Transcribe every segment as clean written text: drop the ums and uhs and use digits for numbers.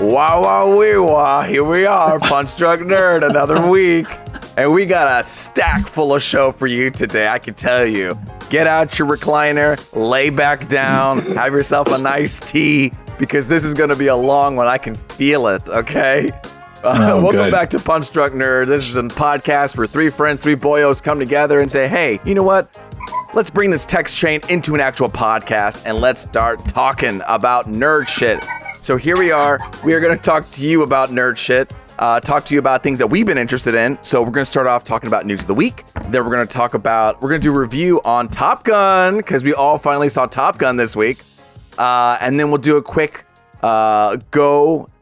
Wow, wow, wee, wah. Here we are, Punch Drunk Nerd, another week. And we got a stack full of show for you today, I can tell you. Get out your recliner, lay back down, have yourself a nice tea, because this is going to be a long one. I can feel it, okay? Welcome back to Punch Drunk Nerd. This is a podcast where three friends, three boyos come together and say, hey, you know what? Let's bring this text chain into an actual podcast and let's start talking about nerd shit. So here we are. We are going to talk to you about nerd shit, talk to you about things that we've been interested in. So we're going to start off talking about news of the week. Then we're going to do a review on Top Gun, because we all finally saw Top Gun this week. And then we'll do a quick touch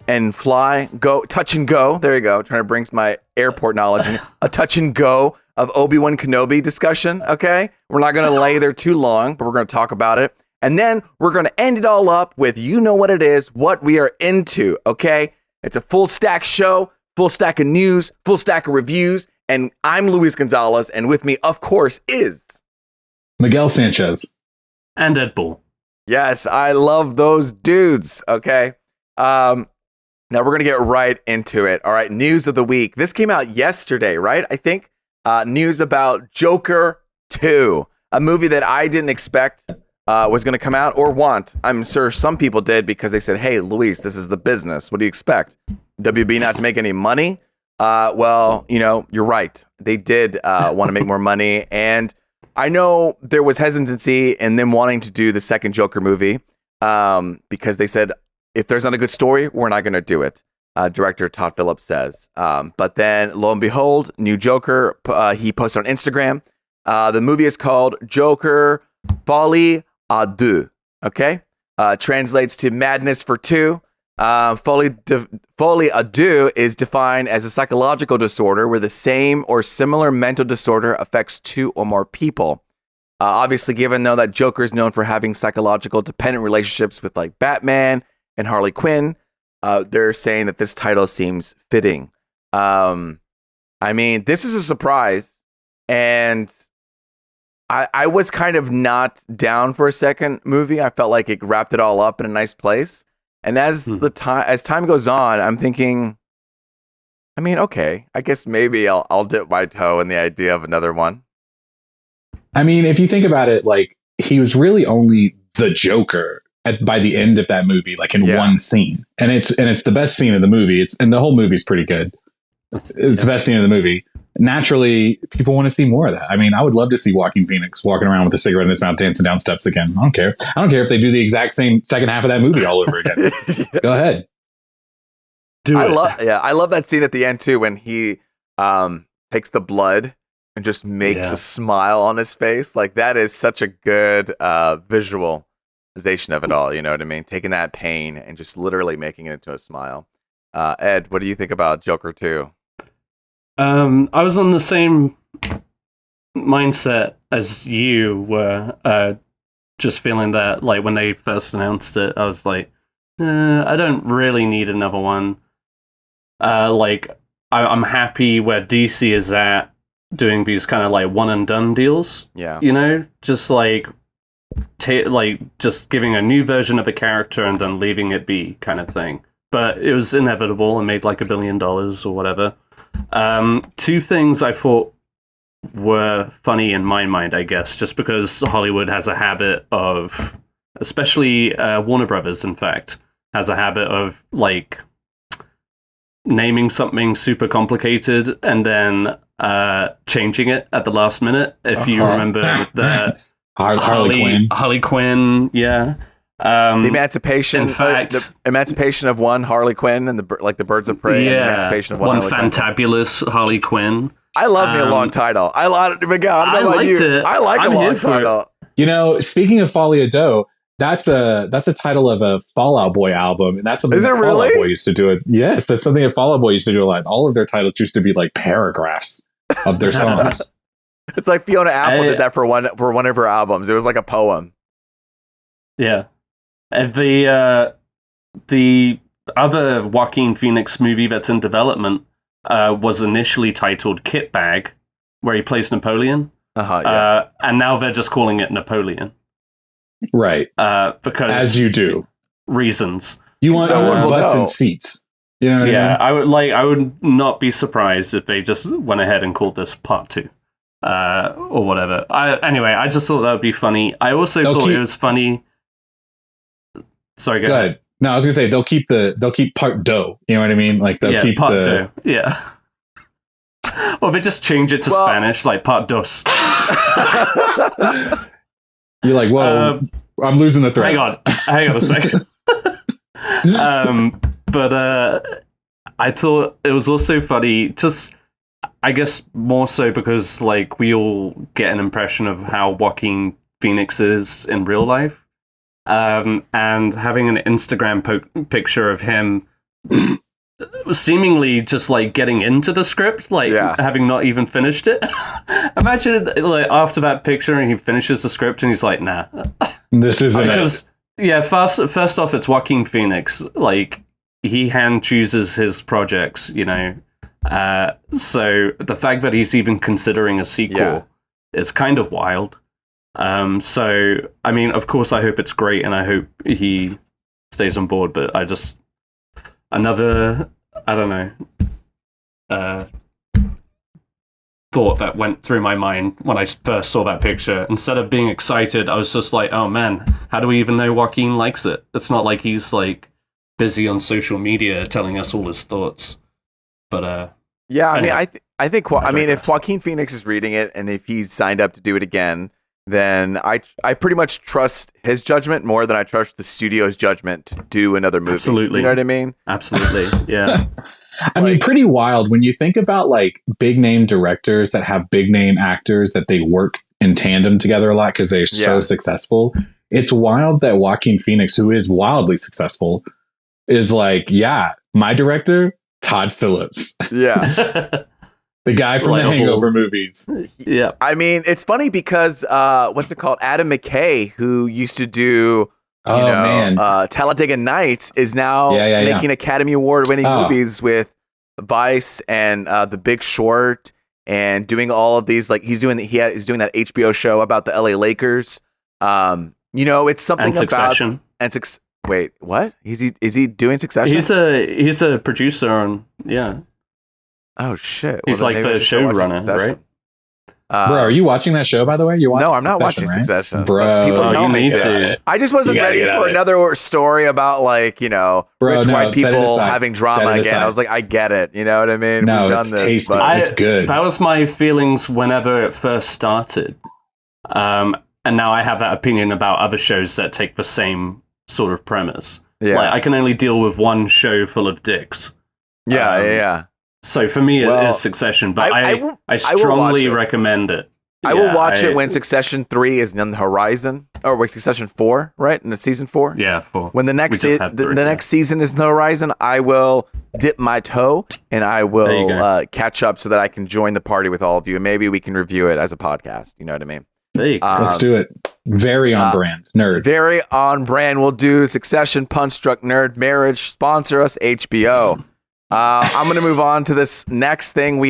and go. There you go. Trying to bring my airport knowledge in. A touch and go of Obi Wan Kenobi discussion. Okay. We're not going to lay there too long, but we're going to talk about it. And then we're going to end it all up with, you know what it is, what we are into. Okay. It's a full stack show, full stack of news, full stack of reviews. And I'm Luis Gonzalez. And with me, of course, is Miguel Sanchez and Deadpool. Yes. I love those dudes. Okay. Now we're going to get right into it. All right. News of the week. This came out yesterday, right? I think news about Joker 2, a movie that I didn't expect was going to come out or want. I'm sure some people did, because they said, hey, Luis, this is the business. What do you expect? WB not to make any money? Well, you know, you're right. They did want to make more money. And I know there was hesitancy in them wanting to do the second Joker movie because they said, if there's not a good story, we're not going to do it. Director Todd Phillips says. But then, lo and behold, new Joker, he posted on Instagram. The movie is called Joker Foile Deux. Okay? Translates to Madness for Two. Folie à deux is defined as a psychological disorder where the same or similar mental disorder affects two or more people. Obviously, given though that Joker is known for having psychological dependent relationships with like Batman and Harley Quinn, they're saying that this title seems fitting. I mean, this is a surprise, and I was kind of not down for a second movie. I felt like it wrapped it all up in a nice place. And as time goes on, I'm thinking, I mean, okay, I guess maybe I'll dip my toe in the idea of another one. I mean, if you think about it, like, he was really only the Joker by the end of that movie, like in one scene, and it's the best scene of the movie. And the whole movie's pretty good. It's the best scene of the movie. Naturally, people want to see more of that. I mean, I would love to see Joaquin Phoenix walking around with a cigarette in his mouth, dancing down steps again. I don't care. I don't care if they do the exact same second half of that movie all over again. Go ahead. I love that scene at the end too, when he takes the blood and just makes a smile on his face. Like, that is such a good visualization of it all. You know what I mean? Taking that pain and just literally making it into a smile. Ed, what do you think about Joker 2? I was on the same mindset as you were, just feeling that, like, when they first announced it, I was like, I don't really need another one. I'm happy where DC is at, doing these kind of like one and done deals. Yeah, you know, just just giving a new version of a character and then leaving it be, kind of thing. But it was inevitable and made like $1 billion or whatever. Two things I thought were funny in my mind, I guess, just because Hollywood has a habit of, especially Warner Brothers, in fact, has a habit of like naming something super complicated and then changing it at the last minute. If you remember the Harley Quinn, yeah. The emancipation, in fact, the emancipation of one Harley Quinn and the Birds of Prey. Yeah, and the emancipation of one fantabulous Harley Quinn. I love me a long title. I liked it. I like a long title. You know, speaking of Folie à Deux, that's the title of a Fall Out Boy album, and that's something that Fall Out Boy used to do. Yes, that's something that Fall Out Boy used to do a lot. All of their titles used to be like paragraphs of their songs. It's like Fiona Apple did that for one of her albums. It was like a poem. Yeah. The other Joaquin Phoenix movie that's in development was initially titled Kit Bag, where he plays Napoleon. And now they're just calling it Napoleon. Right. Because as you do. Reasons. You want no one will butts know. and seats. You know what I would not be surprised if they just went ahead and called this part 2. Or whatever. Anyway, I just thought that would be funny. I also thought it was funny. Sorry, go ahead. No, I was gonna say they'll keep part Deux. You know what I mean? Like they'll keep part Deux. Yeah. Or they just change it to Spanish, like part dos. You're like, whoa, I'm losing the thread. Hang on a second. But I thought it was also funny, just I guess more so because like we all get an impression of how Joaquin Phoenix is in real life, and having an Instagram picture of him seemingly just like getting into the script, like having not even finished it. Imagine like after that picture and he finishes the script and he's like, nah, this isn't because first off, it's Joaquin Phoenix, like he hand chooses his projects, you know. So the fact that he's even considering a sequel is kind of wild. So I mean, of course, I hope it's great and I hope he stays on board. But I don't know, thought that went through my mind when I first saw that picture. Instead of being excited, I was just like, oh man, how do we even know Joaquin likes it? It's not like he's like busy on social media telling us all his thoughts. But I mean, I think if Joaquin Phoenix is reading it and if he's signed up to do it again, then I pretty much trust his judgment more than I trust the studio's judgment to do another movie. Absolutely. You know what I mean? Absolutely. Yeah. I mean, pretty wild when you think about like big name directors that have big name actors that they work in tandem together a lot because they're so successful. It's wild that Joaquin Phoenix, who is wildly successful, is like, my director, Todd Phillips. Yeah. The guy from the Hangover movies. Yeah. I mean, it's funny because what's it called? Adam McKay, who used to do Talladega Nights, is now making Academy Award winning movies with Vice and The Big Short and doing all of these, like he's doing that HBO show about the LA Lakers. It's something and Succession. Wait, what? Is he doing Succession? He's a producer on Oh shit! He's like the showrunner, right? Bro, are you watching that show, by the way? You're watching No, I'm not watching right? Succession. Bro, people tell me to. I just wasn't ready for another story about like, rich white people having drama again. I was like, I get it. You know what I mean? No, We've done it's this, tasty. but It's good. That was my feelings whenever it first started. And now I have that opinion about other shows that take the same sort of premise. Yeah. Like, I can only deal with one show full of dicks. Yeah. So for me, it is Succession, but I strongly recommend it. I will watch it when Succession 3 is on the horizon, or wait, Succession 4, right? In the season 4? Yeah, 4. When the next next season is on the horizon, I will dip my toe and I will catch up so that I can join the party with all of you. And maybe we can review it as a podcast. You know what I mean? There you go. Let's do it. Very on brand. Nerd. Very on brand. We'll do Succession, Punch Drunk Nerd, Marriage. Sponsor us, HBO. I'm going to move on to this next thing.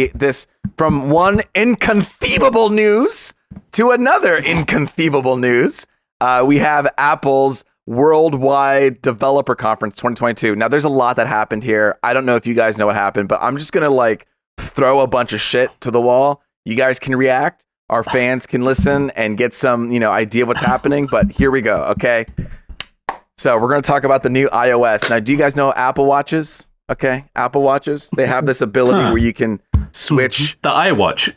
From one inconceivable news to another inconceivable news. We have Apple's Worldwide Developer Conference 2022. Now, there's a lot that happened here. I don't know if you guys know what happened, but I'm just going to throw a bunch of shit to the wall. You guys can react. Our fans can listen and get some, idea of what's happening. But here we go. Okay. So we're going to talk about the new iOS. Now, do you guys know Apple Watches? Okay, Apple Watches. They have this ability where you can switch. The iWatch.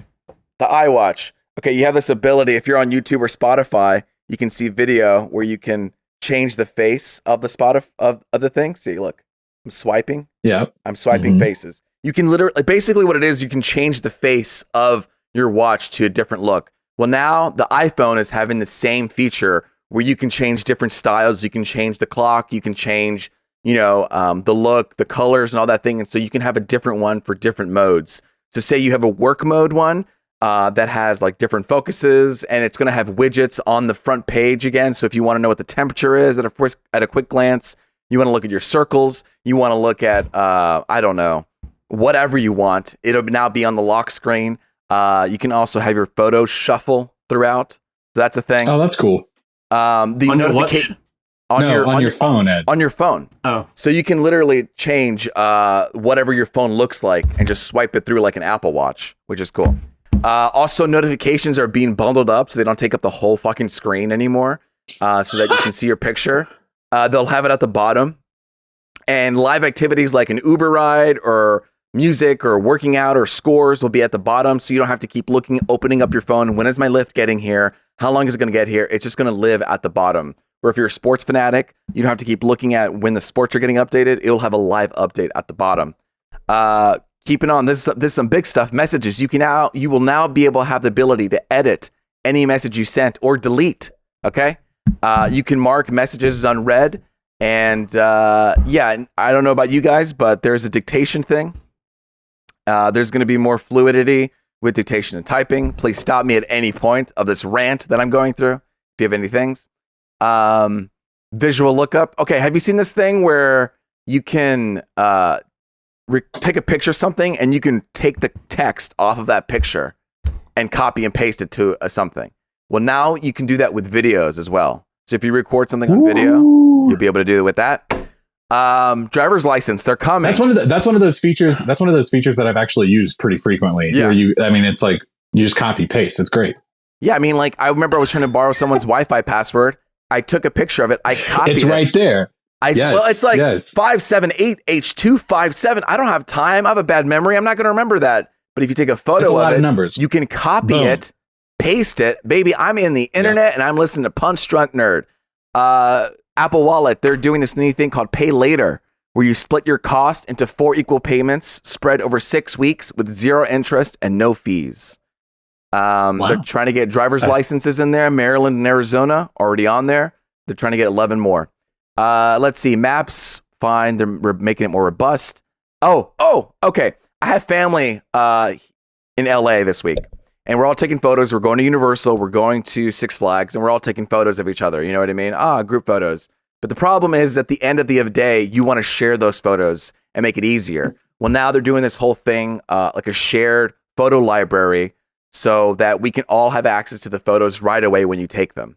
The iWatch. Okay, you have this ability. If you're on YouTube or Spotify, you can see video where you can change the face of the spot of the thing. See, look, I'm swiping. Yeah. I'm swiping faces. You can basically what it is, you can change the face of your watch to a different look. Well, now the iPhone is having the same feature where you can change different styles. You can change the clock. You can change the look, the colors and all that thing. And so you can have a different one for different modes. So say you have a work mode one that has different focuses and it's going to have widgets on the front page again. So if you want to know what the temperature is at a quick glance, you want to look at your circles, you want to look at, whatever you want. It'll now be on the lock screen. You can also have your photos shuffle throughout. So that's a thing. Oh, that's cool. The notification. on your phone, Ed. On your phone. Oh. So you can literally change whatever your phone looks like and just swipe it through like an Apple Watch, which is cool. Also, notifications are being bundled up so they don't take up the whole fucking screen anymore, so that you can see your picture. They'll have it at the bottom. And live activities like an Uber ride or music or working out or scores will be at the bottom, so you don't have to keep opening up your phone. When is my lift getting here? How long is it going to get here? It's just going to live at the bottom. Or if you're a sports fanatic, you don't have to keep looking at when the sports are getting updated. It'll have a live update at the bottom. Keeping on, this is some big stuff. Messages. You will now be able to have the ability to edit any message you sent or delete. Okay. You can mark messages as unread. And yeah, I don't know about you guys, but there's a dictation thing. There's going to be more fluidity with dictation and typing. Please stop me at any point of this rant that I'm going through if you have any things. Visual lookup. Okay, have you seen this thing where you can take a picture of something and you can take the text off of that picture and copy and paste it to something? Well, now you can do that with videos as well. So if you record something on video, you'll be able to do it with that. Driver's license, they're coming. That's one of those features. That's one of those features that I've actually used pretty frequently. Yeah. It's like you just copy paste. It's great. Yeah, I mean, like I remember I was trying to borrow someone's Wi-Fi password. I took a picture of it. I copied it. It's right there. Well, it's like 578H257. I don't have time. I have a bad memory. I'm not going to remember that. But if you take a photo of it, numbers. You can copy it, paste it. Baby, I'm in the internet and I'm listening to Punch Drunk Nerd. Apple Wallet, they're doing this new thing called Pay Later, where you split your cost into 4 equal payments spread over 6 weeks with 0 interest and no fees. They're trying to get driver's licenses in there. Maryland and Arizona already on there. They're trying to get 11 more. Let's see. Maps, fine. They're making it more robust. Oh, okay. I have family in LA this week, and we're all taking photos. We're going to Universal. We're going to Six Flags, and we're all taking photos of each other. You know what I mean? Group photos. But the problem is, at the end of the day, you want to share those photos and make it easier. Well, now they're doing this whole thing like a shared photo library, so that we can all have access to the photos right away when you take them.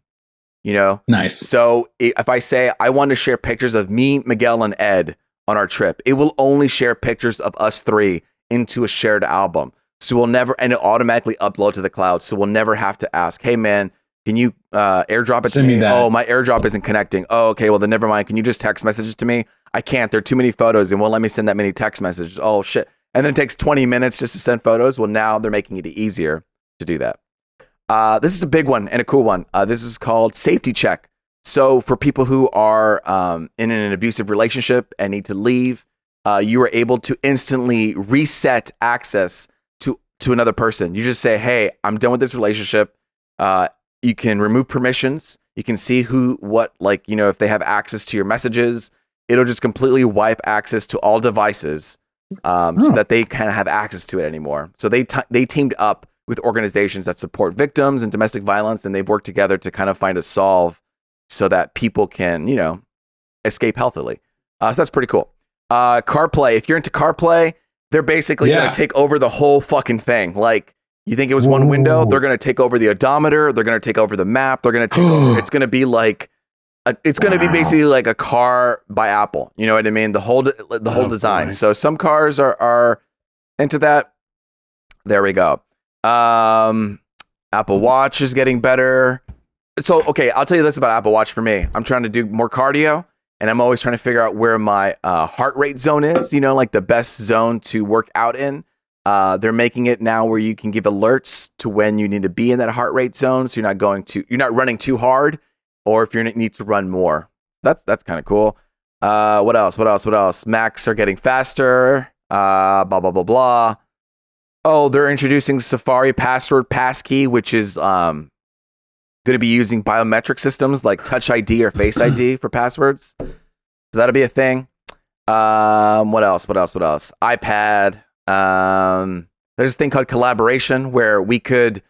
You know? Nice. So if I say I want to share pictures of me, Miguel, and Ed on our trip, it will only share pictures of us 3 into a shared album. So we'll never, and it'll automatically upload to the cloud. So we'll never have to ask, hey man, can you airdrop it Send to me? that. Oh, my airdrop isn't connecting. Oh, okay, well then never mind. Can you just text messages to me? I can't. There are too many photos and won't let me send that many text messages. Oh shit. And then it takes 20 minutes just to send photos. Well, now they're making it easier to do that. This is a big one and a cool one. This is called Safety Check. So for people who are in an abusive relationship and need to leave, you are able to instantly reset access to another person. You just say, hey, I'm done with this relationship. You can remove permissions. You can see if they have access to your messages. It'll just completely wipe access to all devices so that they can't have access to it anymore. So they teamed up with organizations that support victims and domestic violence, and they've worked together to kind of find a solve so that people can, escape healthily. So that's pretty cool. CarPlay. If you're into CarPlay, they're basically going to take over the whole fucking thing. Like, you think it was one window? They're going to take over the odometer. They're going to take over the map. They're going to take over. It's going to be like, it's going to be basically like a car by Apple. You know what I mean? The whole design. Boy. So some cars are into that. There we go. Apple Watch is getting better. So, okay, I'll tell you this about Apple Watch for me. I'm trying to do more cardio, and I'm always trying to figure out where my heart rate zone is, like the best zone to work out in. They're making it now where you can give alerts to when you need to be in that heart rate zone, so you're not running too hard, or if you need to run more. That's kind of cool. What else? Macs are getting faster. Blah, blah, blah, blah. Oh, they're introducing Safari password passkey, which is going to be using biometric systems like Touch ID or Face ID for passwords. So that'll be a thing. What else? iPad. There's a thing called collaboration where we could,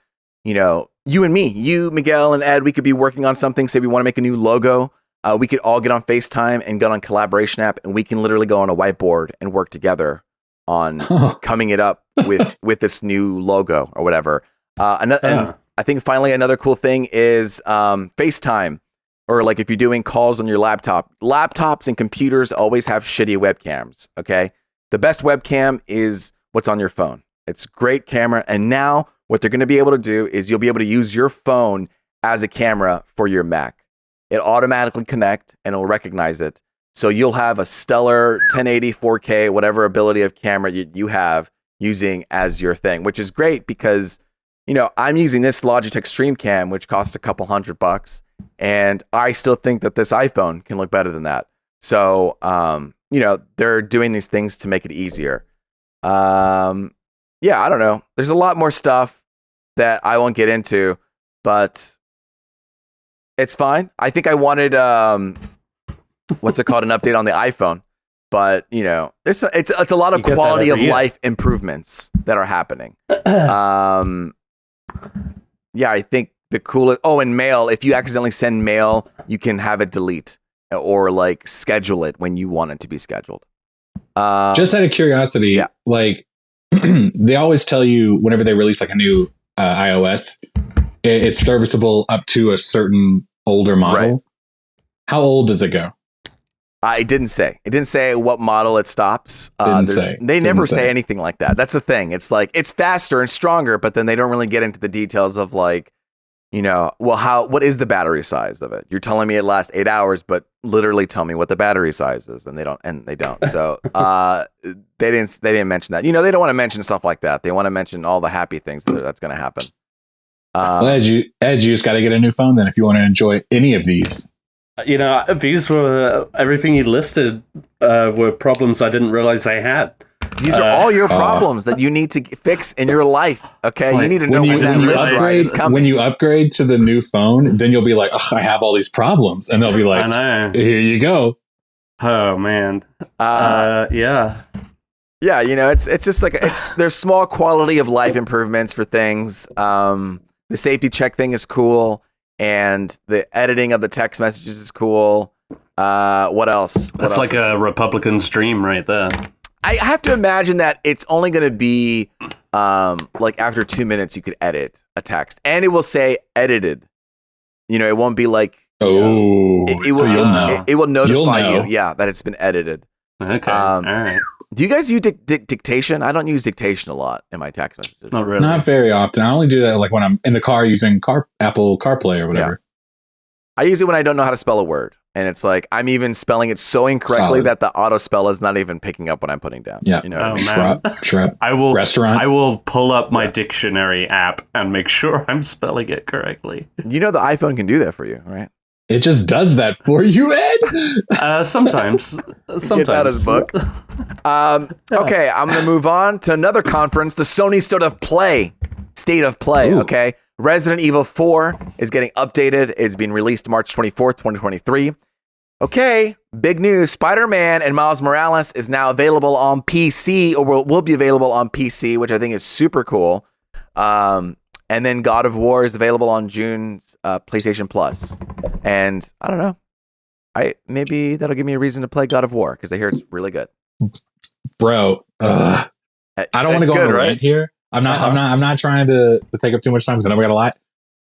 you and me, you, Miguel, and Ed, we could be working on something. Say we want to make a new logo. We could all get on FaceTime and get on collaboration app, and we can literally go on a whiteboard and work together on coming it up with this new logo or whatever. And I think finally another cool thing is FaceTime. or like if you're doing calls on your laptop, laptops and computers always have shitty webcams. Okay. The best webcam is what's on your phone. It's a great camera. And now what they're going to be able to do is you'll be able to use your phone as a camera for your Mac. It automatically connect and it'll recognize it. So you'll have a stellar 1080, 4K, whatever ability of camera you have using as your thing, which is great because, you know, I'm using this Logitech Stream Cam, which costs a couple $100, and I still think that this iPhone can look better than that. So, you know, they're doing these things to make it easier. Yeah, I don't know. There's a lot more stuff that I won't get into, but it's fine. I think I wanted, what's it called? An update on the iPhone. But, you know, it's a lot of quality of life improvements that are happening. Yeah, I think the coolest. Oh, and mail. If you accidentally send mail, you can have it delete or like schedule it when you want it to be scheduled. Just out of curiosity, like they always tell you whenever they release like a new iOS, it's serviceable up to a certain older model. Right. How old does it go? It didn't say. It didn't say what model it stops. They never say anything like that. That's the thing. It's like it's faster and stronger, but then they don't really get into the details of like, you know, well, what is the battery size of it? You're telling me it lasts 8 hours, but literally tell me what the battery size is, and they don't. So they didn't mention that. You know, they don't want to mention stuff like that. They want to mention all the happy things that's going to happen. Well, Ed, you just got to get a new phone then if you want to enjoy any of these. You know, these were everything you listed were problems I didn't realize I had. These are all your problems that you need to fix in your life. Okay, like, you need to know when that live is coming. When you upgrade to the new phone, then you'll be like, "Oh, I have all these problems," and they'll be like, "Here you go." Oh man, yeah. Yeah, you know, it's just like there's small quality of life improvements for things. The safety check thing is cool. And the editing of the text messages is cool. What else? That's like a Republican stream right there. I have to imagine that it's only going to be like after 2 minutes you could edit a text, and it will say edited. You know, it won't be like it will notify you, that it's been edited. Okay, all right. Do you guys use dictation? I don't use dictation a lot in my text messages. Not really. Not very often. I only do that like when I'm in the car using Apple CarPlay or whatever. Yeah. I use it when I don't know how to spell a word. And it's like, I'm even spelling it so incorrectly that the auto spell is not even picking up what I'm putting down. Yeah. You know Shrub. Restaurant. I will pull up my dictionary app and make sure I'm spelling it correctly. You know, the iPhone can do that for you, right? It just does that for you, Ed. Sometimes. Gets out his book. Okay, I'm going to move on to another conference, the Sony State of Play. Ooh. Okay, Resident Evil 4 is getting updated. It's being released March 24th, 2023. Okay, big news. Spider-Man and Miles Morales is now available on PC, or will be available on PC, which I think is super cool. And then God of War is available on June's PlayStation Plus. And I don't know. Maybe that'll give me a reason to play God of War because I hear it's really good. Bro, I don't want to go on a rant here. I'm not trying to take up too much time because I know we got a lot.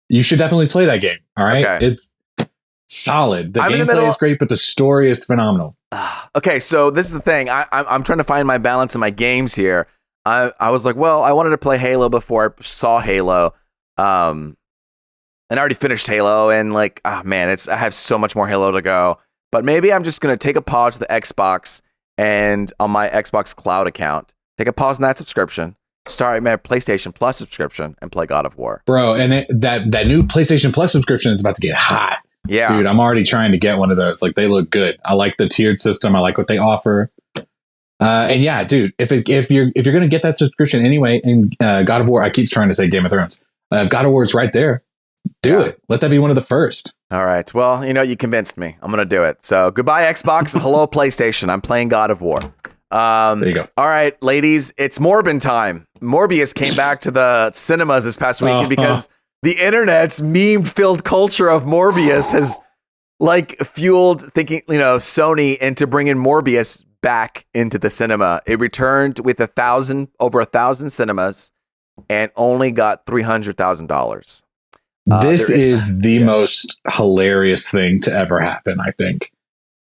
You should definitely play that game. All right, okay. It's solid. The gameplay is great, but the story is phenomenal. Okay, so this is the thing. I'm trying to find my balance in my games here. I was like, well, I wanted to play Halo before I saw Halo. And I already finished Halo, and like, man, I have so much more Halo to go. But maybe I'm just gonna take a pause to the Xbox and on my Xbox Cloud account, take a pause on that subscription, start my PlayStation Plus subscription, and play God of War. Bro, and that new PlayStation Plus subscription is about to get hot. Yeah, dude, I'm already trying to get one of those. Like, they look good. I like the tiered system. I like what they offer. And yeah, dude, if you're gonna get that subscription anyway, and God of War, I keep trying to say Game of Thrones. God of War is right there. Do it. Let that be one of the first. All right. Well, you know, you convinced me. I'm gonna do it. So goodbye, Xbox. Hello, PlayStation. I'm playing God of War. There you go. All right, ladies, it's Morbin time. Morbius came back to the cinemas this past weekend because the internet's meme-filled culture of Morbius has like fueled thinking, you know, Sony into bringing Morbius back into the cinema. It returned with over 1,000 cinemas and only got $300,000. This is the most hilarious thing to ever happen, I think.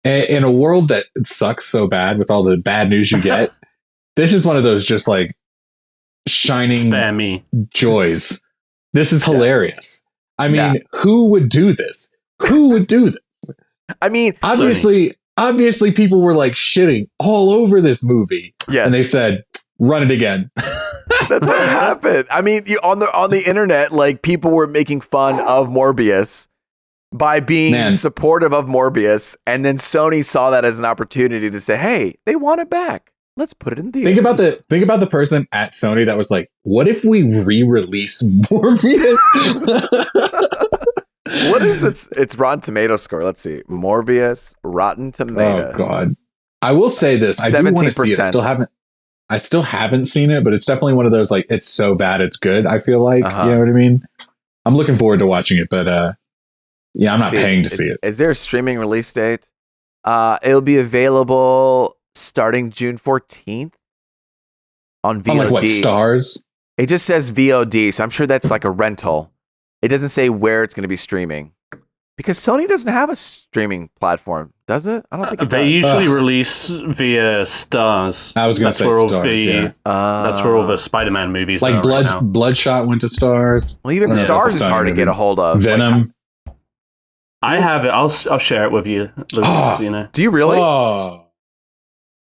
In a world that sucks so bad with all the bad news you get, this is one of those just like shining spammy joys. This is hilarious. I mean, who would do this? Who would do this? I mean, obviously people were like shitting all over this movie. Yeah. And they said, run it again. That's what happened. I mean, on the internet, like people were making fun of Morbius by being supportive of Morbius, and then Sony saw that as an opportunity to say, "Hey, they want it back. Let's put it in theaters." Think about the person at Sony that was like, "What if we re-release Morbius?" What is this? It's Rotten Tomato score. Let's see, Morbius, Rotten Tomato. Oh God, I will say this: I do want to see it. I still haven't seen it, but it's definitely one of those like it's so bad it's good. I feel like you know what I mean. I'm looking forward to watching it, but I'm not paying to see it. Is there a streaming release date? It'll be available starting June 14th on VOD. On like what, Stars? It just says VOD, so I'm sure that's like a rental. It doesn't say where it's going to be streaming. Because Sony doesn't have a streaming platform, does it? I don't think they usually release via Stars. I was going to say Stars. That's where all the Spider-Man movies like are. Bloodshot went to Stars. Well, even Stars is hard to get a hold of. Venom. I have it. I'll share it with you, Lucas. You know. Do you really?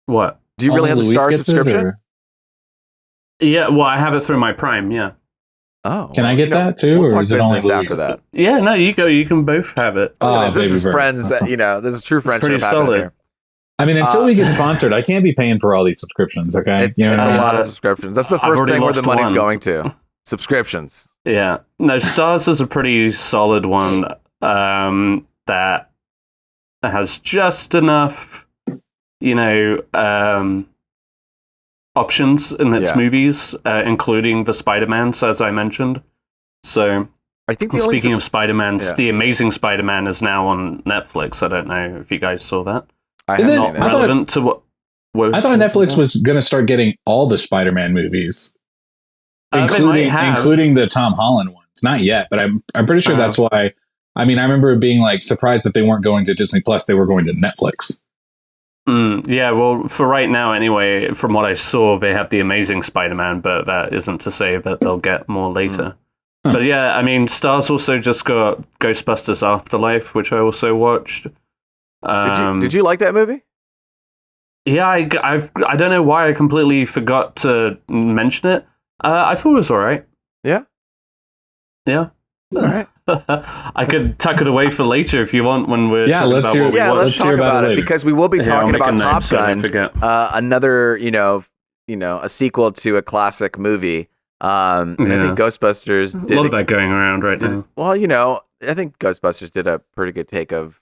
What? Do you really have the Stars subscription? Yeah. Well, I have it through my Prime. Yeah. Oh, can I get that too, or is it only after that? Yeah, no, you go. You can both have it. This is friends. This is true friendship. Pretty solid. Here. I mean, until we get sponsored, I can't be paying for all these subscriptions. Okay, it's a lot of subscriptions. That's the first thing where the money's going to. Subscriptions. Yeah. No, Stars is a pretty solid one. That has just enough, options in its movies, including the Spider-Mans, as I mentioned. So, I think speaking of Spider-Man, The Amazing Spider-Man is now on Netflix. I don't know if you guys saw that. I thought Netflix was going to start getting all the Spider-Man movies, including the Tom Holland ones. Not yet, but I'm pretty sure that's why. I mean, I remember being like surprised that they weren't going to Disney Plus; they were going to Netflix. Yeah, well, for right now, anyway, from what I saw, they have the Amazing Spider-Man, but that isn't to say that they'll get more later. But yeah, I mean, Stars also just got Ghostbusters Afterlife, which I also watched. Did you like that movie? Yeah, I don't know why I completely forgot to mention it. I thought it was all right. Yeah? Yeah. All right. I could tuck it away for later if you want when we're talking about what we watched. Let's talk about it because we will be talking about Top Gun, another, a sequel to a classic movie. And I think Ghostbusters did a lot of that going around right now. Well, I think Ghostbusters did a pretty good take of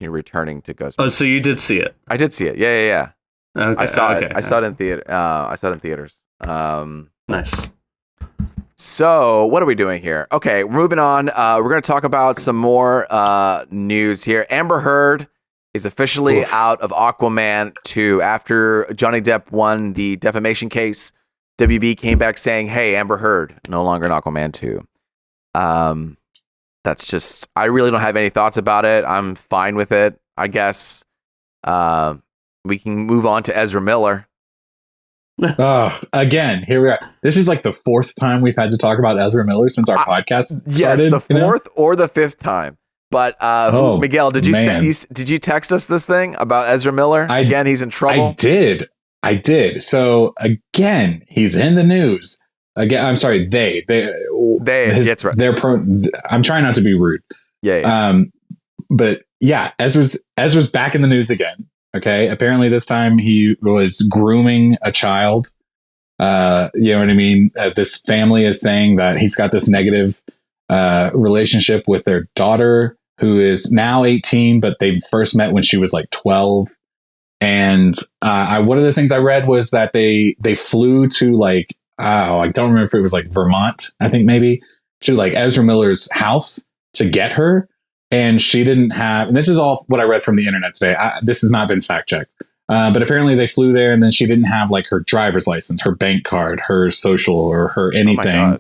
returning to Ghostbusters. Oh, so you did see it? I did see it. Yeah. Okay. I saw it. I saw it in theater. I saw it in theaters. Nice. So, what are we doing here? Okay, we're moving on. We're going to talk about some more news here. Amber Heard is officially out of Aquaman 2 after Johnny Depp won the defamation case. WB came back saying, "Hey, Amber Heard, no longer in Aquaman 2." That's just, I really don't have any thoughts about it. I'm fine with it, I guess. We can move on to Ezra Miller. Again, here we are. This is like the fourth time we've had to talk about Ezra Miller since our podcast started. Yes, the fourth or the fifth time. But Miguel, did you text us this thing about Ezra Miller? Again, he's in trouble. I did. So again, he's in the news. Again, I'm sorry. They. That's right. I'm trying not to be rude. Yeah. But yeah, Ezra's back in the news again. Okay. Apparently this time he was grooming a child. You know what I mean? This family is saying that he's got this negative relationship with their daughter, who is now 18, but they first met when she was like 12. And one of the things I read was that they flew to like, I don't remember if it was like Vermont, I think maybe, to like Ezra Miller's house to get her. And she didn't have, and this is all what I read from the internet today. This has not been fact checked. But apparently they flew there and then she didn't have like her driver's license, her bank card, her social, or her anything.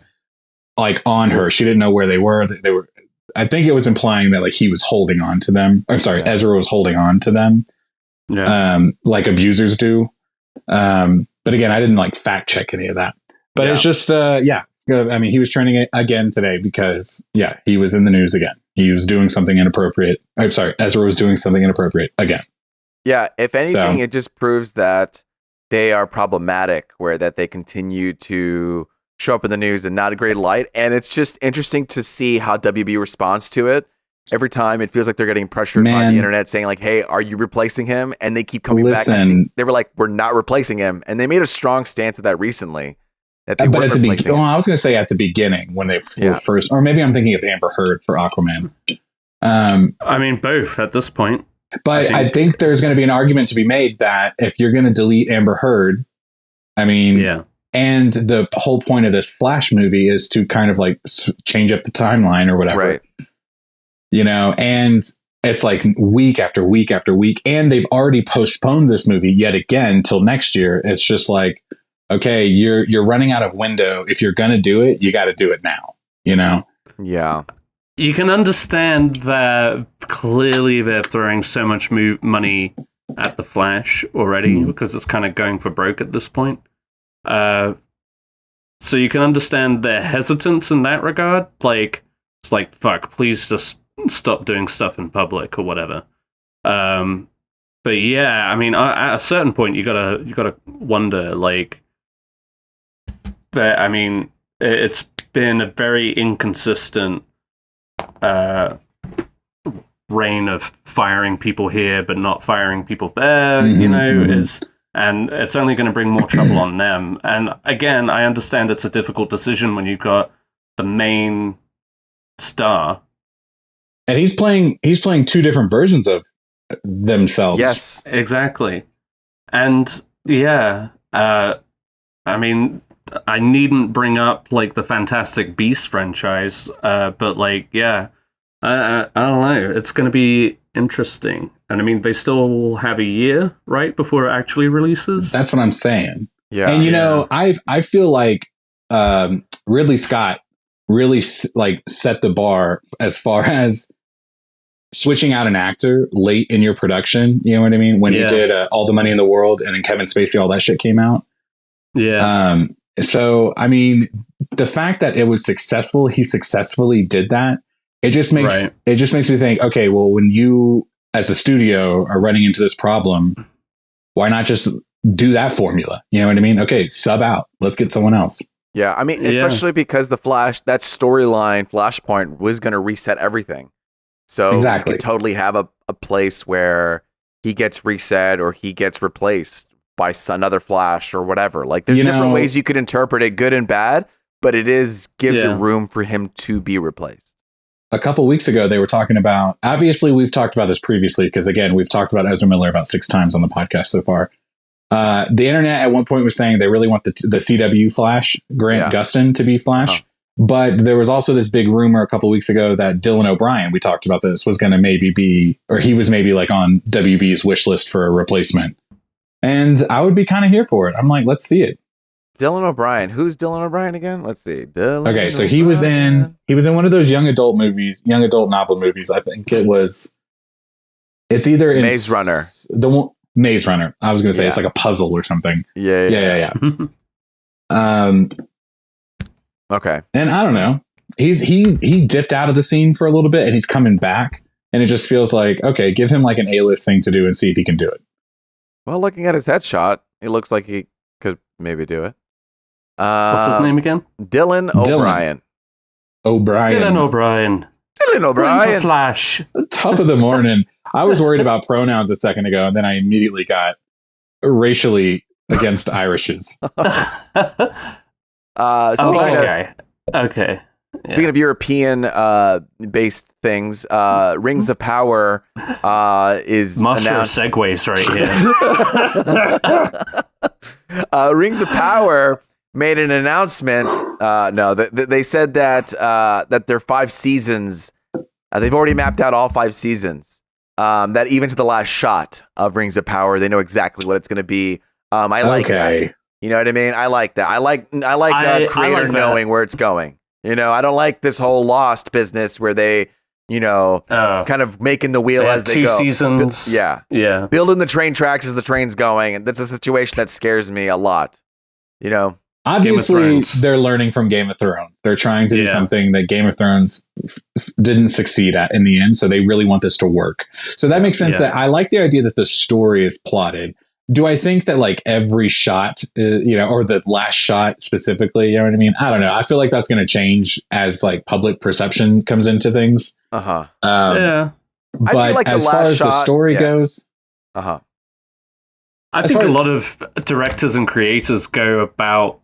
like on her. She didn't know where they were. They were. I think it was implying that like he was holding on to them. I'm sorry, Ezra was holding on to them, like abusers do. But again, I didn't like fact check any of that. But it's just, I mean, he was trending again today because, he was in the news again. He was doing something inappropriate. I'm sorry, Ezra was doing something inappropriate again. Yeah, if anything, it just proves that they are problematic, where that they continue to show up in the news in not a great light. And it's just interesting to see how WB responds to it. Every time it feels like they're getting pressured by the internet saying like, hey, are you replacing him? And they keep coming back. And they were like, we're not replacing him. And they made a strong stance of that recently. That they weren't replacing him. Well, I was going to say at the beginning when they were first, or maybe I'm thinking of Amber Heard for Aquaman. I mean, both at this point. But I think there's going to be an argument to be made that if you're going to delete Amber Heard, I mean, and the whole point of this Flash movie is to kind of like change up the timeline or whatever. Right. You know, and it's like week after week after week. And they've already postponed this movie yet again till next year. It's just like, okay, you're running out of window. If you're going to do it, you got to do it now, you know? Yeah. You can understand that clearly they're throwing so much money at the Flash already because it's kind of going for broke at this point. So you can understand their hesitance in that regard. Like, it's like, fuck, please just stop doing stuff in public or whatever. But yeah, I mean, at a certain point, you gotta wonder, like, that. I mean, it's been a very inconsistent reign of firing people here but not firing people there. You know, and it's only going to bring more trouble on them. And again, I understand it's a difficult decision when you've got the main star. And he's playing two different versions of themselves. Yes, exactly. And I mean, I needn't bring up like the Fantastic Beasts franchise, but like, I don't know. It's going to be interesting. And I mean, they still have a year, right, before it actually releases. That's what I'm saying. Yeah. And you know, I feel like Ridley Scott really like set the bar as far as switching out an actor late in your production. You know what I mean? When you did All the Money in the World and then Kevin Spacey, all that shit came out. Yeah. So, I mean, the fact that it was successful, he successfully did that. It just makes me think, okay, well, when you as a studio are running into this problem, why not just do that formula? You know what I mean? Okay, sub out. Let's get someone else. Yeah, I mean, especially because the Flash, that storyline, Flashpoint, was going to reset everything. So you could totally have a place where he gets reset or he gets replaced by another Flash or whatever. Like, there's different ways you could interpret it, good and bad, but it gives it room for him to be replaced. A couple weeks ago, they were talking about, obviously we've talked about this previously, because again, we've talked about Ezra Miller about 6 times on the podcast so far. The internet at one point was saying they really want the CW Flash, Grant Gustin, to be Flash. But there was also this big rumor a couple weeks ago that Dylan O'Brien, we talked about this, was going to maybe be, or he was maybe like on WB's wish list for a replacement. And I would be kind of here for it. I'm like, let's see it. Dylan O'Brien. Who's Dylan O'Brien again? Let's see. Okay, so he was in one of those young adult novel movies. I think it's either in Maze Runner. Maze Runner. I was going to say it's like a puzzle or something. Yeah. Okay. And I don't know. He dipped out of the scene for a little bit and he's coming back. And it just feels like, okay, give him like an A-list thing to do and see if he can do it. Well, looking at his headshot, it looks like he could maybe do it. What's his name again? Dylan O'Brien. Dylan O'Brien. Flash. Top of the morning. I was worried about pronouns a second ago, and then I immediately got racially against Irishes. Okay. Speaking of European based things, Rings of Power is master of segues right here. Rings of Power made an announcement. They said that their 5 seasons, they've already mapped out all 5 seasons. That even to the last shot of Rings of Power, they know exactly what it's going to be. I like that. You know what I mean? I like that. I like the creator knowing where it's going. You know, I don't like this whole Lost business where they, you know, kind of making the wheel as they go. 2 seasons. Yeah. Building the train tracks as the train's going. And that's a situation that scares me a lot. You know? Obviously, they're learning from Game of Thrones. They're trying to do something that Game of Thrones didn't succeed at in the end. So they really want this to work. So that makes sense. That I like the idea that the story is plotted. Do I think that like every shot, you know, or the last shot specifically, you know what I mean? I don't know. I feel like that's going to change as like public perception comes into things. Yeah. But I feel like as far as the story goes, I think a lot of directors and creators go about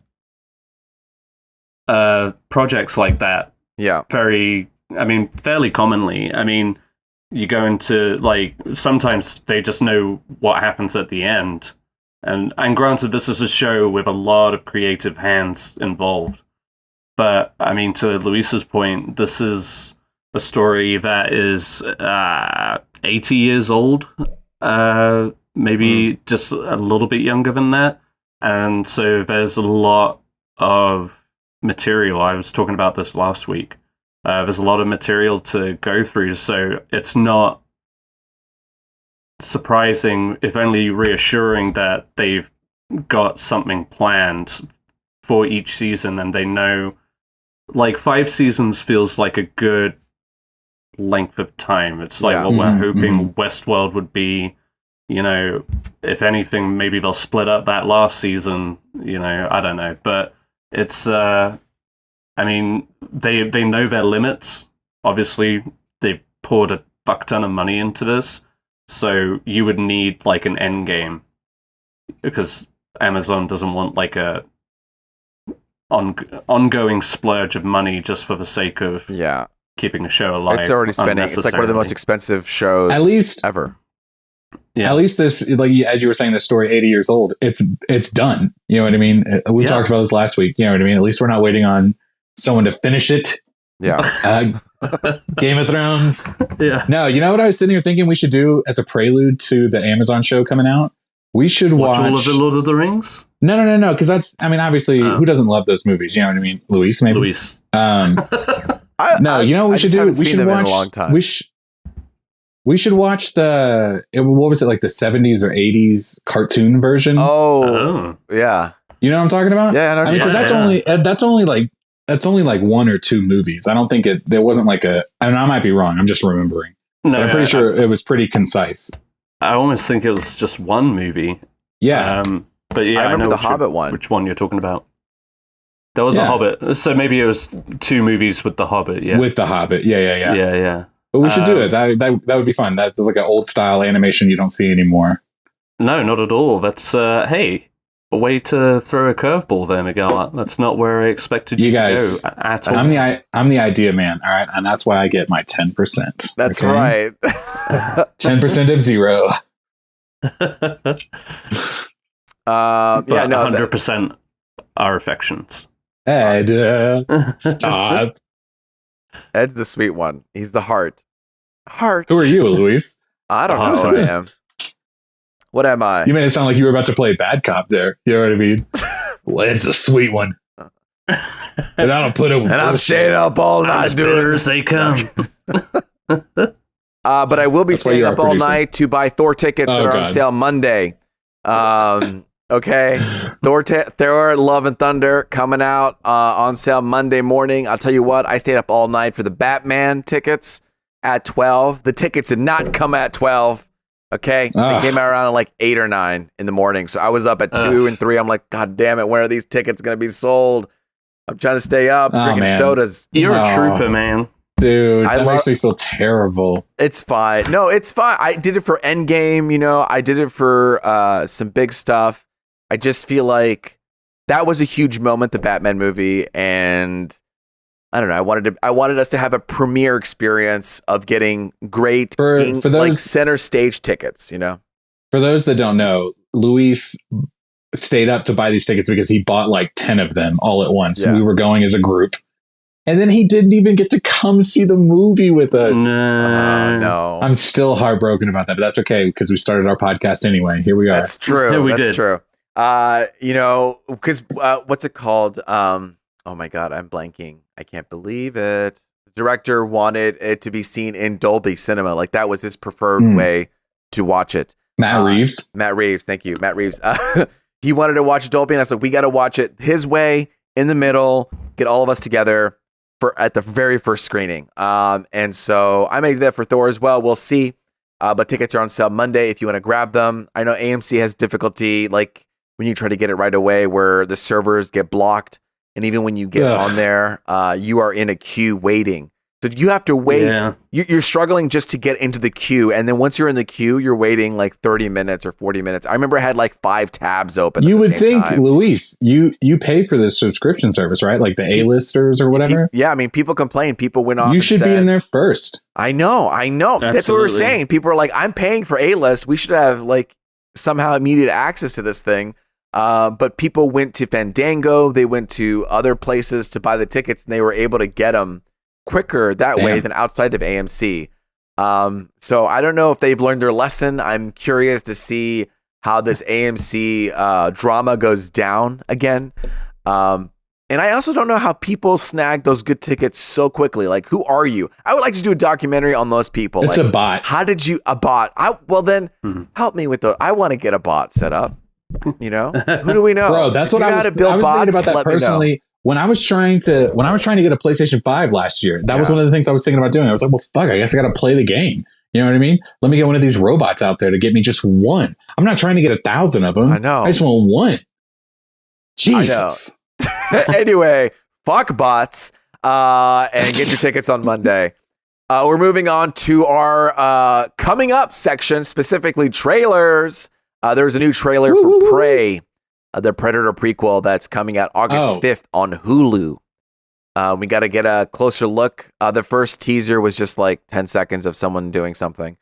projects like that. Yeah. Fairly commonly. I mean, you go into, like, sometimes they just know what happens at the end. And granted, this is a show with a lot of creative hands involved. But, I mean, to Luis's point, this is a story that is 80 years old. Maybe just a little bit younger than that. And so there's a lot of material. I was talking about this last week. There's a lot of material to go through, so it's not surprising, if only reassuring, that they've got something planned for each season, and they know, like, 5 seasons feels like a good length of time. It's like what we're hoping Westworld would be. You know, if anything, maybe they'll split up that last season. You know, I don't know, but it's I mean, they know their limits. Obviously, they've poured a fuck ton of money into this, so you would need like an end game, because Amazon doesn't want like a ongoing splurge of money just for the sake of keeping a show alive. It's already spending. It's like one of the most expensive shows at least ever. Yeah. At least this, like as you were saying, this story 80 years old. It's done. You know what I mean? We talked about this last week. You know what I mean? At least we're not waiting on someone to finish it. Yeah. Game of Thrones. Yeah. No, you know what I was sitting here thinking we should do as a prelude to the Amazon show coming out? We should watch all of the Lord of the Rings? No. Because that's, I mean, obviously, who doesn't love those movies? You know what I mean? Luis, maybe? Luis. You know what we should do? We should watch. In a long time. We should watch what was it, like the 70s or 80s cartoon version? Oh. Yeah. You know what I'm talking about? Yeah, I know. Because that's only like 1 or 2 movies. I don't think there wasn't like I mean, I might be wrong. I'm just remembering. No, but I'm pretty sure it was pretty concise. I almost think it was just 1 movie. Yeah. But yeah, I remember the Hobbit one. Which one you're talking about? There was a Hobbit. So maybe it was 2 movies with the Hobbit. Yeah. With the Hobbit. Yeah. Yeah. But we should do it. That would be fun. That's like an old style animation you don't see anymore. No, not at all. That's hey, a way to throw a curveball there, Miguel. That's not where I expected you guys, to go at all. I'm the idea man, all right, and that's why I get my 10%. That's right. 10% of 0. But 100% our affections. Ed, stop. Ed's the sweet one. He's the heart. Who are you, Luis? I don't know what I am. What am I? You made it sound like you were about to play bad cop there. You know what I mean? Well, Ed's the sweet one. And I don't put it. And I'm staying up all night doing as they come. But I will be staying up all night to buy Thor tickets that are on sale Monday. Okay, Thor Love and Thunder coming out on sale Monday morning. I'll tell you what, I stayed up all night for the Batman tickets at 12. The tickets did not come at 12. Okay, they came out around like 8 or 9 in the morning. So I was up at 2 and 3. I'm like, God damn it, when are these tickets going to be sold? I'm trying to stay up, drinking sodas. You're a trooper, man. Dude, that makes me feel terrible. It's fine. No, it's fine. I did it for Endgame, you know. I did it for some big stuff. I just feel like that was a huge moment, the Batman movie, and I don't know. I wanted us to have a premiere experience of getting great for those, like center stage tickets, you know. For those that don't know, Luis stayed up to buy these tickets because he bought like 10 of them all at once. Yeah. We were going as a group. And then he didn't even get to come see the movie with us. No. I'm still heartbroken about that, but that's okay because we started our podcast anyway. Here we are. That's true. Yeah, we that's did. True. You know, because what's it called? Oh my God, I'm blanking. I can't believe it. The director wanted it to be seen in Dolby Cinema. Like that was his preferred way to watch it. Matt Reeves. Matt Reeves. Thank you. Matt Reeves. He wanted to watch Dolby, and I said, we got to watch it his way in the middle, get all of us together at the very first screening. And so I may do that for Thor as well. We'll see. But tickets are on sale Monday if you want to grab them. I know AMC has difficulty, like when you try to get it right away, where the servers get blocked. And even when you get on there, you are in a queue waiting. So you have to wait. Yeah. You're struggling just to get into the queue. And then once you're in the queue, you're waiting like 30 minutes or 40 minutes. I remember I had like 5 tabs open. You would think, Luis, you pay for this subscription service, right? Like the A-listers or whatever. Yeah, I mean, people complain. People went off. You should be in there first. I know. Absolutely. That's what we're saying. People are like, I'm paying for A-list. We should have like somehow immediate access to this thing. But people went to Fandango. They went to other places to buy the tickets, and they were able to get them quicker that way than outside of AMC. So I don't know if they've learned their lesson. I'm curious to see how this AMC drama goes down again. And I also don't know how people snag those good tickets so quickly. Like, who are you? I would like to do a documentary on those people. It's like, a bot. How did you a bot? Help me with I want to get a bot set up. You know, who do we know? Bro, that's what I was thinking about that personally. When I was trying to get a PlayStation 5 last year, that was one of the things I was thinking about doing. I was like, well, fuck, I guess I got to play the game. You know what I mean? Let me get one of these robots out there to get me just one. I'm not trying to get 1,000 of them. I know. I just want one. Jesus. Anyway, fuck bots, and get your tickets on Monday. We're moving on to our coming up section, specifically trailers. There's a new trailer for Prey, the Predator prequel that's coming out August 5th on Hulu. We got to get a closer look. The first teaser was just like 10 seconds of someone doing something.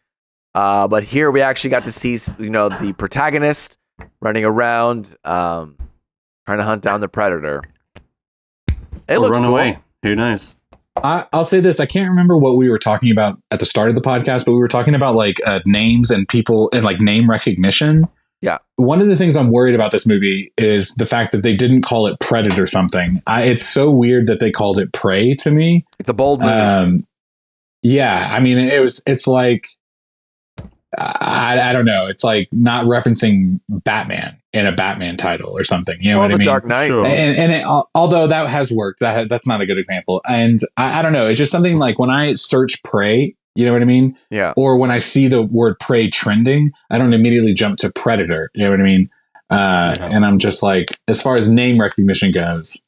But here we actually got to see, the protagonist running around, trying to hunt down the Predator. It looks run cool. away. Who knows? I'll say this. I can't remember what we were talking about at the start of the podcast, but we were talking about like names and people and like name recognition. Yeah. One of the things I'm worried about this movie is the fact that they didn't call it Predator something. It's so weird that they called it Prey to me. It's a bold move. Yeah. I mean, it's like, I don't know. It's like not referencing Batman in a Batman title or something. You know what I mean? Dark Knight. Sure. Although that has worked, that's not a good example. And I don't know. It's just something like when I search Prey, you know what I mean? Yeah. Or when I see the word Prey trending, I don't immediately jump to Predator. You know what I mean? And I'm just like, as far as name recognition goes,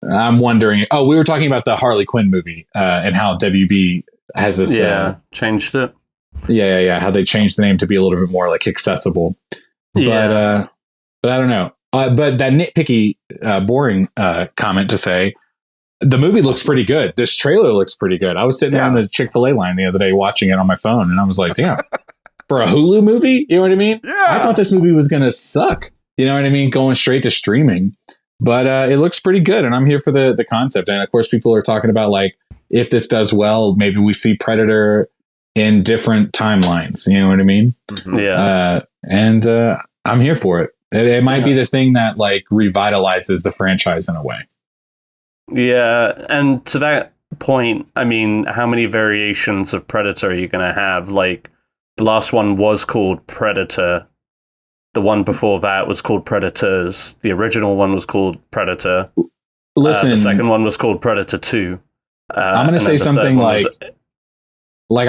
I'm wondering. Oh, we were talking about the Harley Quinn movie and how WB has this. Changed it. Yeah. How they changed the name to be a little bit more like accessible. Yeah. But I don't know. But that nitpicky, boring comment to say, the movie looks pretty good. This trailer looks pretty good. I was sitting there on the Chick-fil-A line the other day watching it on my phone, and I was like, damn, for a Hulu movie, you know what I mean? Yeah. I thought this movie was going to suck. You know what I mean? Going straight to streaming. But it looks pretty good, and I'm here for the concept. And of course, people are talking about, like, if this does well, maybe we see Predator in different timelines. You know what I mean? Mm-hmm. Yeah. And I'm here for it. It might be the thing that, like, revitalizes the franchise in a way. Yeah, and to that point, I mean, how many variations of Predator are you going to have? Like, the last one was called Predator. The one before that was called Predators. The original one was called Predator. Listen, the second one was called Predator 2. I'm going to say something like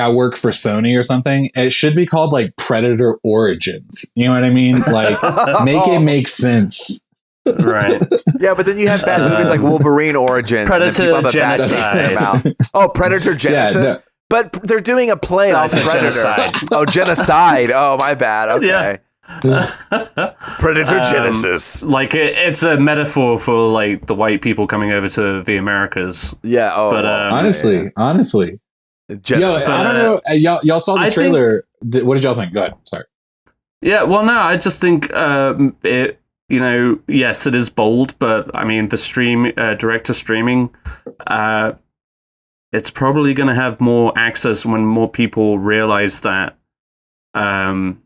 I work for Sony or something. It should be called like Predator Origins. You know what I mean? Like, make it make sense. Right. Yeah, but then you have bad movies like Wolverine Origins. Predator Genocide. Oh, Predator Genesis? Yeah, no. But they're doing a play on Predator. Genocide. Oh, Genocide. Oh, my bad. Okay. Yeah. Predator Genesis. Like, it's a metaphor for, like, the white people coming over to the Americas. Yeah. Oh, but honestly. Genocide. Yo, I don't know. Y'all saw the trailer. What did y'all think? Go ahead. Sorry. Yeah, well, no, I just think it... You know, yes, it is bold, but I mean, the direct to streaming, it's probably going to have more access when more people realize that that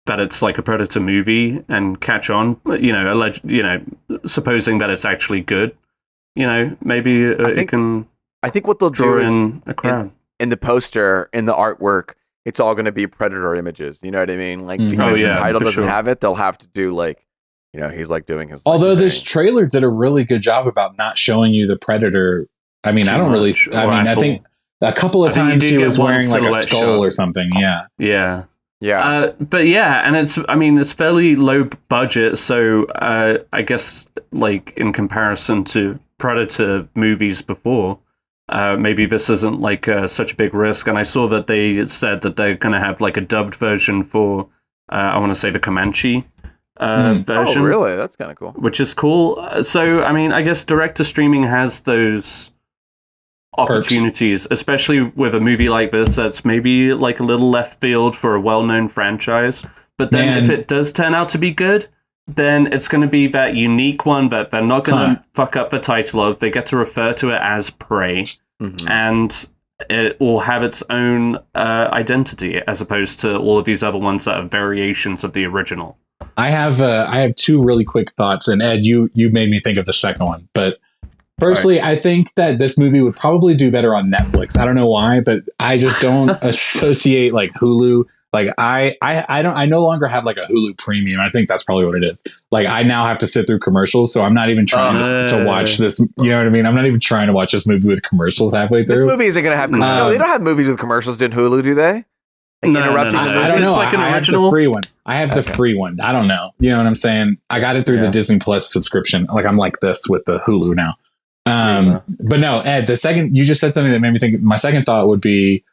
it's like a Predator movie and catch on. You know, supposing that it's actually good, maybe it can. I think what they'll do is in a crowd. In the poster, in the artwork, it's all going to be Predator images. You know what I mean? Like because the title doesn't have it, they'll have to do like, he's like doing his. Although this trailer did a really good job about not showing you the Predator. I mean, I don't really. I think a couple of times he was wearing like a skull or something. Yeah. Yeah. Yeah. But yeah, and it's fairly low budget, so I guess like in comparison to Predator movies before, maybe this isn't like such a big risk. And I saw that they said that they're going to have like a dubbed version for, I want to say the Comanche version. Oh, really? That's kind of cool. Which is cool. So, I mean, I guess direct-to-streaming has those opportunities, especially with a movie like this that's maybe like a little left field for a well-known franchise. But then if it does turn out to be good, then it's going to be that unique one that they're not going to fuck up the title of. They get to refer to it as Prey, and it will have its own identity as opposed to all of these other ones that are variations of the original. I have two really quick thoughts, and Ed, you made me think of the second one, but personally, I think that this movie would probably do better on Netflix. I don't know why, but I just don't associate like Hulu. Like I no longer have like a Hulu premium. I think that's probably what it is. Like I now have to sit through commercials, so I'm not even trying to watch this. You know what I mean? I'm not even trying to watch this movie with commercials halfway through. This movie isn't going to have. No, they don't have movies with commercials in Hulu, do they? Like interrupting the movie. I don't know. It's like an original. I have the free one. I have the free one. I don't know. You know what I'm saying? I got it through the Disney Plus subscription. Like I'm like this with the Hulu now. But no, Ed, you just said something that made me think. My second thought would be,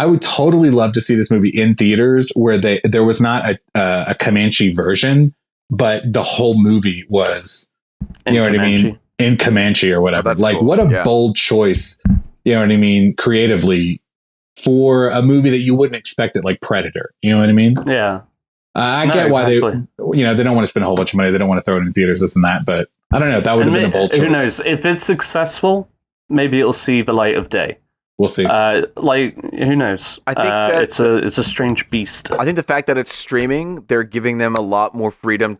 I would totally love to see this movie in theaters where there was not a Comanche version, but the whole movie was, you know what I mean, in Comanche or whatever. Like cool. What a bold choice, you know what I mean, creatively for a movie that you wouldn't expect it, like Predator. You know what I mean? Yeah. I get why they don't want to spend a whole bunch of money. They don't want to throw it in theaters, this and that. But I don't know. That would have been a bold choice. Who knows? If it's successful, maybe it'll see the light of day. We'll see. Who knows? I think it's a strange beast. I think the fact that it's streaming, they're giving them a lot more creative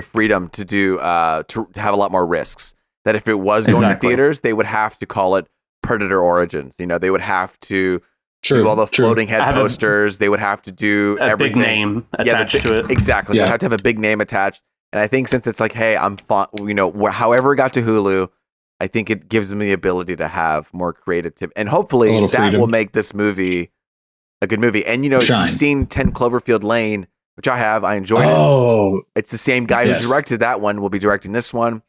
freedom to do to have a lot more risks. That if it was going to theaters, they would have to call it Predator Origins. They would have to do all the floating head posters. They would have to do everything. Big name attached to it. Exactly. They have to have a big name attached. And I think since it's like, hey, I'm fun, however it got to Hulu, I think it gives them the ability to have more creative, and hopefully that will make this movie a good movie. And you've seen 10 Cloverfield Lane, which I have. I enjoyed it. It's the same guy who directed that one. Will be directing this one.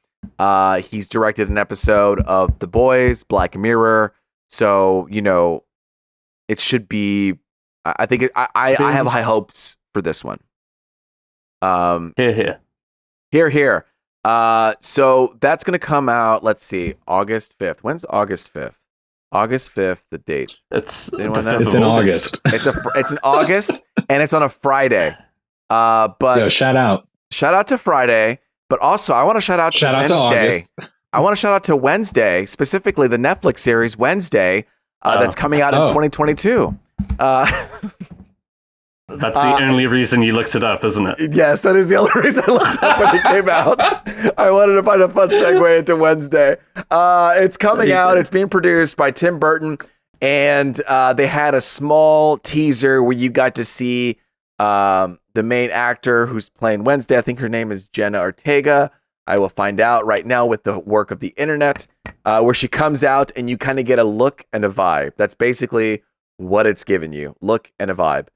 He's directed an episode of The Boys, Black Mirror. So it should be. I think I have high hopes for this one. Here. So that's going to come out, let's see, August 5th. When's August 5th? August 5th, the date. It's in August. It's in August, and it's on a Friday. But shout out to Friday, but also I want to shout out to Wednesday. I want to shout out to Wednesday, specifically the Netflix series Wednesday, that's coming out in 2022. That's the only reason you looked it up, isn't it? Yes, that is the only reason I looked it up when it came out. I wanted to find a fun segue into Wednesday. It's coming out. It's being produced by Tim Burton, and they had a small teaser where you got to see the main actor who's playing Wednesday. I think her name is Jenna Ortega. I will find out right now with the work of the internet, where she comes out and you kind of get a look and a vibe. That's basically what it's giving you. Look and a vibe.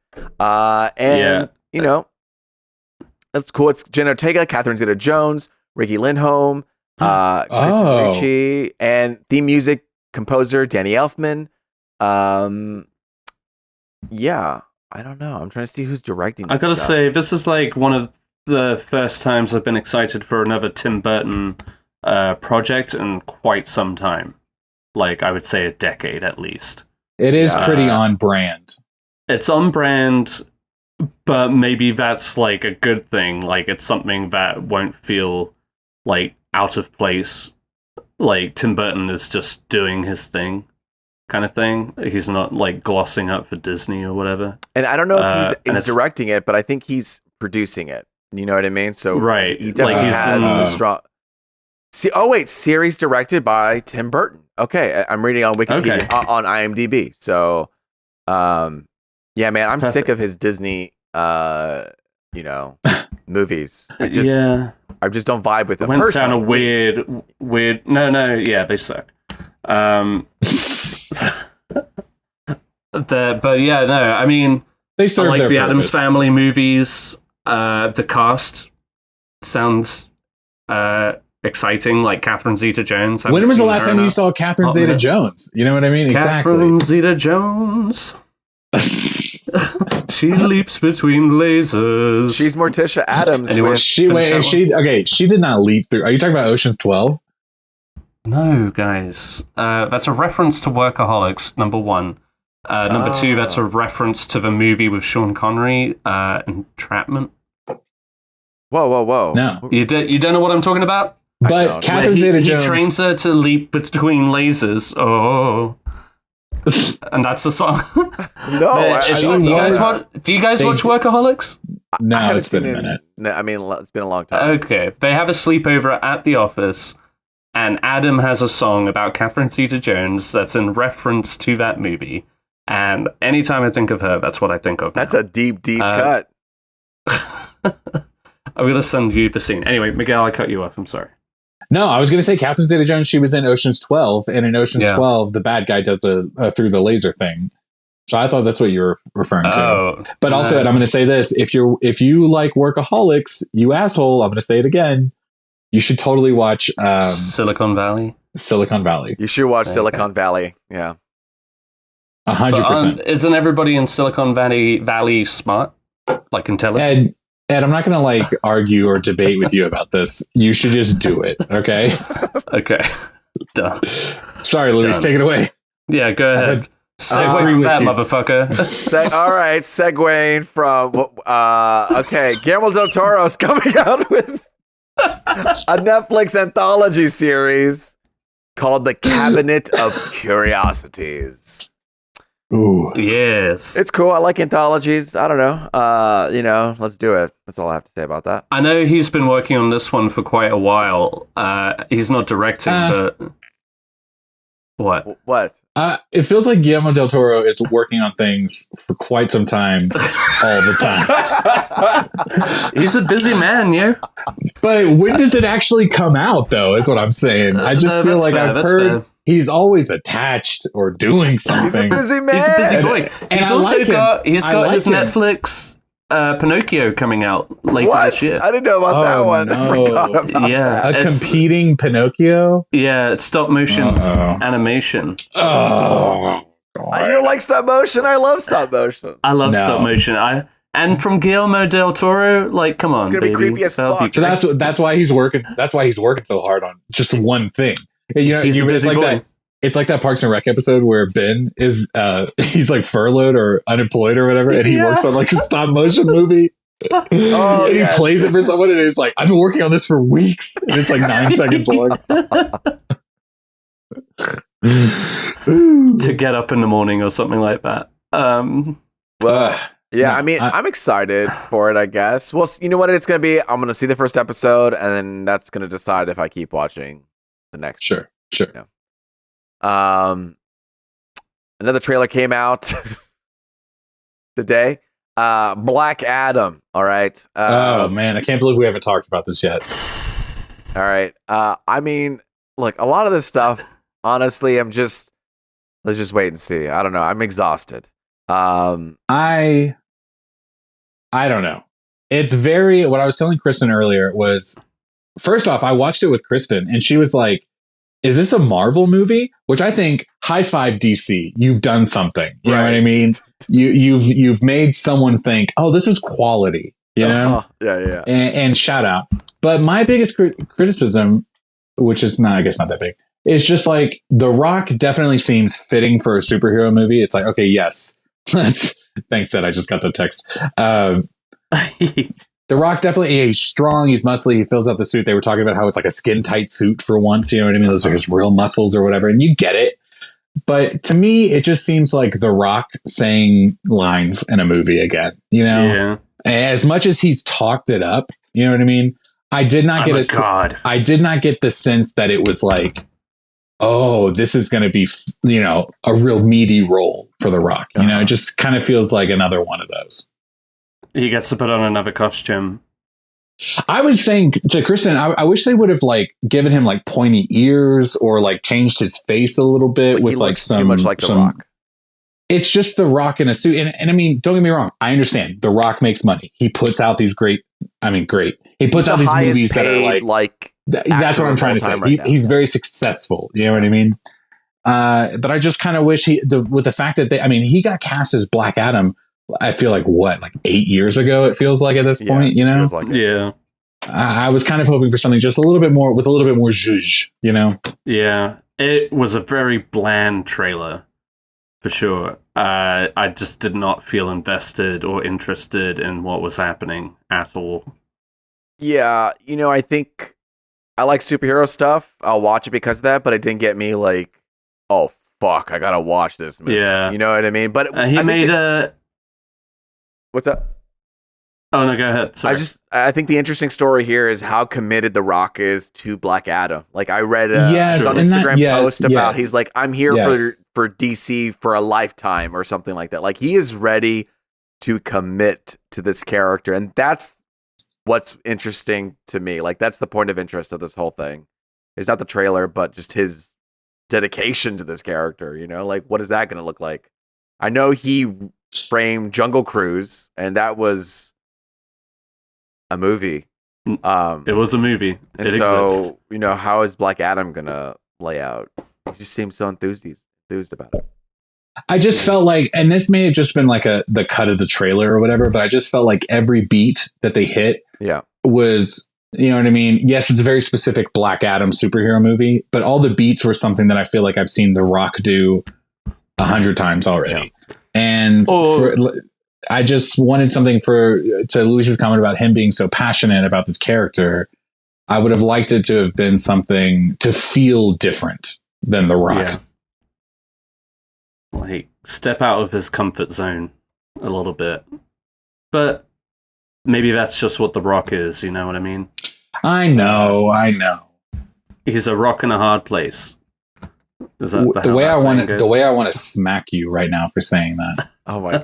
That's cool. It's Jenna Ortega, Catherine Zeta-Jones, Ricky Lindholm, Kristen Ricci, and theme music composer Danny Elfman. I don't know. I'm trying to see who's directing this. I gotta say, this is like one of the first times I've been excited for another Tim Burton project in quite some time. Like, I would say a decade at least. It is pretty on brand. It's on brand, but maybe that's like a good thing. Like, it's something that won't feel like out of place. Like, Tim Burton is just doing his thing, kind of thing. He's not like glossing up for Disney or whatever. And I don't know if he's directing it, but I think he's producing it. You know what I mean? So Right. he definitely Like, has a strong. Series directed by Tim Burton. Okay, I'm reading on Wikipedia on IMDb. So, yeah, man, I'm sick of his Disney, movies. I just don't vibe with them. Went down a weird. No, yeah, they suck. But yeah, no, I mean, they serve I like their the purpose. Addams Family movies. The cast sounds exciting, like Catherine Zeta-Jones. When was the last time you saw Catherine Zeta-Jones? You know what I mean? Catherine Zeta-Jones. She leaps between lasers. She's Morticia Addams. Anyway, she did not leap through. Are you talking about Ocean's 12? No, guys. That's a reference to Workaholics, number one. Number two, that's a reference to the movie with Sean Connery, Entrapment. Whoa. No. You don't know what I'm talking about? But Catherine Zeta-Jones... He trains her to leap between lasers. Oh. And that's the song. No. Do you guys watch Workaholics? No, it's been a minute. No, I mean, it's been a long time. Okay. They have a sleepover at the office, and Adam has a song about Catherine Zeta-Jones that's in reference to that movie. And anytime I think of her, that's what I think of. That's a deep cut. I'm going to send you the scene. Anyway, Miguel, I cut you off. I'm sorry. No, I was going to say Catherine Zeta-Jones, she was in Ocean's 12, and in Ocean's 12, the bad guy does a through the laser thing. So I thought that's what you were referring to. But also, and I'm going to say this, if you like Workaholics, you asshole, I'm going to say it again, you should totally watch Silicon Valley. You should watch Silicon Valley. Yeah. 100%. Isn't everybody in Silicon Valley smart? Like intelligent? Ed, I'm not going to argue or debate with you about this. You should just do it, okay? Okay. Done. Sorry, Luis, take it away. Yeah, go ahead. Segue from that, motherfucker. All right, segueing from... Guillermo del Toro's coming out with a Netflix anthology series called The Cabinet of Curiosities. Ooh. Yes. It's cool. I like anthologies. I don't know. Let's do it. That's all I have to say about that. I know he's been working on this one for quite a while. He's not directing, but... What? It feels like Guillermo del Toro is working on things for quite some time, all the time. He's a busy man, yeah. But when does it actually come out, though, is what I'm saying. I just feel like I've heard he's always attached or doing something. He's a busy man. He's a busy boy. He's also got his him. Netflix Pinocchio coming out later this year. I didn't know about that one. No. I forgot about that. A competing Pinocchio? Yeah, it's stop motion animation. Oh, God. You don't like stop motion? I love stop motion. I love stop motion. And from Guillermo del Toro, come on, it's gonna baby. be creepy as fuck. So that's why he's working. That's why he's working so hard on just one thing. He's a busy boy. It's like that Parks and Rec episode where Ben is he's furloughed or unemployed or whatever, and he works on a stop motion movie. And he plays it for someone, and it's I've been working on this for weeks, and it's 9 seconds long. To get up in the morning or something like that. Yeah, I mean, I'm excited for it, I guess. Well, you know what it's going to be? I'm going to see the first episode, and then that's going to decide if I keep watching the next. Sure. Yeah. Another trailer came out today. Black Adam. All right. Oh man, I can't believe we haven't talked about this yet. All right. I mean, look, a lot of this stuff, honestly, let's just wait and see. I don't know. I'm exhausted. I don't know. It's what I was telling Kristen earlier was, first off, I watched it with Kristen and she was like, is this a Marvel movie? Which I think, high five DC, you've done something. You know what I mean? You've made someone think, oh, this is quality. You know? Yeah. And shout out. But my biggest criticism, which is I guess not that big, is just The Rock definitely seems fitting for a superhero movie. It's okay, yes. Thanks, Ed. I just got the text. The Rock definitely, he's strong, he's muscly, he fills out the suit. They were talking about how it's a skin tight suit for once, you know what I mean? Those are his real muscles or whatever, and you get it. But to me, it just seems like The Rock saying lines in a movie again, you know? Yeah. As much as he's talked it up, you know what I mean? I did not I did not get the sense that it was like, oh, this is going to be, a real meaty role for The Rock. It just kind of feels like another one of those. He gets to put on another costume. I was saying to Kristen, I wish they would have given him pointy ears or changed his face a little bit with he looks too much like The Rock. It's just The Rock in a suit. And I mean, don't get me wrong. I understand The Rock makes money. He puts out these great. He puts out these movies that are that's what I'm trying to say. He's very successful. You know what I mean? But I just kind of wish with the fact that he got cast as Black Adam. I feel 8 years ago. It feels like at this point, Feels like it. Yeah. I was kind of hoping for something just a little bit more with a little bit more zhuzh, Yeah, it was a very bland trailer. For sure. I just did not feel invested or interested in what was happening at all. Yeah, I think I like superhero stuff. I'll watch it because of that, but it didn't get me oh, fuck, I gotta watch this movie. Yeah. You know what I mean? But he made a... What's up? Oh, no, go ahead. Sorry. I think the interesting story here is how committed The Rock is to Black Adam. I read an Instagram post about he's I'm here for DC for a lifetime or something like that. He is ready to commit to this character, and that's what's interesting to me. That's the point of interest of this whole thing. It's not the trailer, but just his dedication to this character. What is that going to look like? I know he framed Jungle Cruise, and that was a movie. It was a movie. And exists. How is Black Adam gonna lay out? He just seems so enthused about it. I just felt and this may have just been the cut of the trailer or whatever, but I just felt every beat that they hit was, you know what I mean? Yes, it's a very specific Black Adam superhero movie, but all the beats were something that I feel I've seen The Rock do 100 times already. Yeah. And I just wanted something to Luis's comment about him being so passionate about this character. I would have liked it to have been something to feel different than The Rock. Yeah. Step out of his comfort zone a little bit. But maybe that's just what The Rock is, you know what I mean? I know. He's a rock in a hard place. Is that the way I want to smack you right now for saying that. Oh my god.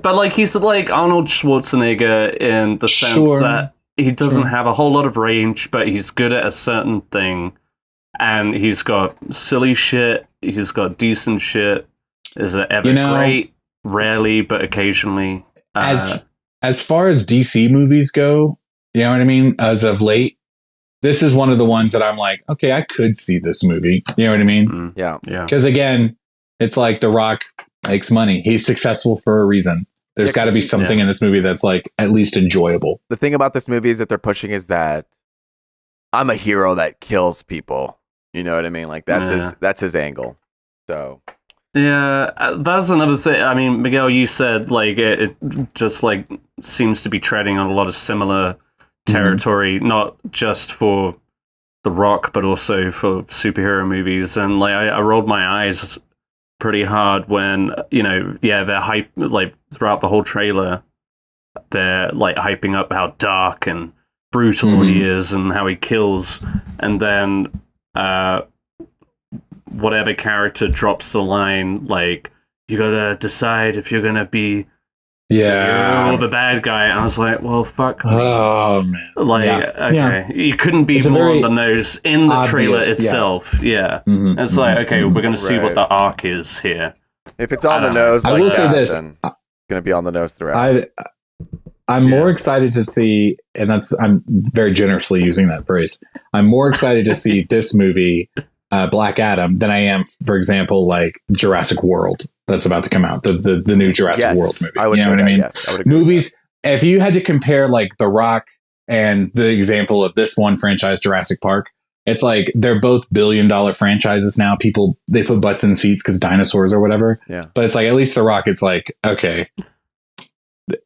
But he's Arnold Schwarzenegger in the sense that he doesn't have a whole lot of range, but he's good at a certain thing, and he's got silly shit, he's got decent shit. Is it ever great? Rarely, but occasionally. As far as DC movies go, you know what I mean? As of late, this is one of the ones that I'm okay, I could see this movie. You know what I mean? Yeah. Because again, it's The Rock makes money. He's successful for a reason. There's got to be something in this movie that's at least enjoyable. The thing about this movie is that they're pushing is that I'm a hero that kills people. You know what I mean? That's his angle. So yeah, that's another thing. I mean, Miguel, you said it just seems to be treading on a lot of similar territory, not just for The Rock, but also for superhero movies. And I rolled my eyes pretty hard when they're hype throughout the whole trailer. They're hyping up how dark and brutal he is and how he kills, and then whatever character drops the line you gotta decide if you're gonna be the hero or the bad guy. And I was well, fuck me. Oh man. Okay. You couldn't be more on the nose in the obvious trailer itself. Yeah. Mm-hmm. It's okay, we're gonna see what the arc is here. If it's on the nose, I will say this, then it's gonna be on the nose throughout. I'm more excited to see, and I'm very generously using that phrase. I'm more excited to see this movie, Black Adam, than I am, for example, Jurassic World that's about to come out, the new Jurassic World movie. I would say what that, I mean? yes, I would agree movies. If you had to compare The Rock and the example of this one franchise, Jurassic Park, it's they're both billion-dollar franchises now. People, they put butts in seats because dinosaurs or whatever. Yeah. But it's at least The Rock, it's okay.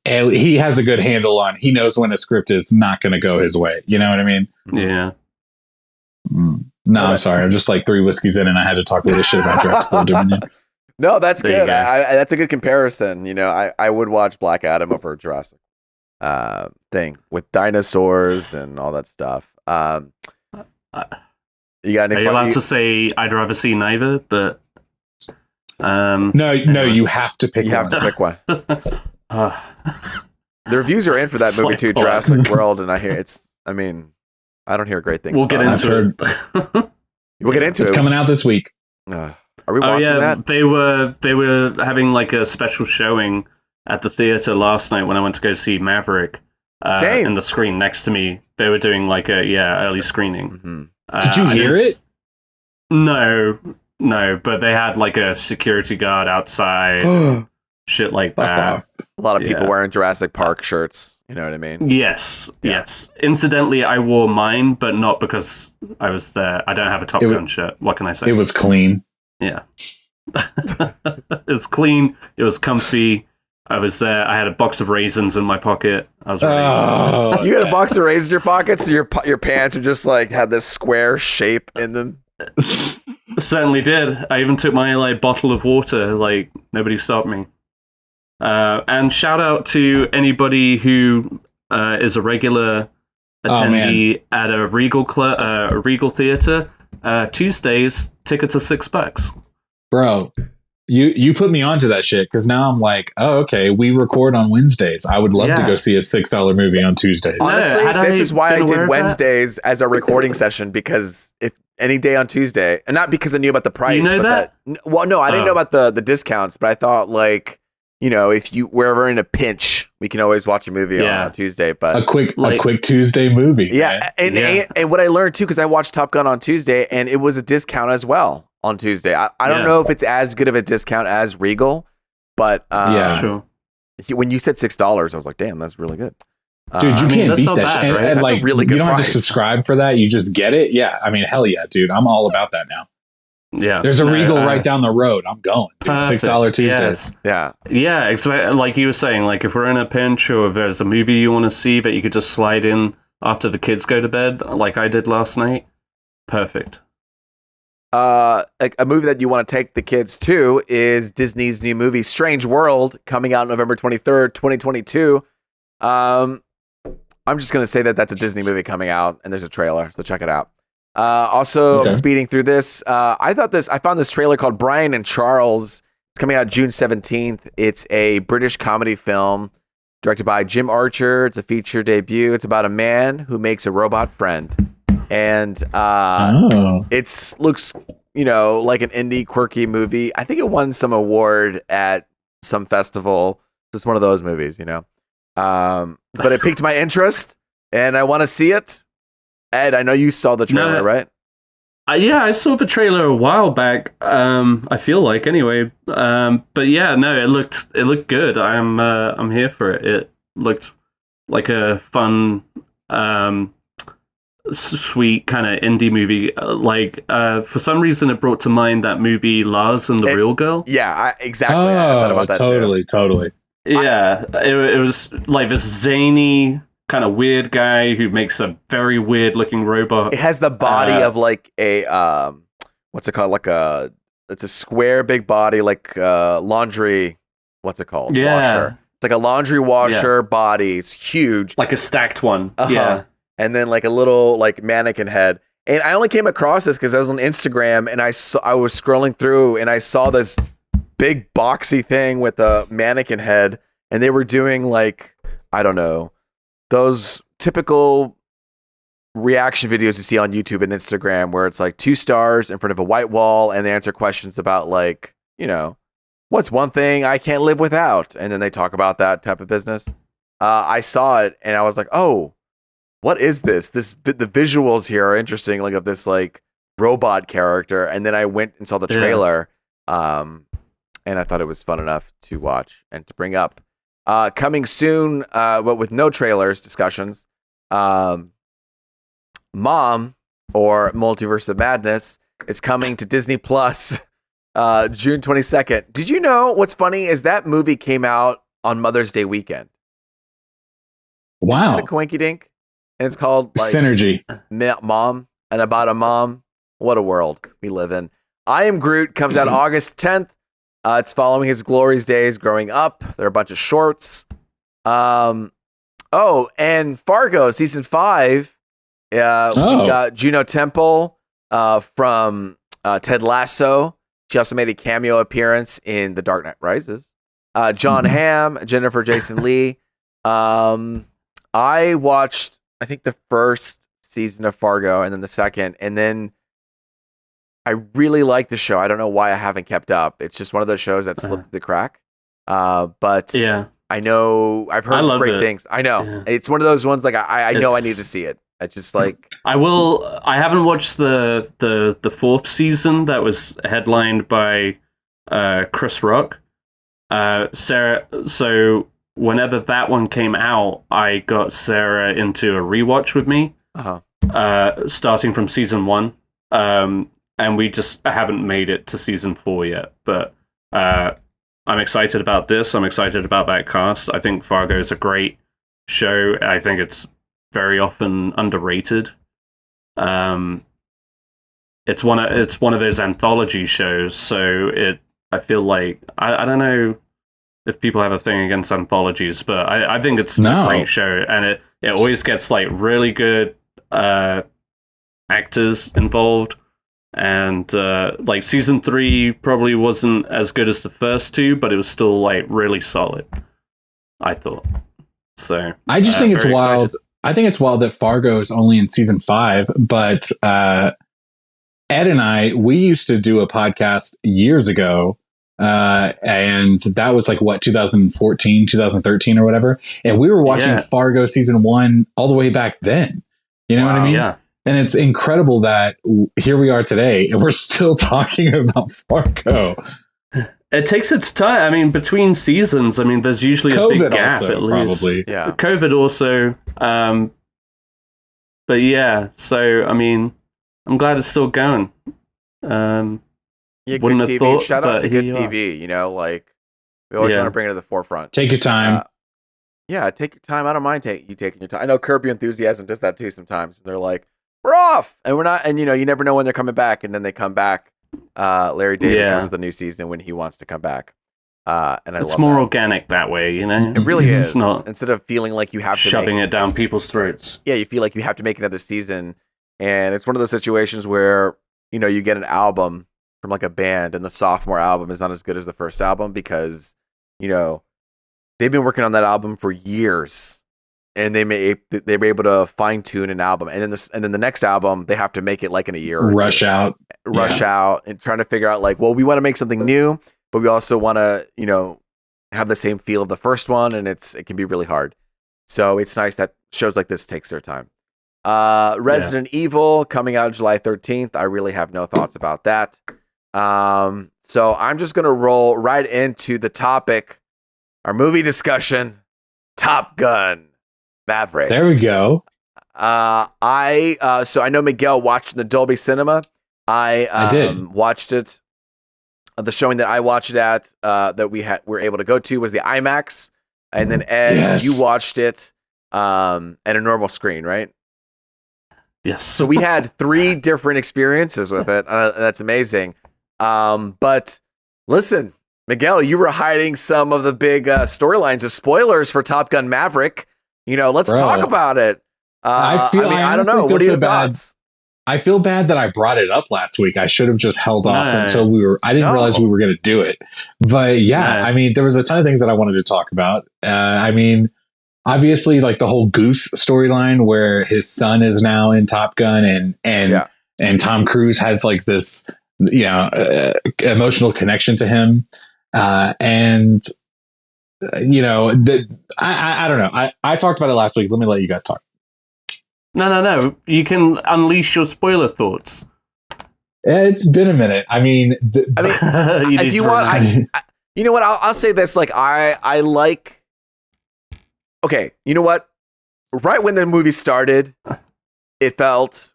He has a good handle on. He knows when a script is not going to go his way. You know what I mean? Yeah. No, I'm sorry. I'm just 3 whiskeys in, and I had to talk a little shit about Jurassic World Dominion. No, that's There you good. go. That's a good comparison. I would watch Black Adam over Jurassic thing with dinosaurs and all that stuff. You got any? Are you allowed to say I'd rather see neither? But No, you have to pick. You have to pick one. uh, The reviews are in for that It's movie like too, Thor. Jurassic World, and I hear it's. I mean, I don't hear great things. we'll get about into it. We'll get into It's it. coming out this week. Are we Oh watching yeah, that? they were having like a special showing at the theater last night when I went to go see Maverick. Same. In the screen next to me, they were doing like a early screening. Mm-hmm. Did you hear it? No, but they had like a security guard outside, shit like Fuck that. off. A lot of people Yeah. wearing Jurassic Park shirts. You know what I mean? Yes, Yeah. yes. Incidentally, I wore mine, but not because I was there. I don't have a Top Gun shirt. What can I say? It was clean. Yeah. It was clean. It was comfy. I was there. I had a box of raisins in my pocket. I was ready. Oh, You had a box of raisins in your pocket, so your pants are just like had this square shape in them. Certainly did. I even took my like bottle of water. Like nobody stopped me. And shout out to anybody who is a regular attendee at a Regal Theater. Tuesdays tickets are $6. bro, you put me onto that shit because now I'm like, oh, okay, we record on Wednesdays. I would love to Yeah. go see a $6 movie on Tuesdays. Honestly, had this I is why I been aware did of that? Wednesdays as a recording session, because if any day on Tuesday, and not because I knew about the price. You know but well, no, I didn't Oh. know about the discounts, but I thought like, if we're ever in a pinch, we can always watch a movie Yeah. on Tuesday. But A quick Like- Tuesday movie. yeah, man. and what I learned too, because I watched Top Gun on Tuesday, and it was a discount as well on Tuesday. I don't Yeah. know if it's as good of a discount as Regal, but Yeah. Sure. when you said $6, I was like, damn, that's really good. Dude, you I mean, can't that's beat not that bad, shit. right? And That's a like, really good you don't have to price. subscribe for that. You just get it. Yeah. I mean, hell yeah, dude. I'm all about that now. Yeah. There's a No, Regal right down the road. I'm going. Dude. Perfect. $6 Tuesdays. Yes. Yeah, Yeah, like you were saying, like if we're in a pinch or if there's a movie you want to see that you could just slide in after the kids go to bed, like I did last night, perfect. like a movie that you want to take the kids to is Disney's new movie Strange World, coming out November 23rd, 2022. I'm just gonna say that that's a Disney movie coming out, and there's a trailer, so check it out. Also, Okay. speeding through this, I found this trailer called Brian and Charles. It's coming out June 17th. It's a British comedy film directed by Jim Archer. It's a feature debut. It's about a man who makes a robot friend, and Oh. it looks, like an indie quirky movie. I think it won some award at some festival. It's one of those movies, but it piqued my interest, and I want to see it. Ed, I know you saw the trailer, No. right? Yeah, I saw the trailer a while back. I feel like anyway. But yeah, no, it looked good. I'm here for it. It looked like a fun, sweet kind of indie movie. For some reason, it brought to mind that movie Lars and the Real Girl. Yeah, exactly. I thought Oh, about that too. totally. Yeah, it was like this zany kind of weird guy who makes a very weird looking robot. It has the body of like a what's it called? It's a square big body, like laundry. What's it called? Yeah. Washer. It's like a laundry washer body. It's huge. Like a stacked one. Uh-huh. Yeah. And then like a little like mannequin head. And I only came across this because I was on Instagram and I was scrolling through and I saw this big boxy thing with a mannequin head, and they were doing like, I don't know, those typical reaction videos you see on YouTube and Instagram where it's like 2 stars in front of a white wall and they answer questions about like, what's one thing I can't live without? And then they talk about that type of business. I saw it and I was like, oh, what is this? The visuals here are interesting, like of this like robot character. And then I went and saw the trailer, and I thought it was fun enough to watch and to bring up. Coming soon, but with no trailers, discussions. Mom, or Multiverse of Madness, is coming to Disney Plus June 22nd. Did you know what's funny is that movie came out on Mother's Day weekend? Wow. Kind of coinky dink. And it's called like Synergy. Mom, and about a mom. What a world we live in. I Am Groot comes out August 10th. It's following his glories days growing up. There are a bunch of shorts. And Fargo season 5. We got Juno Temple from Ted Lasso. She also made a cameo appearance in The Dark Knight Rises. John Hamm, Jennifer Jason Leigh. I watched, I think, the first season of Fargo and then the second, and then I really like the show. I don't know why I haven't kept up. It's just one of those shows that slipped through the crack. But yeah, I know I've heard great things. I know it's one of those ones like I know I need to see it. I just like I haven't watched the fourth season that was headlined by Chris Rock. Sarah. So whenever that one came out, I got Sarah into a rewatch with me. Starting from season 1. And we just haven't made it to season 4 yet. But I'm excited about this. I'm excited about that cast. I think Fargo is a great show. I think it's very often underrated. It's one of those anthology shows. So I feel like I don't know if people have a thing against anthologies, but I think it's a great show, and it always gets like really good actors involved. And like season 3 probably wasn't as good as the first 2, but it was still like really solid, I thought. So I just think it's wild. Excited. I think it's wild that Fargo is only in season 5, but Ed and I, we used to do a podcast years ago, and that was like 2014, 2013 or whatever, and we were watching Fargo season 1 all the way back then. You know what I mean? Yeah. And it's incredible that here we are today and we're still talking about Fargo. It takes its time. I mean, between seasons, there's usually a big gap at least. Probably. Yeah. COVID also. But yeah, so, I'm glad it's still going. Good wouldn't have TV. thought, Shout out to good you TV, like we always want to bring it to the forefront. Take your time. Take your time. I don't mind you taking your time. I know Curb Your Enthusiasm does that too sometimes. They're like, we're off, and we're not, and you never know when they're coming back, and then they come back. Larry David comes with a new season when he wants to come back, and it's more organic that way, It really is. It's not instead of feeling like you have to shoving it down people's throats. Yeah, you feel like you have to make another season, and it's one of those situations where you get an album from like a band, and the sophomore album is not as good as the first album because they've been working on that album for years. And they were able to fine tune an album, and then the next album they have to make it like in a year. Rush out, and trying to figure out like, well, we want to make something new, but we also want to have the same feel of the first one, and it can be really hard. So it's nice that shows like this takes their time. Resident Evil coming out July 13th. I really have no thoughts about that. So I'm just gonna roll right into the topic, our movie discussion, Top Gun Maverick. There we go. So I know Miguel watched in the Dolby Cinema. I did watched it. The showing that I watched it at that we were able to go to was the IMAX, and then Ed, you watched it at a normal screen, right? Yes. So we had 3 different experiences with it. That's amazing. But listen, Miguel, you were hiding some of the big storylines of spoilers for Top Gun Maverick. Let's talk about it. I don't know. What are your thoughts? I feel bad that I brought it up last week. I should have just held off until I didn't realize we were going to do it. But there was a ton of things that I wanted to talk about. Obviously, like the whole Goose storyline where his son is now in Top Gun and Tom Cruise has like this, emotional connection to him. I don't know. I talked about it last week. Let me let you guys talk. No. You can unleash your spoiler thoughts. It's been a minute. If you want, you know what? I'll say this. Like, I like. Okay, you know what? Right when the movie started, it felt.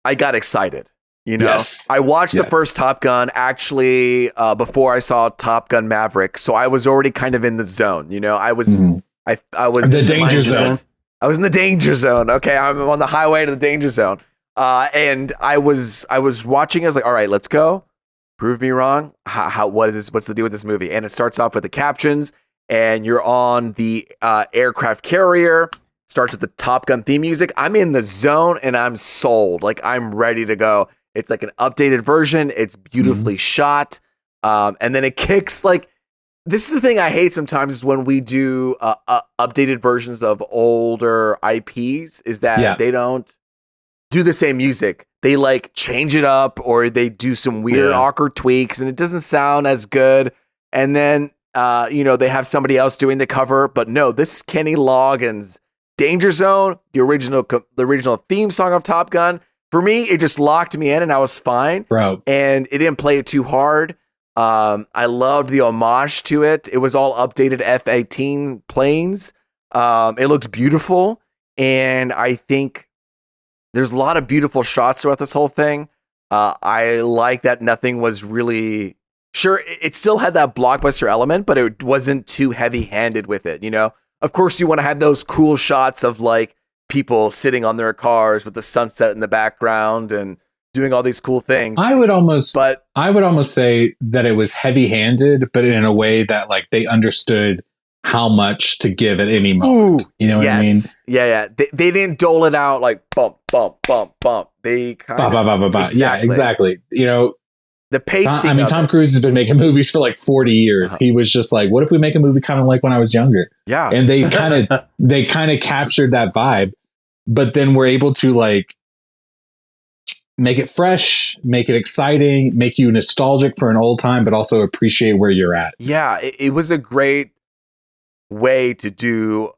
I got excited. I watched the first Top Gun actually before I saw Top Gun Maverick, so I was already kind of in the zone. I was I was the danger zone. I was in the danger zone. Okay, I'm on the highway to the danger zone, and I was watching. I was like, all right, let's go. prove me wrong. What is this? What's the deal with this movie? And it starts off with the captions, and you're on the aircraft carrier. Starts with the Top Gun theme music. I'm in the zone and I'm sold. Like, I'm ready to go. It's like an updated version. It's beautifully shot. And then it kicks like, this is the thing I hate sometimes is when we do updated versions of older IPs is that they don't do the same music. They like change it up or they do some weird awkward tweaks and it doesn't sound as good. And then, they have somebody else doing the cover, but no, this is Kenny Loggins' Danger Zone, the original theme song of Top Gun. For me, it just locked me in and I was fine. Bro. And it didn't play it too hard. I loved the homage to it. It was all updated F-18 planes. It looks beautiful. And I think there's a lot of beautiful shots throughout this whole thing. I like that nothing was really... Sure, it still had that blockbuster element, but it wasn't too heavy-handed with it, Of course, you want to have those cool shots of like people sitting on their cars with the sunset in the background and doing all these cool things. I would almost say that it was heavy-handed, but in a way that like they understood how much to give at any moment. You know what I mean? Yeah. They didn't dole it out like bump, bump, bump, bump. They kind of exactly. Yeah, exactly. The pacing. Tom Cruise has been making movies for like 40 years. He was just like, what if we make a movie kind of like when I was younger? Yeah. And they kind of captured that vibe, but then we're able to like make it fresh, make it exciting, make you nostalgic for an old time, but also appreciate where you're at. Yeah. It was a great way to do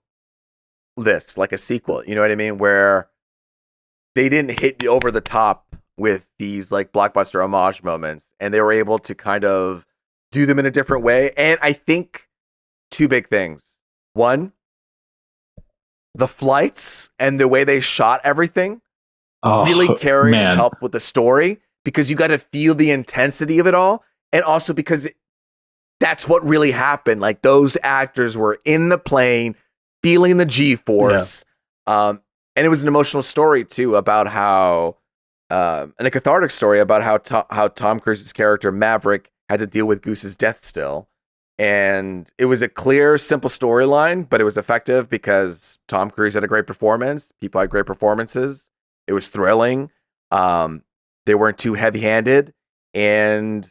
this, like a sequel. You know what I mean? Where they didn't hit you over the top with these like blockbuster homage moments, and they were able to kind of do them in a different way. And I think two big things. One, the flights and the way they shot everything really carried and helped with the story, because you got to feel the intensity of it all. And also because that's what really happened. Like, those actors were in the plane, feeling the G-force. And it was an emotional story too, about how, and a cathartic story about how Tom Cruise's character Maverick had to deal with Goose's death still. And it was a clear, simple storyline, but it was effective because Tom Cruise had a great performance. People had great performances. It was thrilling. They weren't too heavy-handed, and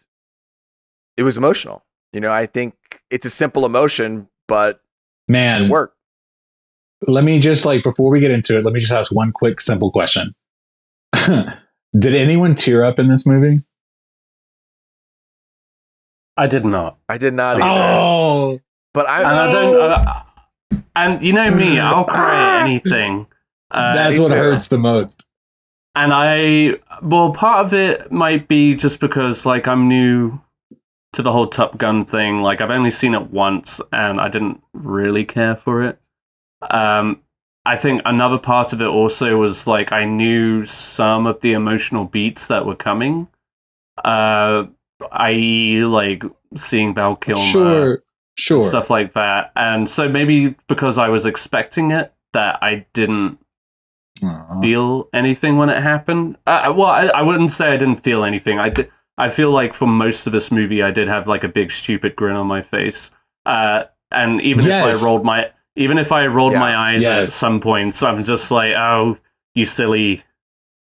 it was emotional. I think it's a simple emotion, but it worked. Let me just before we get into it, let me just ask one quick, simple question. Did anyone tear up in this movie? I did not. I did not either. Oh, but I don't. And you know me, I'll cry at anything. That's what hurts the most. And part of it might be just because I'm new to the whole Top Gun thing. I've only seen it once, and I didn't really care for it. I think another part of it also was I knew some of the emotional beats that were coming, i.e., seeing Val Kilmer, sure, stuff like that. And so maybe because I was expecting it, that I didn't feel anything when it happened. I wouldn't say I didn't feel anything. I feel like for most of this movie, I did have a big stupid grin on my face. And even if I rolled my eyes at some points, I'm just oh, you silly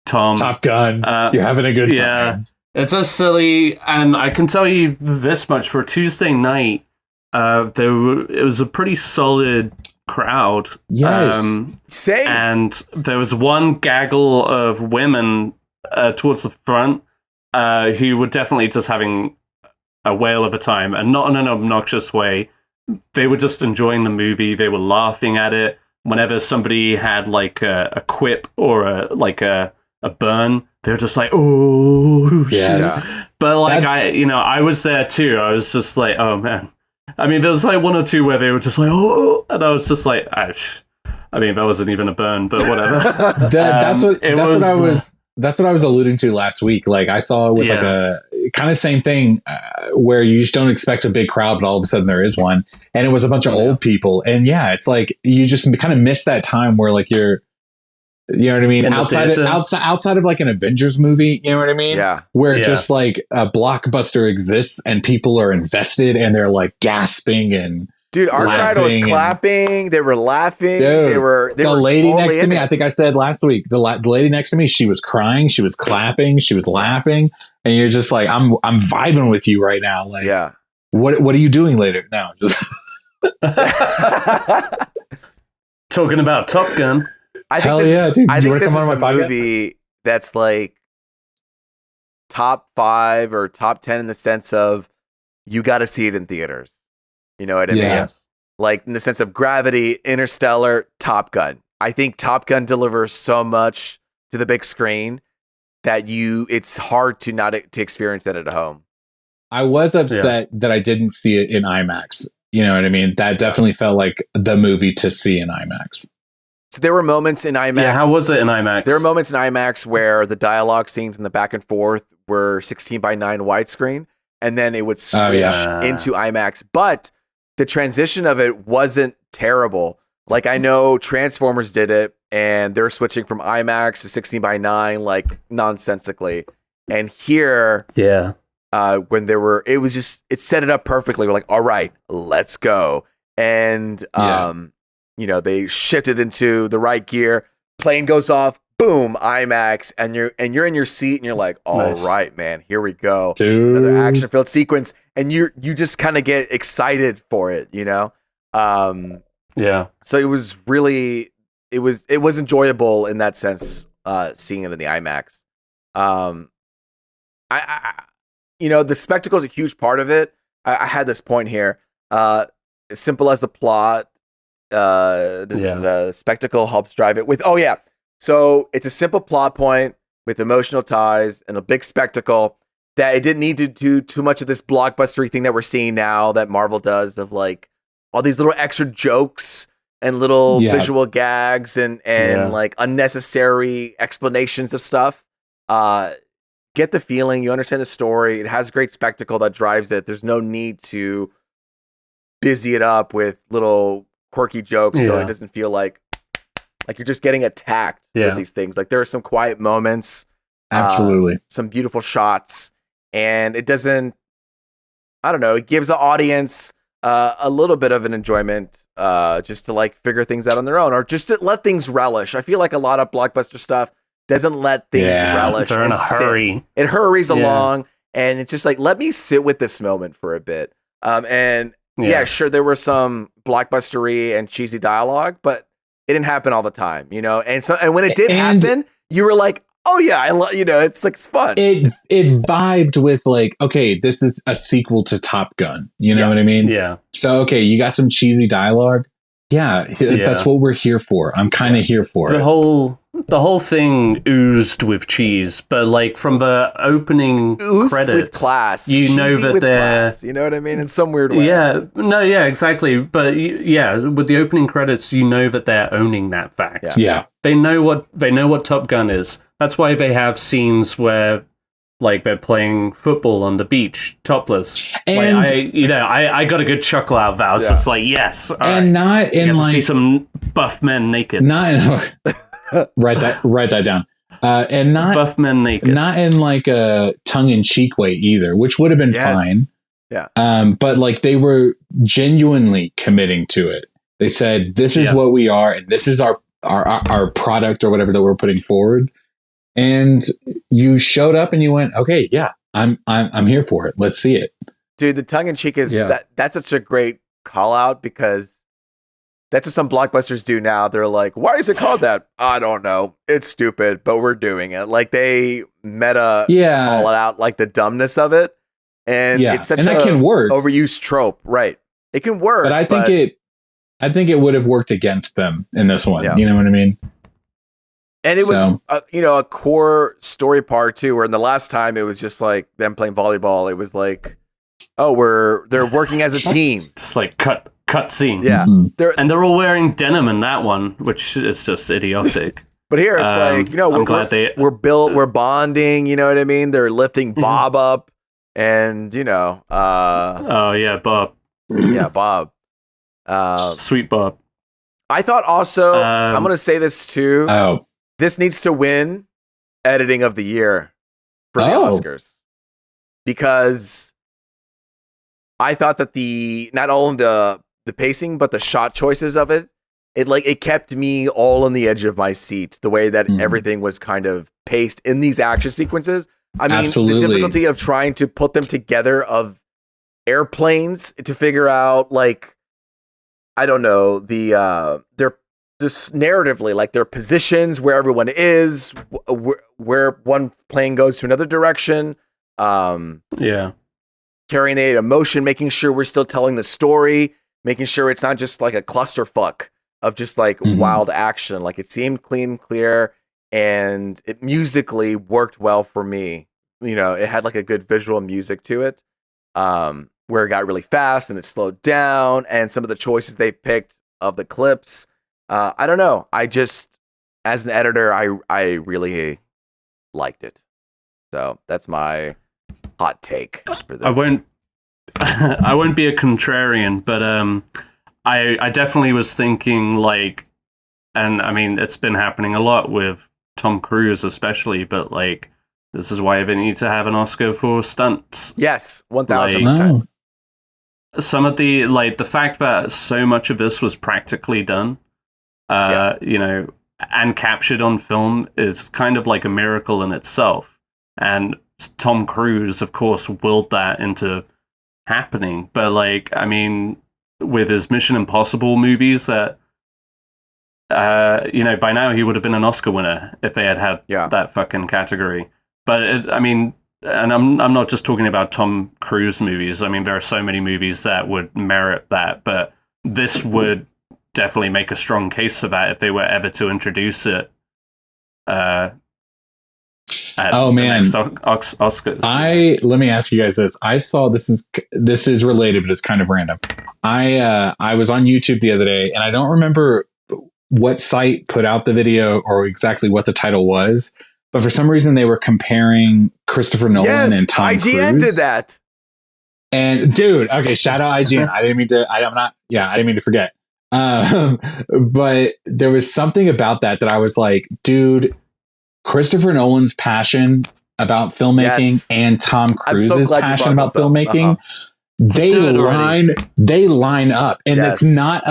Tom. Top Gun. You're having a good time. Yeah, it's just silly. And I can tell you this much: for Tuesday night, it was a pretty solid crowd. Yes. Same. And there was one gaggle of women towards the front who were definitely just having a whale of a time, and not in an obnoxious way. They were just enjoying the movie. They were laughing at it. Whenever somebody had a quip or a burn, they were just oh, yes. Shit. But I was there too. I was just oh man. I mean, there was one or two where they were just oh, and I was just I mean, that wasn't even a burn, but whatever. That's what I was alluding to last week. I saw it with a kind of same thing where you just don't expect a big crowd, but all of a sudden there is one, and it was a bunch of old people. And it's you just kind of miss that time where you're You know what I mean? In the Outside theater? outside of like an Avengers movie, you know what I mean? Yeah. Where Yeah. just like a blockbuster exists and people are invested and they're like gasping and Dude, our crowd was laughing clapping. They were laughing. Dude, They were the lady totally next to in me, it. I think I said last week, the lady next to me, she was crying, she was clapping, she was laughing, and you're just like, I'm vibing with you right now. Like, Yeah. what are you doing later? No, just Talking about Top Gun. I think hell this yeah, is, dude. I You think wanna this come is on a my podcast? movie that's like top 5 or top 10 in the sense of you got to see it in theaters. You know what I Yeah. mean? Like in the sense of Gravity, Interstellar, Top Gun. I think Top Gun delivers so much to the big screen that it's hard to not to experience that at home. I was upset that I didn't see it in IMAX. You know what I mean? That definitely felt like the movie to see in IMAX. So there were moments in IMAX. Yeah, how was it in IMAX? There were moments in IMAX where the dialogue scenes and the back and forth were 16:9 widescreen, and then it would switch into IMAX. But the transition of it wasn't terrible. Like I know Transformers did it, and they're switching from IMAX to 16:9 like nonsensically. And here, when it set it up perfectly. We're like, all right, let's go. And you know, they shifted into the right gear. Plane goes off, boom, IMAX, and you're in your seat, and you're like, all right, man, here we go, dude. Another action-filled sequence, and you just kind of get excited for it, you know. So it was really, it was enjoyable in that sense, seeing it in the IMAX. You know, the spectacle is a huge part of it. I had this point here. As simple as the plot, the spectacle helps drive it with. So it's a simple plot point with emotional ties and a big spectacle that it didn't need to do too much of this blockbustery thing that we're seeing now that Marvel does of like all these little extra jokes and little visual gags and like unnecessary explanations of stuff. Get the feeling, you understand the story. It has great spectacle that drives it. There's no need to busy it up with little quirky jokes so it doesn't feel like you're just getting attacked with these things. Like there are some quiet moments, absolutely, some beautiful shots, and it doesn't, I don't know, it gives the audience a little bit of an enjoyment just to like figure things out on their own or just to let things relish. I feel like a lot of blockbuster stuff doesn't let things relish. They're in a hurry. It hurries along, and it's just like, let me sit with this moment for a bit. Sure, there were some blockbustery and cheesy dialogue, but it didn't happen all the time, you know. And when it did happen, you were like, oh yeah, it's like it's fun. It vibed with like, okay, this is a sequel to Top Gun. You know what I mean? Yeah. So okay, you got some cheesy dialogue. Yeah, that's what we're here for. I'm kind of here for it. The whole thing oozed with cheese, but like from the opening credits, with class, you know that they're class, you know what I mean, in some weird way. Exactly. But with the opening credits, you know that they're owning that fact. Yeah. They know what Top Gun is. That's why they have scenes where like they're playing football on the beach, topless. And I got a good chuckle out of that. I was just like, yes. And not in like see some buff men naked. Not in write that down. And not buff men naked. Not in like a tongue-in-cheek way either, which would have been fine. Yeah. But like they were genuinely committing to it. They said, this is what we are, and this is our product or whatever that we're putting forward. And you showed up and you went, okay, I'm here for it. Let's see it. Dude, the tongue-in-cheek is that's such a great call out because that's what some blockbusters do now. They're like, why is it called that? I don't know. It's stupid, but we're doing it. Like they meta call it out, like the dumbness of it. And it's such that can work. Overused trope. Right. It can work. But I think it would have worked against them in this one. Yeah. You know what I mean? And it was, a core story part too, where in the last time it was just like them playing volleyball. It was like, they're working as a team. Just like cut scene. Yeah. Mm-hmm. They're all wearing denim in that one, which is just idiotic. But here it's like, we're bonding, you know what I mean? They're lifting Bob up and, Bob. Yeah, Bob. Sweet Bob. I thought also, I'm going to say this too. Oh. this needs to win editing of the year for the Oscars, because I thought that not only the pacing but the shot choices of it kept me all on the edge of my seat, the way that everything was kind of paced in these action sequences. I mean, the difficulty of trying to put them together, of airplanes, to figure out, like, I don't know, their just narratively, like their positions, where everyone is, where one plane goes to another direction. Carrying the emotion, making sure we're still telling the story, making sure it's not just like a clusterfuck of just like wild action. Like, it seemed clean, clear, and it musically worked well for me. You know, it had like a good visual music to it, where it got really fast and it slowed down, and some of the choices they picked of the clips. I don't know. I just, as an editor, I really liked it. So that's my hot take for this. I won't be a contrarian, but I definitely was thinking, like, and I mean, it's been happening a lot with Tom Cruise especially, but like, this is why they need to have an Oscar for stunts. Yes, 1000%. Some of the fact that so much of this was practically done, you know, and captured on film is kind of like a miracle in itself. And Tom Cruise, of course, willed that into happening. But like, I mean, with his Mission Impossible movies, that you know, by now he would have been an Oscar winner if they had that fucking category. But I mean, and I'm not just talking about Tom Cruise movies. I mean, there are so many movies that would merit that, but this would definitely make a strong case for that if they were ever to introduce it. At the next Oscars. Let me ask you guys this. I saw this is related, but it's kind of random. I was on YouTube the other day, and I don't remember what site put out the video or exactly what the title was, but for some reason they were comparing Christopher Nolan and Tom Cruise. IGN did that. And dude, okay, shout out IGN. I didn't mean to forget. But there was something about that I was like, dude, Christopher Nolan's passion about filmmaking and Tom Cruise's passion about filmmaking, they line up, and it's not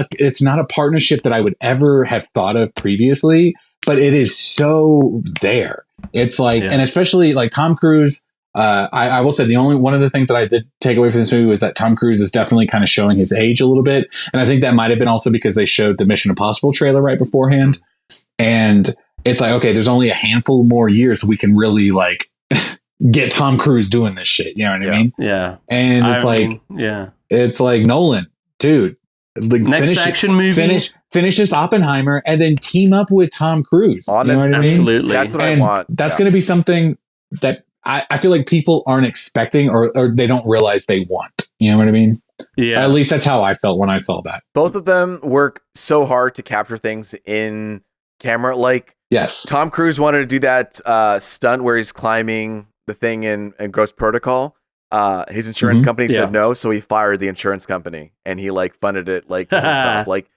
a partnership that I would ever have thought of previously, but it is so there. It's like, and especially like Tom Cruise. I will say one of the things that I did take away from this movie was that Tom Cruise is definitely kind of showing his age a little bit, and I think that might have been also because they showed the Mission Impossible trailer right beforehand, and it's like, okay, there's only a handful more years we can really like get Tom Cruise doing this shit. You know what I mean? Yeah. And it's like Nolan, dude. Like, next action movie. Finish this Oppenheimer and then team up with Tom Cruise. Honestly, you know what I mean? Absolutely. That's what I want. That's going to be something that I feel like people aren't expecting or they don't realize they want. You know what I mean? Yeah. At least that's how I felt when I saw that. Both of them work so hard to capture things in camera. Like, yes, Tom Cruise wanted to do that stunt where he's climbing the thing in Gross Protocol. His insurance company said no, so he fired the insurance company and he like funded it like himself. Like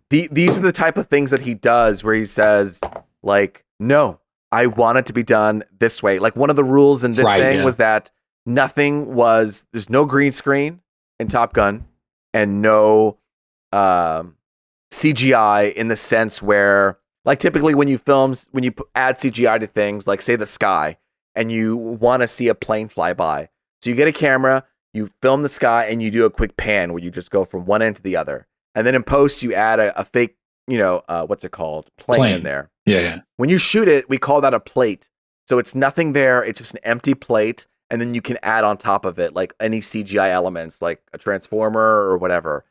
these are the type of things that he does where he says like, no, I want it to be done this way. Like, one of the rules in this thing was that there's no green screen in Top Gun and no CGI, in the sense where, like, typically when you add CGI to things, like say the sky, and you want to see a plane fly by. So you get a camera, you film the sky, and you do a quick pan where you just go from one end to the other. And then in post, you add a fake, what's it called? Plane in there. Yeah. When you shoot it, we call that a plate. So it's nothing there. It's just an empty plate. And then you can add on top of it, like, any CGI elements, like a transformer or whatever.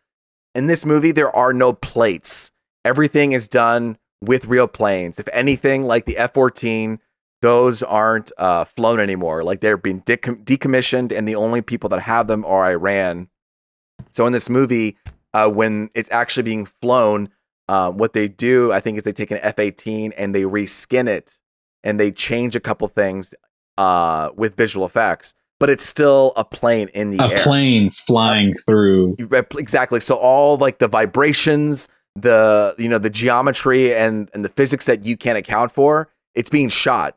In this movie, there are no plates. Everything is done with real planes. If anything, like the F-14, those aren't flown anymore. Like, they're being decommissioned, and the only people that have them are Iran. So in this movie, when it's actually being flown, what they do, I think, is they take an F-18 and they reskin it, and they change a couple things with visual effects, but it's still a plane in the air. A plane flying through. Exactly. So all like the vibrations, the geometry and the physics that you can't account for, it's being shot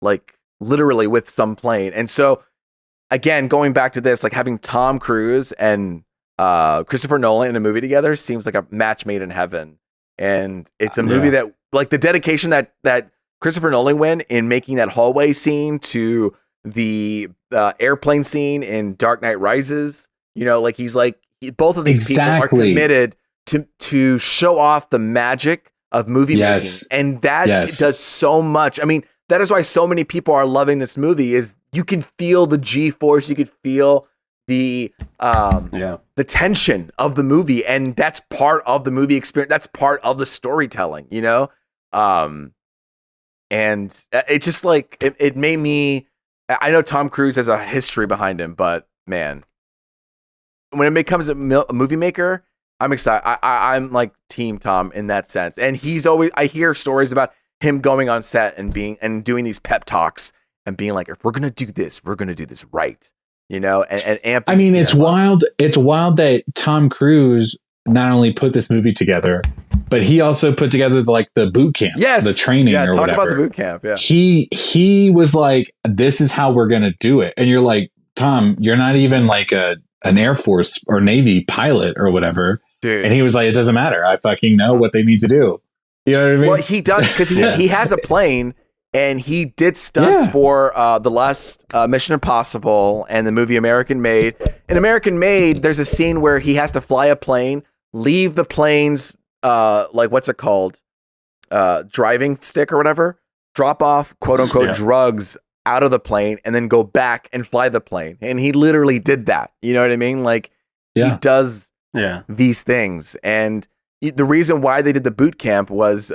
like literally with some plane. And so again, going back to this, like having Tom Cruise and Christopher Nolan in a movie together seems like a match made in heaven. And it's a movie that, like, the dedication that Christopher Nolan went in making that hallway scene to the airplane scene in Dark Knight Rises. You know, like he's like, both of these people are committed to show off the magic of movie making, and that does so much. I mean, that is why so many people are loving this movie. Is you can feel the G-force, you could feel the tension of the movie, and that's part of the movie experience. That's part of the storytelling, you know. And it just like it made me. I know Tom Cruise has a history behind him, but man, when it comes to a movie maker, I'm excited. I'm like Team Tom in that sense. And he's always, I hear stories about him going on set and doing these pep talks and being like, if we're going to do this, we're going to do this right. You know, and amping. I mean, it's wild. It's wild that Tom Cruise not only put this movie together, but he also put together the boot camp, the training or whatever. Talk about the boot camp. Yeah. He was like, this is how we're going to do it. And you're like, Tom, you're not even like an Air Force or Navy pilot or whatever. Dude. And he was like, it doesn't matter. I fucking know what they need to do. You know what I mean? Well, he does, because he has a plane, and he did stunts for the last Mission Impossible and the movie American Made. In American Made, there's a scene where he has to fly a plane, leave the plane's like, what's it called? Driving stick or whatever, drop off quote unquote drugs out of the plane, and then go back and fly the plane. And he literally did that. You know what I mean? Like he does these things. And the reason why they did the boot camp was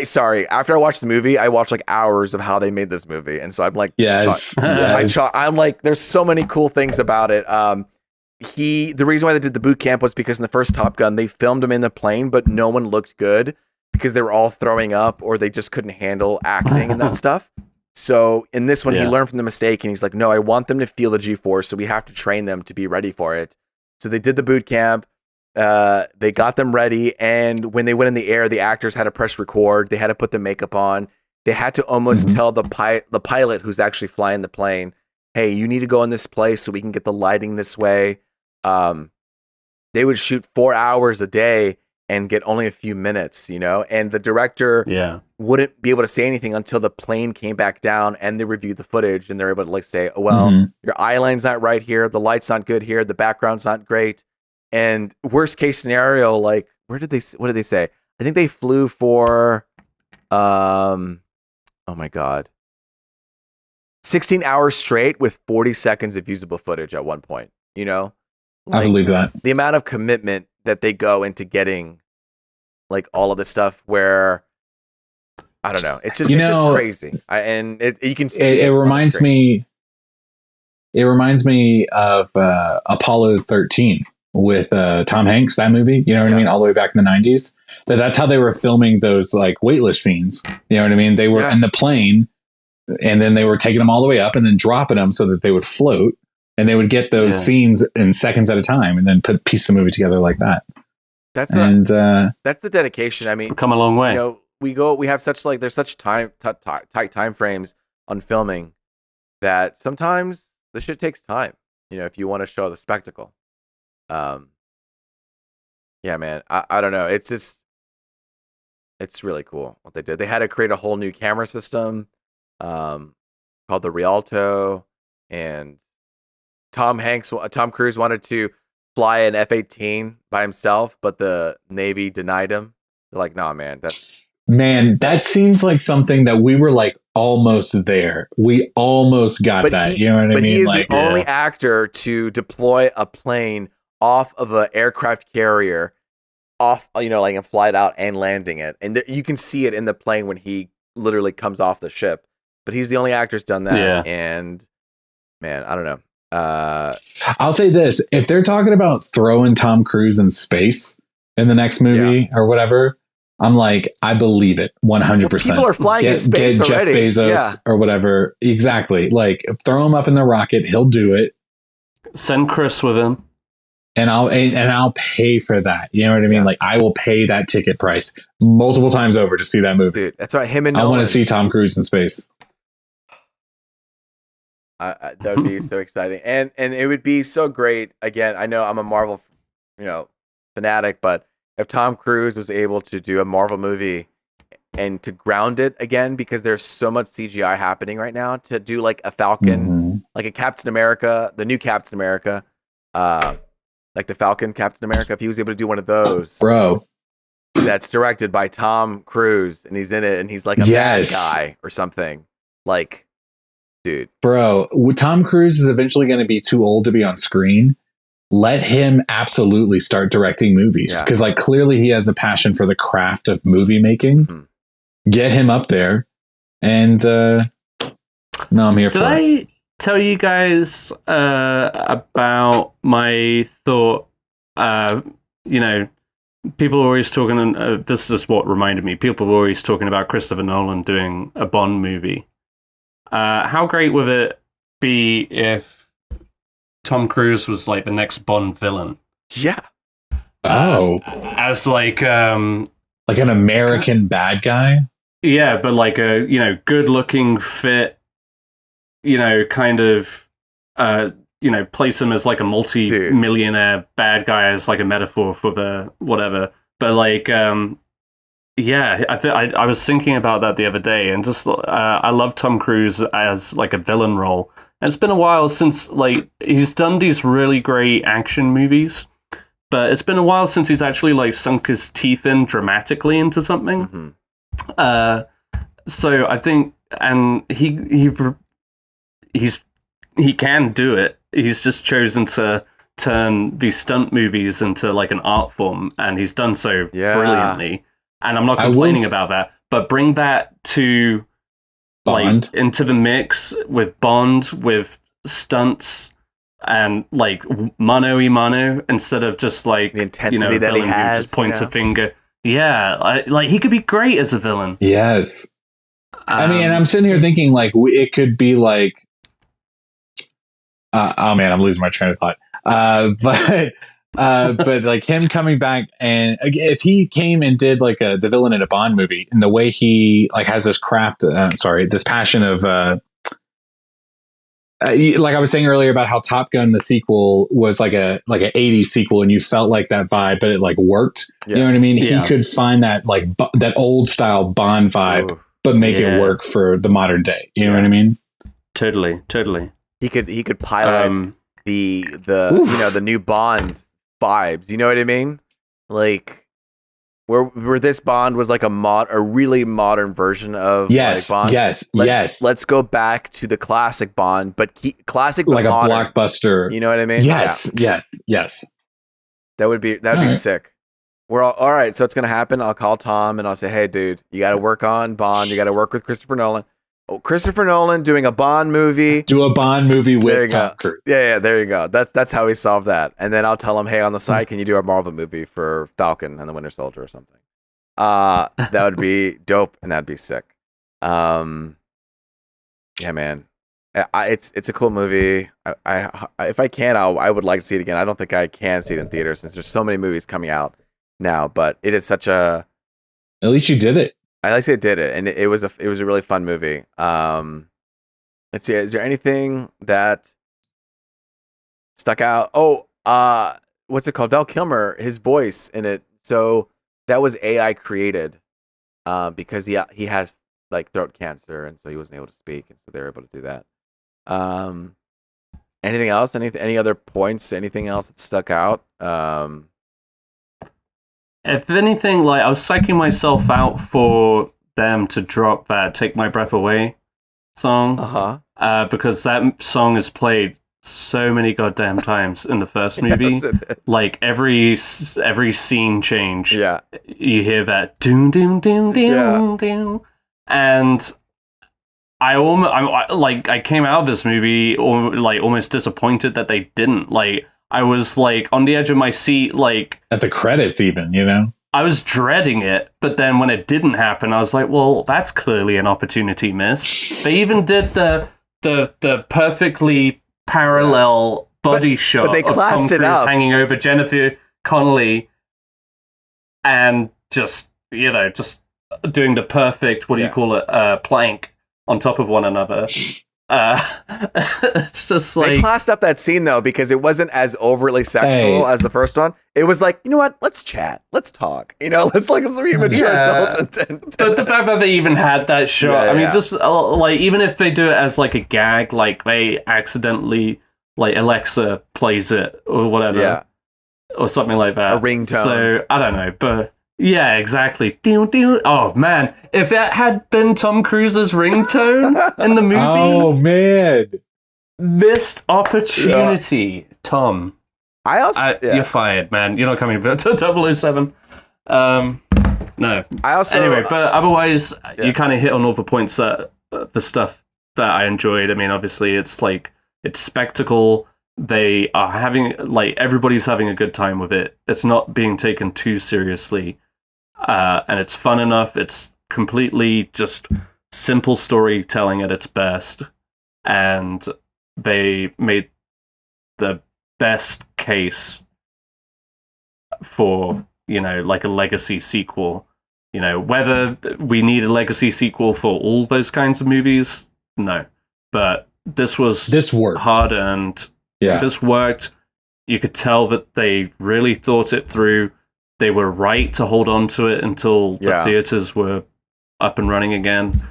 sorry, after I watched the movie, I watched like hours of how they made this movie. And so I'm like, I'm like, there's so many cool things about it. The reason why they did the boot camp was because in the first Top Gun, they filmed him in the plane, but no one looked good because they were all throwing up or they just couldn't handle acting and that stuff. So in this one, he learned from the mistake, and he's like, no, I want them to feel the G-force, so we have to train them to be ready for it. So they did the boot camp. They got them ready, and when they went in the air, the actors had to press record. They had to put the makeup on. They had to almost tell the pilot who's actually flying the plane, hey, you need to go in this place so we can get the lighting this way. They would shoot 4 hours a day and get only a few minutes, you know, and the director wouldn't be able to say anything until the plane came back down and they reviewed the footage, and they're able to like say, oh, well, your eye line's not right here. The light's not good here. The background's not great. And worst case scenario, like, what did they say? I think they flew for, oh my God, 16 hours straight with 40 seconds of usable footage at one point, you know? Like, I believe that. The amount of commitment that they go into getting like all of this stuff where, I don't know, it's just crazy. You can see it reminds me of Apollo 13 with Tom Hanks, that movie, you know what I mean? All the way back in the 90s. That's how they were filming those like weightless scenes. You know what I mean? They were in the plane, and then they were taking them all the way up and then dropping them so that they would float, and they would get those scenes in seconds at a time and then piece the movie together like that. That's the dedication. I mean, we've come a long way. You know, we have such like, there's such tight time frames on filming that sometimes the shit takes time, you know, if you want to show the spectacle. Yeah, man, I don't know. It's just, it's really cool what they did. They had to create a whole new camera system, called the Rialto, and Tom Cruise wanted to fly an F-18 by himself, but the Navy denied him. They're like, nah, man, that seems like something that we were like almost there. We almost got that. You know what I mean? But he is like, the only actor to deploy a plane off of an aircraft carrier, and fly it out and landing it. And you can see it in the plane when he literally comes off the ship. But he's the only actor who's done that. Yeah. And man, I don't know. I'll say this: if they're talking about throwing Tom Cruise in space in the next movie or whatever, I'm like, I believe it 100%. People are flying in space get already. Jeff Bezos or whatever. Exactly. Like, throw him up in the rocket. He'll do it. Send Chris with him. and I'll pay for that. You know what I mean? Like I will pay that ticket price multiple times over to see that movie. Dude, that's right. Him and I Nolan. want to see Tom Cruise in space. That would be so exciting, and it would be so great. Again, I know I'm a Marvel, fanatic, but if Tom Cruise was able to do a Marvel movie and to ground it again, because there's so much CGI happening right now, to do like a Falcon, like a Captain America, the new Captain America, like the Falcon Captain America, if he was able to do one of those, bro, that's directed by Tom Cruise and he's in it and he's like a bad guy or something, like, dude, bro, Tom Cruise is eventually going to be too old to be on screen. Let him absolutely start directing movies, because like clearly he has a passion for the craft of movie making. Get him up there, and no, I'm here for it. Did I tell you guys about my thought? People are always talking, this is what reminded me, people were always talking about Christopher Nolan doing a Bond movie. How great would it be if Tom Cruise was like the next Bond villain? Yeah. As like an American bad guy? Yeah, but like a, good-looking, fit, kind of, place him as like a multi-millionaire bad guy as like a metaphor for the whatever. But like, I was thinking about that the other day, and just I love Tom Cruise as like a villain role. And it's been a while since like he's done these really great action movies, but it's been a while since he's actually like sunk his teeth in dramatically into something. So I think, and he can do it. He's just chosen to turn these stunt movies into like an art form, and he's done so brilliantly. And I'm not complaining about that, but bring that to Bond, like into the mix with Bond, with stunts, and like mano a mano, instead of just like the intensity that he has, who just points a finger. Yeah, like he could be great as a villain. Yes. I mean, and I'm sitting here thinking like it could be like, oh man, I'm losing my train of thought. But like him coming back, and if he came and did like the villain in a Bond movie, and the way he like has this this passion of like I was saying earlier about how Top Gun, the sequel, was like a 80s sequel, and you felt like that vibe, but it like worked. You know what I mean? He could find that like that old style Bond vibe, but make it work for the modern day. You know what I mean? Totally. He could pilot the new Bond vibes. You know what I mean? Like where this Bond was like a really modern version of like Bond. Let's go back to the classic Bond, but classic but like modern. A blockbuster. You know what I mean? Yes. That would be sick. We're all right. So it's gonna happen. I'll call Tom and I'll say, hey, dude, you got to work on Bond. You got to work with Christopher Nolan. Oh, Christopher Nolan doing a Bond movie. Do a Bond movie with Tom Cruise. Yeah, there you go. That's how we solve that. And then I'll tell him, hey, on the side, can you do a Marvel movie for Falcon and the Winter Soldier or something? That would be dope, and that'd be sick. Yeah, man. It's a cool movie. I if I can, I would like to see it again. I don't think I can see it in theaters since there's so many movies coming out now. But it is such a. At least you did it. I like to say it did it, and it was a really fun movie. Let's see. Is there anything that stuck out? Oh, what's it called? Val Kilmer, his voice in it. So that was AI created, because he has like throat cancer, and so he wasn't able to speak, and so they were able to do that. Anything else? Any other points? Anything else that stuck out? If anything, like I was psyching myself out for them to drop that "Take My Breath Away" song, because that song is played so many goddamn times in the first movie. Yes, like every scene change, you hear that doom doom doom doom doom, and I came out of this movie almost disappointed that they didn't. Like I was like on the edge of my seat, like at the credits, even, you know. I was dreading it, but then when it didn't happen, I was like, well, that's clearly an opportunity missed. They even did the perfectly parallel body shot but they of Tom classed Cruise it up. hanging over Jennifer Connelly and just doing the perfect, what do you call it, plank on top of one another. It's just like... They classed up that scene, though, because it wasn't as overtly sexual as the first one. It was like, you know what? Let's chat. Let's talk. Let's be mature adults. But the fact that they even had that shot, I mean, just like, even if they do it as like a gag, like they accidentally, like Alexa plays it or whatever, or something like that. A ringtone. So, I don't know, but... Yeah, exactly. Oh, man. If it had been Tom Cruise's ringtone in the movie... Oh, man. Missed opportunity, Tom. You're fired, man. You're not coming for 007. No. Anyway, but otherwise, you kind of hit on all the points that... the stuff that I enjoyed. I mean, obviously, it's like... It's spectacle. They are having... Like, everybody's having a good time with it. It's not being taken too seriously. And it's fun enough. It's completely just simple storytelling at its best. And they made the best case for, like a legacy sequel. Whether we need a legacy sequel for all those kinds of movies, no. But this worked. Hard-earned. Yeah. This worked. You could tell that they really thought it through. They were right to hold on to it until the theaters were up and running again.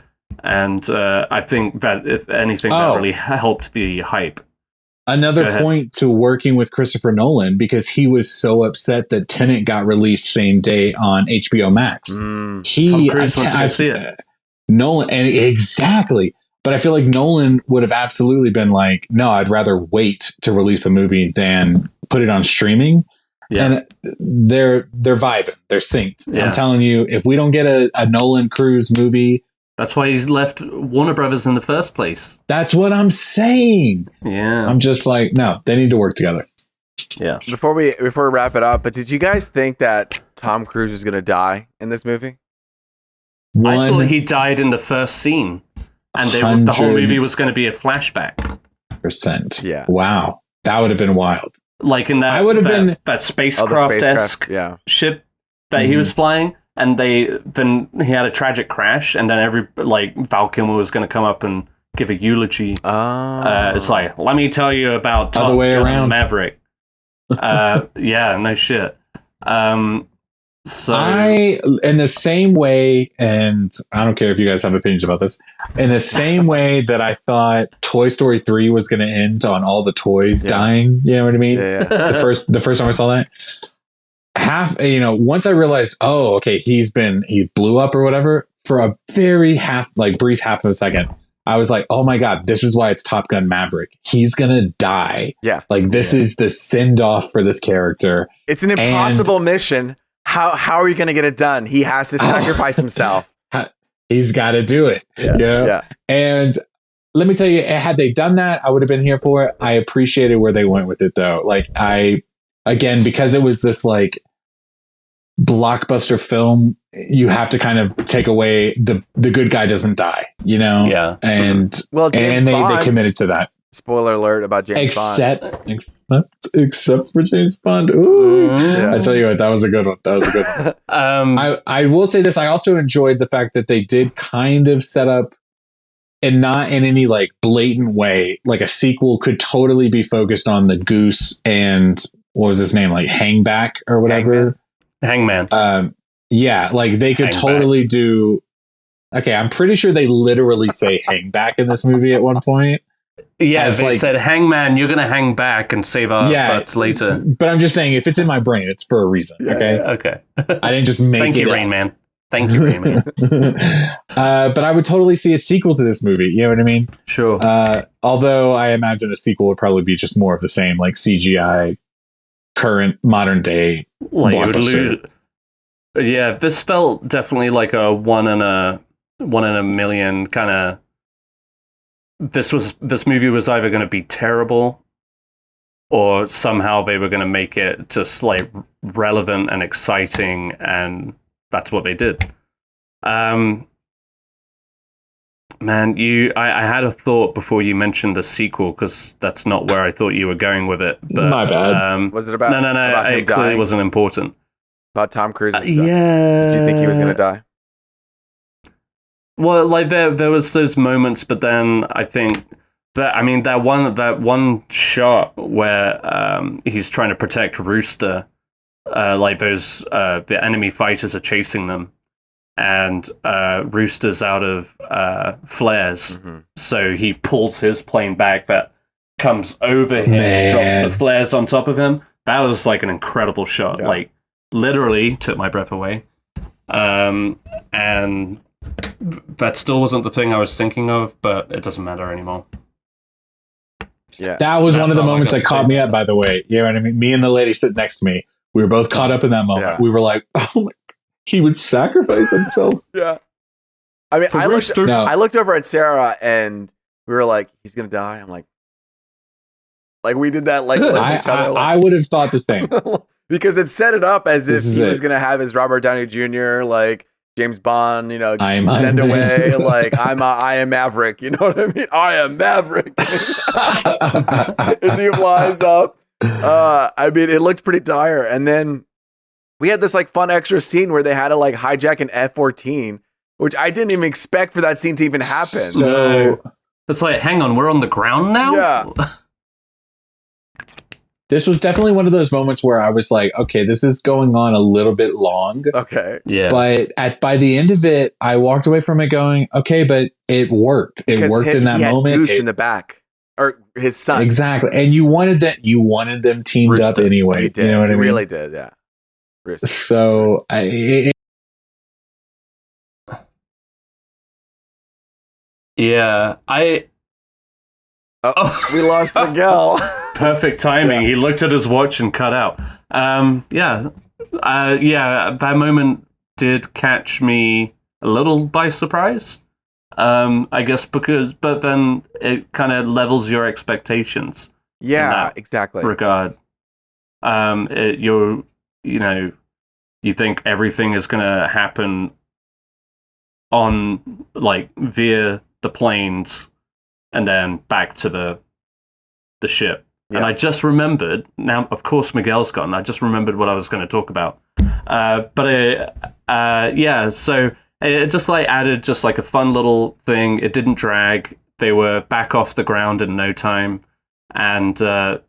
And I think that, if anything, that really helped the hype. Another point to working with Christopher Nolan, because he was so upset that Tenet got released same day on HBO Max. Tom Cruise went to go see it. Nolan, and exactly. But I feel like Nolan would have absolutely been like, no, I'd rather wait to release a movie than put it on streaming. Yeah. And they're vibing. They're synced. Yeah. I'm telling you, if we don't get a Nolan Cruise movie... That's why he's left Warner Brothers in the first place. That's what I'm saying. Yeah. I'm just like, no, they need to work together. Yeah. Before we wrap it up, but did you guys think that Tom Cruise was going to die in this movie? I thought he died in the first scene. And the whole movie was going to be a flashback. %. Yeah. Wow. That would have been wild. Like in that, that spacecraft-esque ship that he was flying, and then he had a tragic crash, and then Val Kilmer was going to come up and give a eulogy. It's like, let me tell you about Top Gun Maverick. Yeah, no shit. So in the same way, and I don't care if you guys have opinions about this, in the same way that I thought Toy Story 3 was going to end on all the toys dying, you know what I mean? Yeah. The first time I saw that, once I realized, he blew up or whatever, for a very brief half of a second, I was like, oh my God, this is why it's Top Gun Maverick. He's going to die. Yeah. This is the send off for this character. It's an impossible mission. How are you going to get it done? He has to sacrifice himself. He's got to do it. Yeah. And let me tell you, had they done that, I would have been here for it. I appreciated where they went with it, though. Because it was this blockbuster film, you have to kind of take away the good guy doesn't die, Yeah. And James Bond, they committed to that. Spoiler alert about James Bond. Except for James Bond. Ooh. Yeah. I tell you what, that was a good one. I will say this. I also enjoyed the fact that they did kind of set up, and not in any blatant way, a sequel could totally be focused on the Goose and what was his name? Hangback or whatever. Hangman. They could totally do. Okay, I'm pretty sure they literally say Hangback in this movie at one point. Yeah, they said, Hangman, you're going to hang back and save our butts later. But I'm just saying, if it's in my brain, it's for a reason. Okay. Okay. I didn't just make it. Thank you, Rain Man. Thank you, Rain Man. But I would totally see a sequel to this movie. You know what I mean? Sure. Although I imagine a sequel would probably be just more of the same, CGI, current, modern day. Yeah, this felt definitely like a one in a million kind of. This movie was either going to be terrible, or somehow they were going to make it just relevant and exciting, and that's what they did. Man, I had a thought before you mentioned the sequel because that's not where I thought you were going with it. But, My bad. Was it about? No. About him It clearly dying? wasn't important. About Tom Cruise's death? Yeah. Did you think he was gonna die? Well, like there was those moments, but then I think that one shot where he's trying to protect Rooster, like those the enemy fighters are chasing them, and Rooster's out of flares, so he pulls his plane back that comes over him, and drops the flares on top of him. That was like an incredible shot, like literally took my breath away, and that still wasn't the thing I was thinking of, but it doesn't matter anymore. Yeah, that was one of the moments that caught me up, by the way. You know what I mean? Me and the lady sitting next to me, we were both caught up in that moment. Yeah. We were like, oh my, he would sacrifice himself. Yeah. I mean, I looked over at Sarah and we were like, he's going to die. I'm like we did that like each other. I would have thought the same. Because it set it up as if he was going to have his Robert Downey Jr., like James Bond, send away, like I am Maverick, you know what I mean? I am Maverick. As he flies up. I mean, it looked pretty dire. And then we had this like fun extra scene where they had to like hijack an F-14, which I didn't even expect for that scene to even happen. So it's like, hang on, we're on the ground now? Yeah. This was definitely one of those moments where I was like, okay, this is going on a little bit long. Okay. Yeah. But by the end of it, I walked away from it going, okay, but it worked. It worked in that moment. Goose in the back, or his son. Exactly. And you wanted them teamed Rooster. up anyway. He did. You know what I mean? Really did, yeah. Rooster. So We lost Miguel. Perfect timing. He looked at his watch and cut out. That moment did catch me a little by surprise. I guess but then it kind of levels your expectations. Yeah, exactly. Regard. You think everything is going to happen on like via the planes and then back to the ship. Yeah. And I just remembered, now of course Miguel's gone, I just remembered what I was going to talk about. So it just like added just like a fun little thing. It didn't drag. They were back off the ground in no time. And then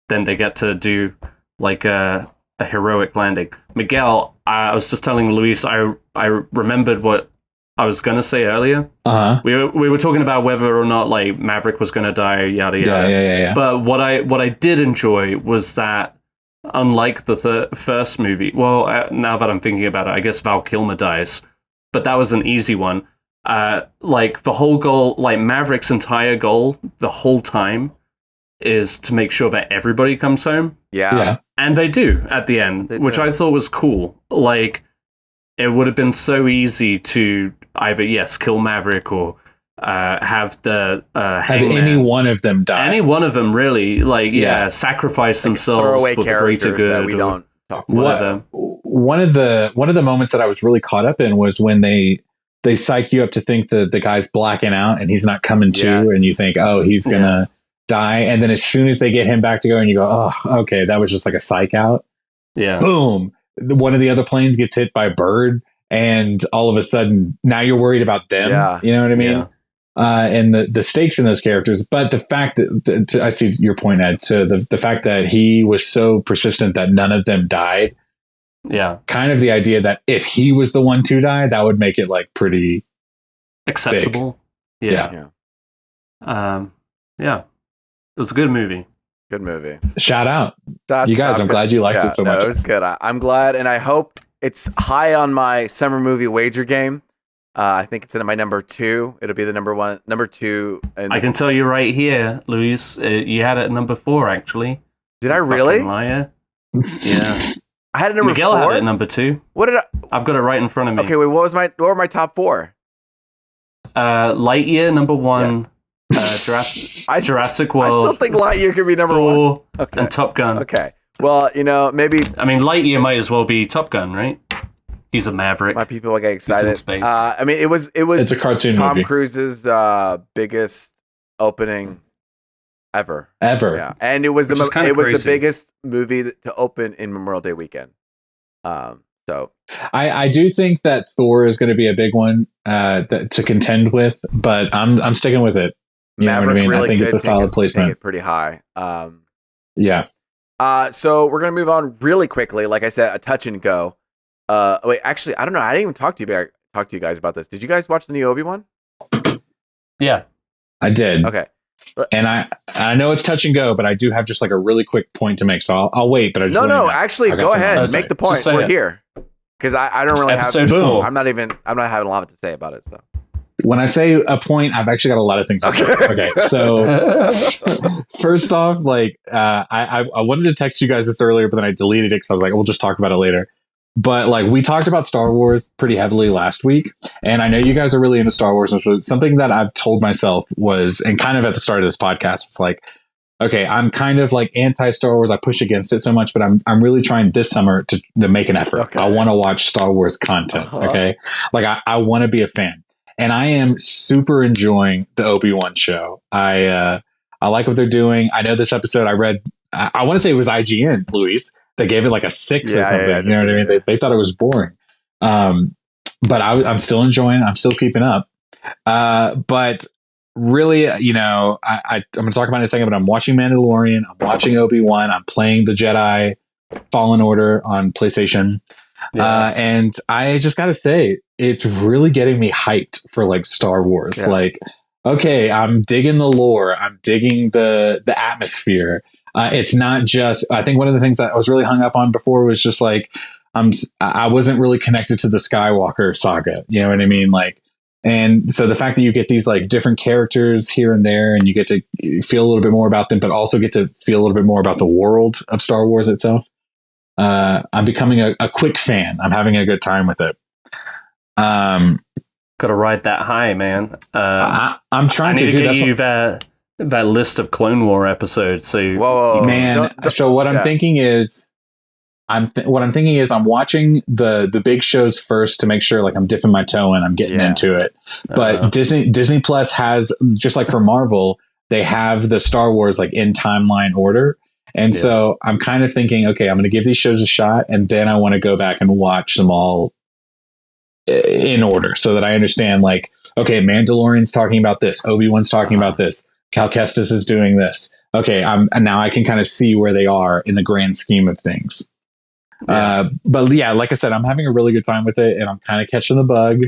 they get to do like a heroic landing. Miguel, I was just telling Luis, I remembered what I was going to say earlier. Uh-huh. We were talking about whether or not like Maverick was going to die, yada yada. Yeah. But what I did enjoy was that, unlike the first movie, well, now that I'm thinking about it, I guess Val Kilmer dies, but that was an easy one. Like the whole goal, like Maverick's entire goal, the whole time, is to make sure that everybody comes home. Yeah. And they do at the end, which I thought was cool. Like, it would have been so easy to either, kill Maverick or have the have any one of them die. Any one of them, really. Like, sacrifice themselves for the greater good. That we don't talk about. Whatever. One of the moments that I was really caught up in was when they psych you up to think that the guy's blacking out and he's not coming to, and you think, oh, he's going to die. And then as soon as they get him back to go and you go, oh, okay, that was just like a psych out. Yeah. Boom. One of the other planes gets hit by a bird, and all of a sudden now you're worried about them. Yeah. You know what I mean? Yeah. And the stakes in those characters, but the fact that I see your point, Ed, to the fact that he was so persistent that none of them died. Yeah. Kind of the idea that if he was the one to die, that would make it like pretty acceptable. Big. Yeah. It was a good movie. Good movie. Shout out. You guys, I'm glad you liked it so much. It was good. I'm glad, and I hope it's high on my summer movie wager game. I think it's in my number 2. It'll be the number 2. And I can tell you right here, Luis, you had it at number 4, actually. Did I really? Liar. Yeah. I had it number 4. Miguel had it at number 2. What did I? I've got it right in front of me. Okay, wait. What were my top 4? Lightyear, number 1. Jurassic World. I still think Lightyear could be number Thor, 1. Okay. And Top Gun. Okay. Well, maybe. I mean, Lightyear might as well be Top Gun, right? He's a maverick. My people get excited. He's in space. I mean, it was It's a cartoon Tom movie. Cruise's biggest opening ever. Ever. And it was Which is kinda the crazy. biggest movie to open in Memorial Day weekend. So I do think that Thor is going to be a big one to contend with, but I'm sticking with it. You know what I mean? Really I think it's a solid take placement. it pretty high. Yeah. So we're gonna move on really quickly. Like I said, a touch and go. Wait, actually, I don't know. I didn't even talk to you guys about this. Did you guys watch the new Obi-Wan? Yeah. I did. Okay. And I know it's touch and go, but I do have just like a really quick point to make. So I'll wait. But I just actually, go ahead. Make the point. Just say We're it. here because I don't really Episode have. 4. I'm not having a lot to say about it. So When I say a point, I've actually got a lot of things to say. Okay. So first off, like I wanted to text you guys this earlier, but then I deleted it because I was like, we'll just talk about it later. But like we talked about Star Wars pretty heavily last week, and I know you guys are really into Star Wars, and so something that I've told myself was, and kind of at the start of this podcast, was like, okay, I'm kind of like anti Star Wars. I push against it so much, but I'm really trying this summer to make an effort. Okay. I want to watch Star Wars content. Okay, like I want to be a fan, and I am super enjoying the Obi-Wan show. I like what they're doing. I know this episode I read. I want to say it was IGN, Luis. They gave it like a 6 or something. You know what I mean? They thought it was boring. But I'm still enjoying. I'm still keeping up. But really, you know, I'm going to talk about it in a second, but I'm watching Mandalorian. I'm watching Obi-Wan. I'm playing the Jedi Fallen Order on PlayStation. Yeah. And I just got to say, it's really getting me hyped for like Star Wars. Yeah. Like, okay, I'm digging the lore. I'm digging the atmosphere. It's not just, I think one of the things that I was really hung up on before was just like, I wasn't really connected to the Skywalker saga. You know what I mean? Like, and so the fact that you get these like different characters here and there, and you get to feel a little bit more about them, but also get to feel a little bit more about the world of Star Wars itself. I'm becoming a quick fan. I'm having a good time with it. Got to ride that high, man. I'm trying to get you that list of Clone War episodes. So whoa. Man, so what I'm thinking is, I'm watching the big shows first to make sure like I'm dipping my toe in, I'm getting into it. But Disney Plus has, just like for Marvel, they have the Star Wars like in timeline order. And so I'm kind of thinking, okay, I'm going to give these shows a shot, and then I want to go back and watch them all in order so that I understand, like, okay, Mandalorian's talking about this, Obi-Wan's talking about this, Cal Kestis is doing this. Okay, now I can kind of see where they are in the grand scheme of things. Yeah. But yeah, like I said, I'm having a really good time with it, and I'm kind of catching the bug.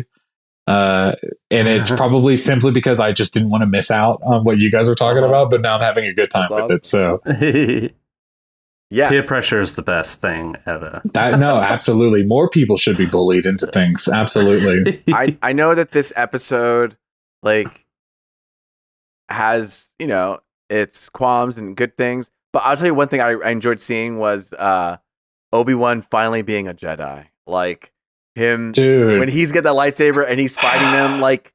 And it's probably simply because I just didn't want to miss out on what you guys were talking about, but now I'm having a good time with it. So yeah, peer pressure is the best thing ever. No, absolutely. More people should be bullied into things. Absolutely. I know that this episode, like, has, you know, its qualms and good things, but I'll tell you one thing I enjoyed seeing was Obi-Wan finally being a Jedi. Like him, dude, when he's got that lightsaber and he's fighting them, like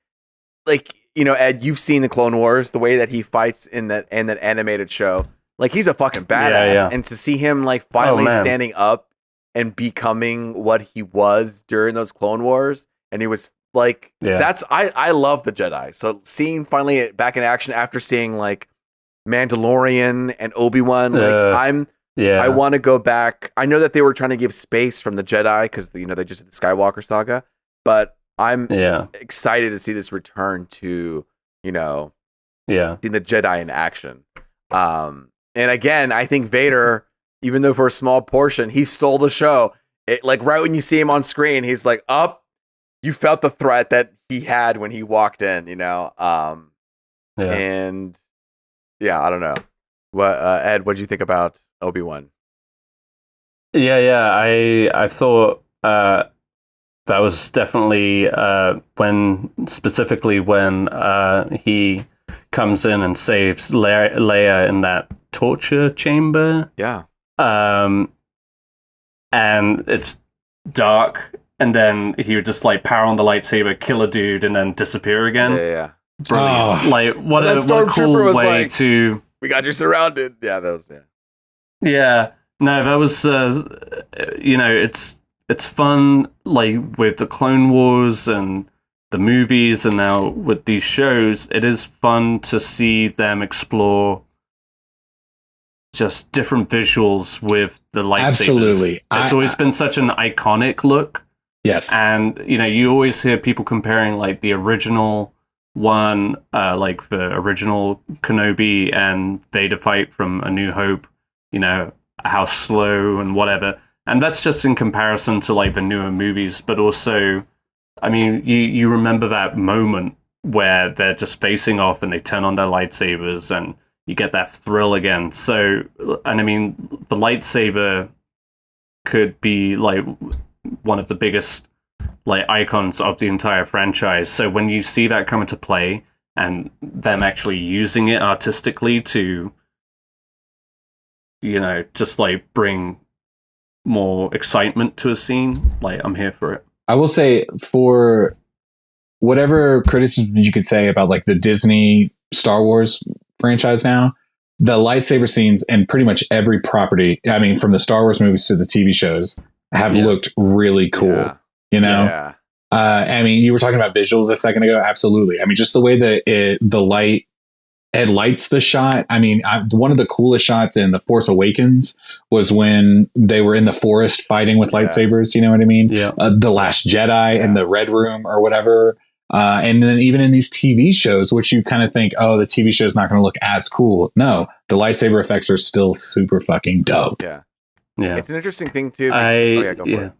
you know, Ed, you've seen the Clone Wars, the way that he fights in that animated show. Like, he's a fucking badass, and to see him like finally standing up and becoming what he was during those Clone Wars, and he was like, I love the Jedi. So seeing finally it back in action after seeing like Mandalorian and Obi-Wan, like I want to go back. I know that they were trying to give space from the Jedi because, you know, they just did the Skywalker saga, but I'm excited to see this return to, you know, seeing the Jedi in action. And again, I think Vader, even though for a small portion, he stole the show. Like right when you see him on screen, he's like, you felt the threat that he had when he walked in, you know? And yeah, I don't know. What Ed, what did you think about Obi-Wan? I thought that was definitely when he comes in and saves Leia in that torture chamber. Yeah. And it's dark, and then he would just like power on the lightsaber, kill a dude, and then disappear again. Yeah. Brilliant. Like what a cool way to. We got you surrounded. Yeah, that was Yeah. No, that was you know, it's it's fun, like with the Clone Wars and the movies, and now with these shows, it is fun to see them explore just different visuals with the lightsabers. Absolutely. It's always been such an iconic look. Yes. And, you always hear people comparing, like, the original one, like the original Kenobi and Vader fight from A New Hope, how slow and whatever. And that's just in comparison to, like, the newer movies. But also, I mean, you remember that moment where they're just facing off and they turn on their lightsabers and you get that thrill again. So, and I mean, the lightsaber could be like one of the biggest like icons of the entire franchise. So when you see that come into play and them actually using it artistically to, just like bring more excitement to a scene, like I'm here for it. I will say, for whatever criticism you could say about like the Disney Star Wars franchise now, the lightsaber scenes in pretty much every property, I mean, from the Star Wars movies to the TV shows, have looked really cool. Yeah. I mean, you were talking about visuals a second ago. Absolutely. I mean, just the way that it lights the shot. I mean, one of the coolest shots in The Force Awakens was when they were in the forest fighting with lightsabers. You know what I mean? Yeah. The Last Jedi in the Red Room or whatever. And then even in these TV shows, which you kind of think, oh, the TV show is not going to look as cool. No, the lightsaber effects are still super fucking dope. Yeah. Yeah. It's an interesting thing too. Go for it.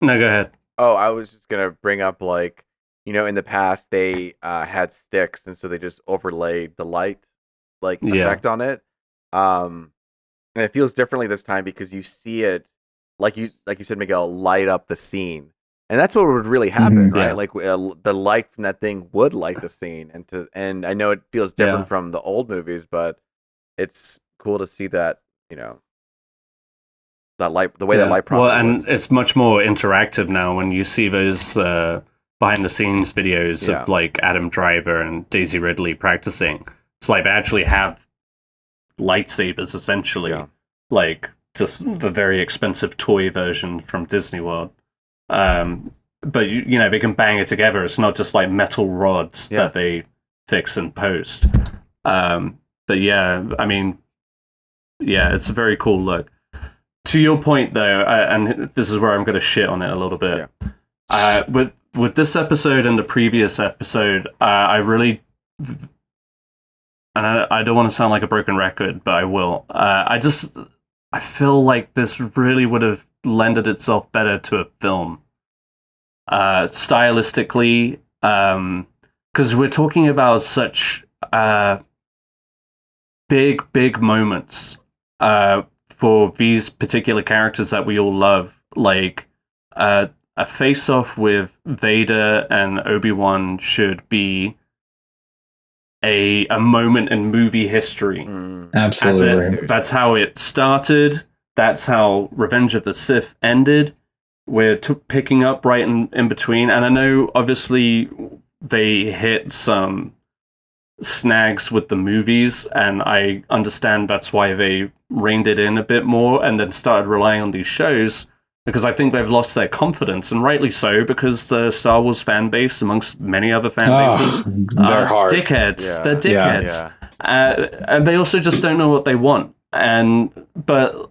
No, go ahead. Oh, I was just going to bring up, like, in the past they had sticks, and so they just overlaid the light effect on it. And it feels differently this time because you see it, like you said, Miguel, light up the scene. And that's what would really happen, right? Yeah. Like the light from that thing would light the scene, and I know it feels different from the old movies, but it's cool to see that that light, the way that light. Well, and it's much more interactive now when you see those behind the scenes videos of like Adam Driver and Daisy Ridley practicing. It's like they actually have lightsabers essentially, like just the very expensive toy version from Disney World. But they can bang it together. It's not just like metal rods that they fix and post. But yeah, I mean, it's a very cool look. To your point though, and this is where I'm going to shit on it a little bit. With this episode and the previous episode, I really, and I don't want to sound like a broken record, but I will. I feel like this really would have lended itself better to a film. Stylistically, because we're talking about such big moments for these particular characters that we all love, like a face-off with Vader and Obi-Wan should be a moment in movie history. Absolutely. That's how it started. That's how Revenge of the Sith ended. We're picking up right in between. And I know, obviously, they hit some snags with the movies, and I understand that's why they reined it in a bit more and then started relying on these shows, because I think they've lost their confidence, and rightly so, because the Star Wars fan base, amongst many other fan bases, they're hard. dickheads. They're dickheads. And they also just don't know what they want. But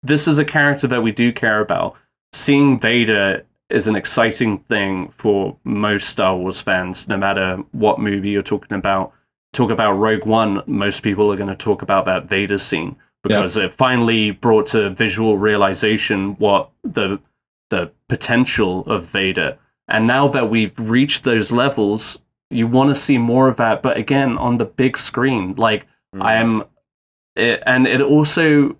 this is a character that we do care about. Seeing Vader is an exciting thing for most Star Wars fans, no matter what movie you're talking about. Talk about Rogue One, most people are going to talk about that Vader scene, because it finally brought to visual realization what the potential of Vader. And now that we've reached those levels, you want to see more of that, but again, on the big screen. Like, and it also,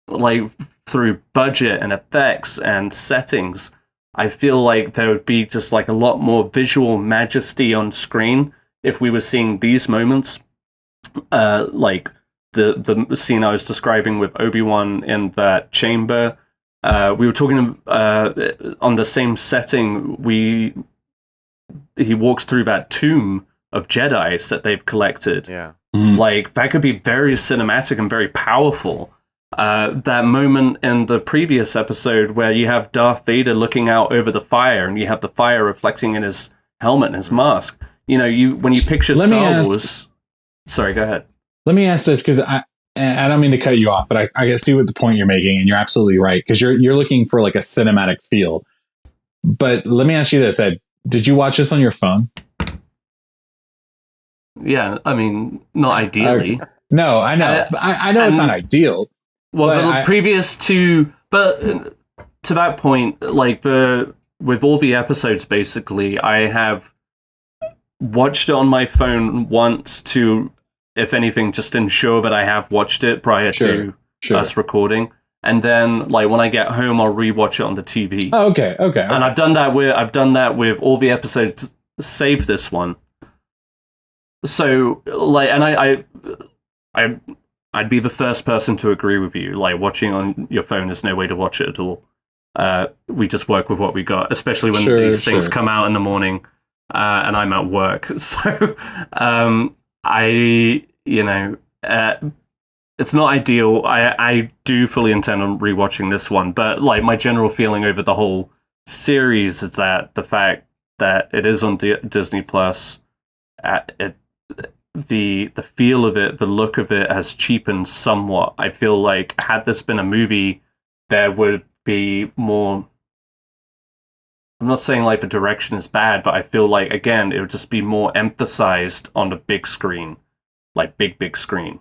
like, through budget and effects and settings, I feel like there would be just like a lot more visual majesty on screen if we were seeing these moments, like the scene I was describing with Obi-Wan in that chamber. We were talking on the same setting. He walks through that tomb of Jedis that they've collected. Yeah. Like, that could be very cinematic and very powerful. That moment in the previous episode where you have Darth Vader looking out over the fire, and you have the fire reflecting in his helmet and his mask. You know, when you picture Star Wars. Sorry, go ahead. Let me ask this, because I don't mean to cut you off, but I see what the point you're making, and you're absolutely right, because you're looking for like a cinematic feel. But let me ask you this, Ed. Did you watch this on your phone? Yeah, I mean, not ideally. No, I know. I know it's not ideal. Well, previous to... But to that point, like, with all the episodes, basically, I have watched it on my phone once to, if anything, just ensure that I have watched it prior to us recording. And then, like, when I get home, I'll rewatch it on the TV. Oh, okay. And I've done that with all the episodes, save this one. So, like, and I'd be the first person to agree with you. Like, watching on your phone is no way to watch it at all. We just work with what we got, especially when these things come out in the morning, and I'm at work. So, it's not ideal. I do fully intend on rewatching this one, but like my general feeling over the whole series is that the fact that it is on Disney Plus, the feel of it, the look of it has cheapened somewhat. I feel like had this been a movie, there would be more. I'm not saying like the direction is bad, but I feel like again it would just be more emphasized on the big screen, like big screen.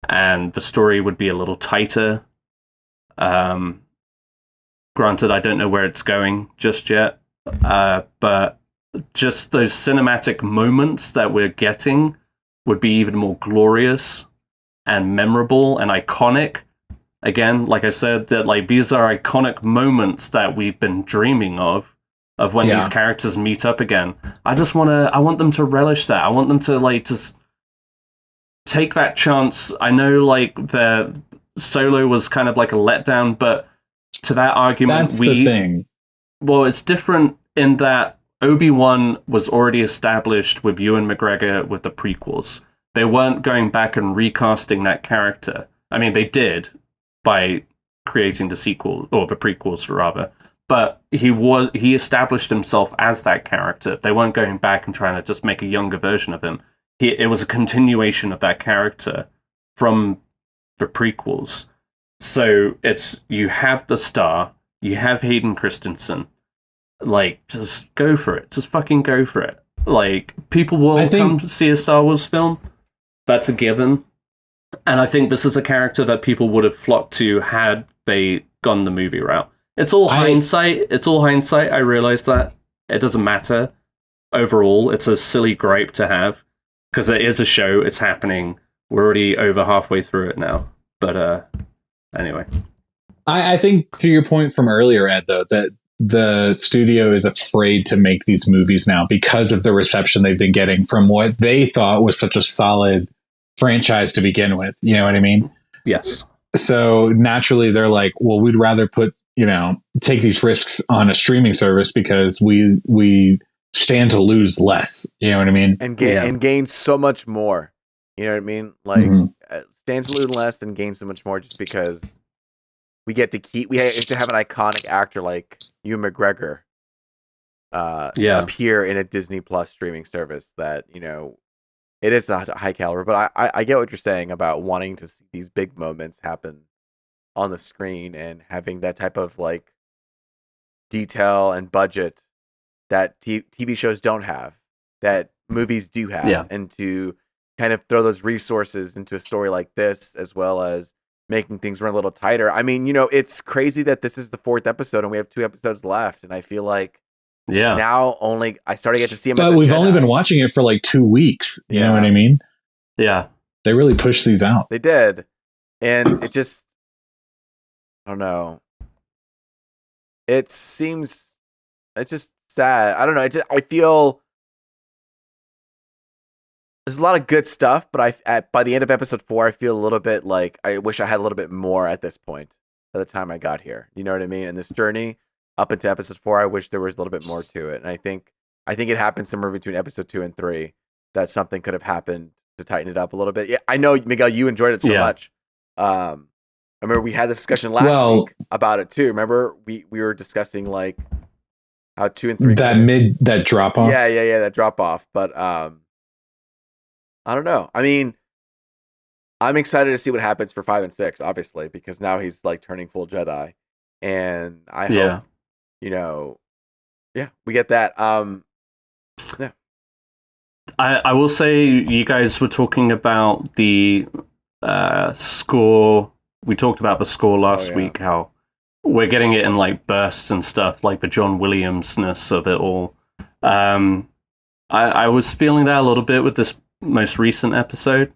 And the story would be a little tighter. Granted, I don't know where it's going just yet, but just those cinematic moments that we're getting would be even more glorious and memorable and iconic. Again, like I said, that like these are iconic moments that we've been dreaming of when these characters meet up again. I want them to relish that. I want them to like just take that chance. I know like the Solo was kind of like a letdown, but to that argument, that's the thing. Well, it's different in that Obi-Wan was already established with Ewan McGregor with the prequels. They weren't going back and recasting that character. I mean, they did by creating the sequel, or the prequels rather, but he established himself as that character. They weren't going back and trying to just make a younger version of him. It was a continuation of that character from the prequels. So you have the star, you have Hayden Christensen. Like, just go for it. Just fucking go for it. Like, people will come to see a Star Wars film. That's a given. And I think this is a character that people would have flocked to had they gone the movie route. It's all hindsight. It's all hindsight. I realize that. It doesn't matter. Overall, it's a silly gripe to have. Because it is a show. It's happening. We're already over halfway through it now. But anyway. I think to your point from earlier, Ed, though, that the studio is afraid to make these movies now because of the reception they've been getting from what they thought was such a solid franchise to begin with. You know what I mean? Yes. So naturally they're like, well, we'd rather take these risks on a streaming service because we stand to lose less. You know what I mean? And gain so much more. You know what I mean? Like stand to lose less and gain so much more just because we have to have an iconic actor like Ewan McGregor appear in a Disney Plus streaming service that, it is a high caliber. But I get what you're saying about wanting to see these big moments happen on the screen and having that type of like detail and budget that TV shows don't have, that movies do have, and to kind of throw those resources into a story like this, as well as making things run a little tighter. I mean, it's crazy that this is the 4th episode and we have 2 episodes left. And I feel like now I started to get to see him. So we've only been watching it for like 2 weeks. You know what I mean? Yeah. They really pushed these out. They did. And it just, I don't know. It's just sad. I don't know. I feel there's a lot of good stuff, but by the end of episode 4, I feel a little bit like I wish I had a little bit more at this point by the time I got here. You know what I mean? And this journey up into episode 4, I wish there was a little bit more to it. And I think it happened somewhere between episode 2 and 3 that something could have happened to tighten it up a little bit. Yeah, I know, Miguel, you enjoyed it so much. I remember we had this discussion last week about it too. Remember we were discussing like how 2 and 3 that drop off. Yeah, that drop off. But I don't know. I mean, I'm excited to see what happens for 5 and 6, obviously, because now he's like turning full Jedi, and I hope we get that. Yeah. I will say, you guys were talking about the score. We talked about the score last week, how we're getting it in like bursts and stuff, like the John Williams-ness of it all. I was feeling that a little bit with this most recent episode.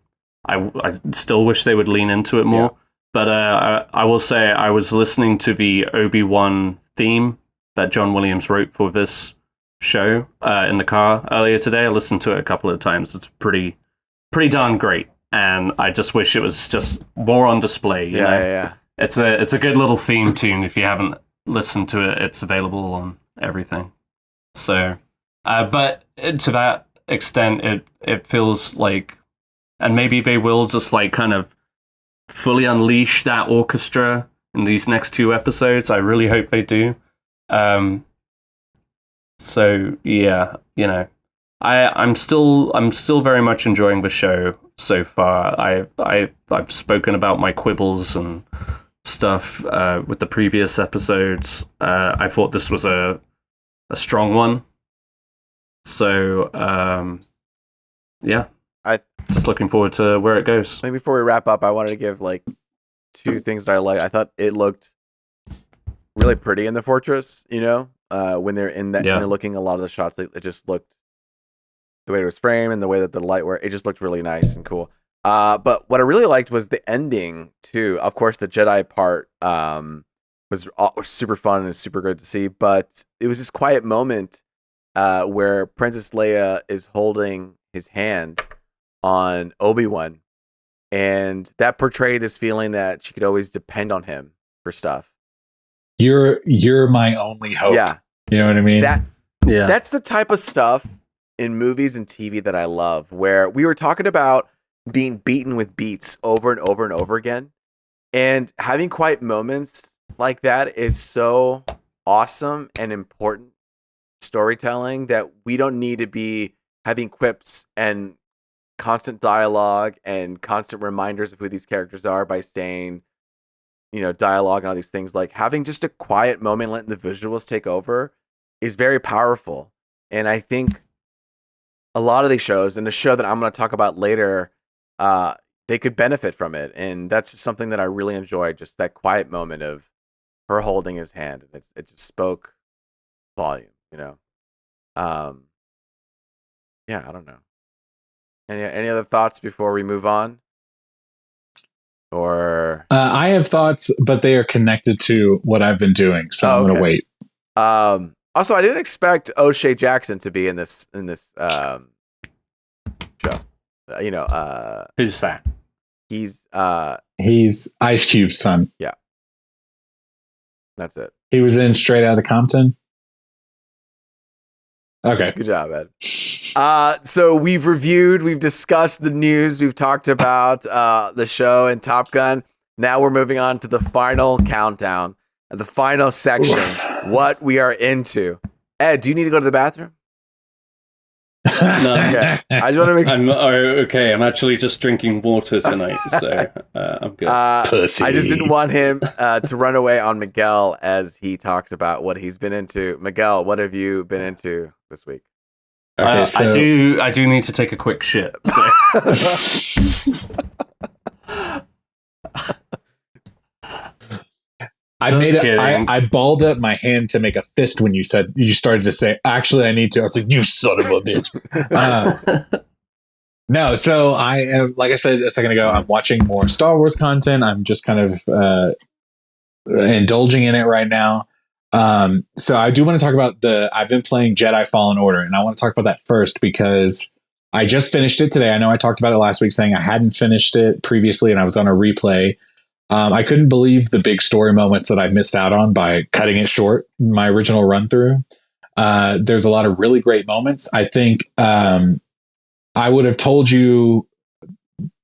I still wish they would lean into it more. But I will say I was listening to the Obi-Wan theme that John Williams wrote for this show in the car earlier today. I listened to it a couple of times. It's pretty darn great, and I just wish it was just more on display. You know? Yeah. It's a good little theme tune. If you haven't listened to it, it's available on everything. So, but to that extent, it feels like, and maybe they will just like kind of fully unleash that orchestra in these next 2 episodes. I really hope they do. So yeah, you know, I'm still very much enjoying the show so far. I've spoken about my quibbles and stuff with the previous episodes. I thought this was a strong one. So yeah, I just looking forward to where it goes. Maybe before we wrap up, I wanted to give like 2 things that I like. I thought it looked really pretty in the fortress, you know, when they're in that, and they're looking a lot of the shots, it just looked, the way it was framed and the way that the light were, it just looked really nice and cool. But what I really liked was the ending too. Of course, the Jedi part was super fun and super good to see, but it was this quiet moment where Princess Leia is holding his hand on Obi-Wan, and that portrayed this feeling that she could always depend on him for stuff. You're my only hope. Yeah. You know what I mean? That's the type of stuff in movies and TV that I love, where we were talking about being beaten with beats over and over and over again. And having quiet moments like that is so awesome and important storytelling that we don't need to be having quips and constant dialogue and constant reminders of who these characters are by saying, you know, dialogue and all these things. Like having just a quiet moment, letting the visuals take over, is very powerful. And I think a lot of these shows, and the show that I'm going to talk about later, they could benefit from it. And that's just something that I really enjoyed, just that quiet moment of her holding his hand. And it just spoke volume, you know? Yeah, I don't know. Any other thoughts before we move on? Or I have thoughts, but they are connected to what I've been doing, so I'm gonna wait. Also, I didn't expect O'Shea Jackson to be in this show. You know, who's that? He's Ice Cube's son. Yeah, that's it. He was in Straight Outta Compton. Okay, good job, Ed. So we've discussed the news, we've talked about the show and Top Gun. Now we're moving on to the final countdown, the final section, what we are into. Ed, do you need to go to the bathroom? No. Okay. I just want to make sure. Okay, I'm actually just drinking water tonight, so I'm good. Pussy. I just didn't want him to run away on Miguel as he talks about what he's been into. Miguel, what have you been into this week? Okay, so I do need to take a quick shit. So. I balled up my hand to make a fist when you started to say, actually, I need to. I was like, you son of a bitch. No, so I am, like I said a second ago, I'm watching more Star Wars content. I'm just kind of indulging in it right now. So I do want to talk about I've been playing Jedi Fallen Order, and I want to talk about that first because I just finished it today. I know I talked about it last week saying I hadn't finished it previously and I was on a replay. I couldn't believe the big story moments that I missed out on by cutting it short, my original run through. There's a lot of really great moments. I think I would have told you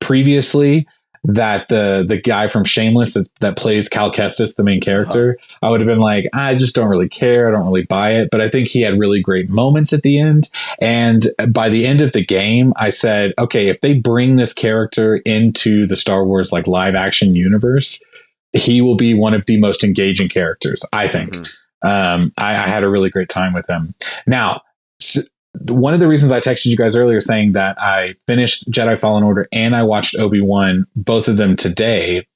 previously that the guy from Shameless that plays Cal Kestis, the main character, I would have been like, I just don't really care. I don't really buy it. But I think he had really great moments at the end. And by the end of the game, I said, okay, if they bring this character into the Star Wars like live action universe, he will be one of the most engaging characters, I think. I had a really great time with him. Now, one of the reasons I texted you guys earlier saying that I finished Jedi Fallen Order and I watched Obi-Wan, both of them today,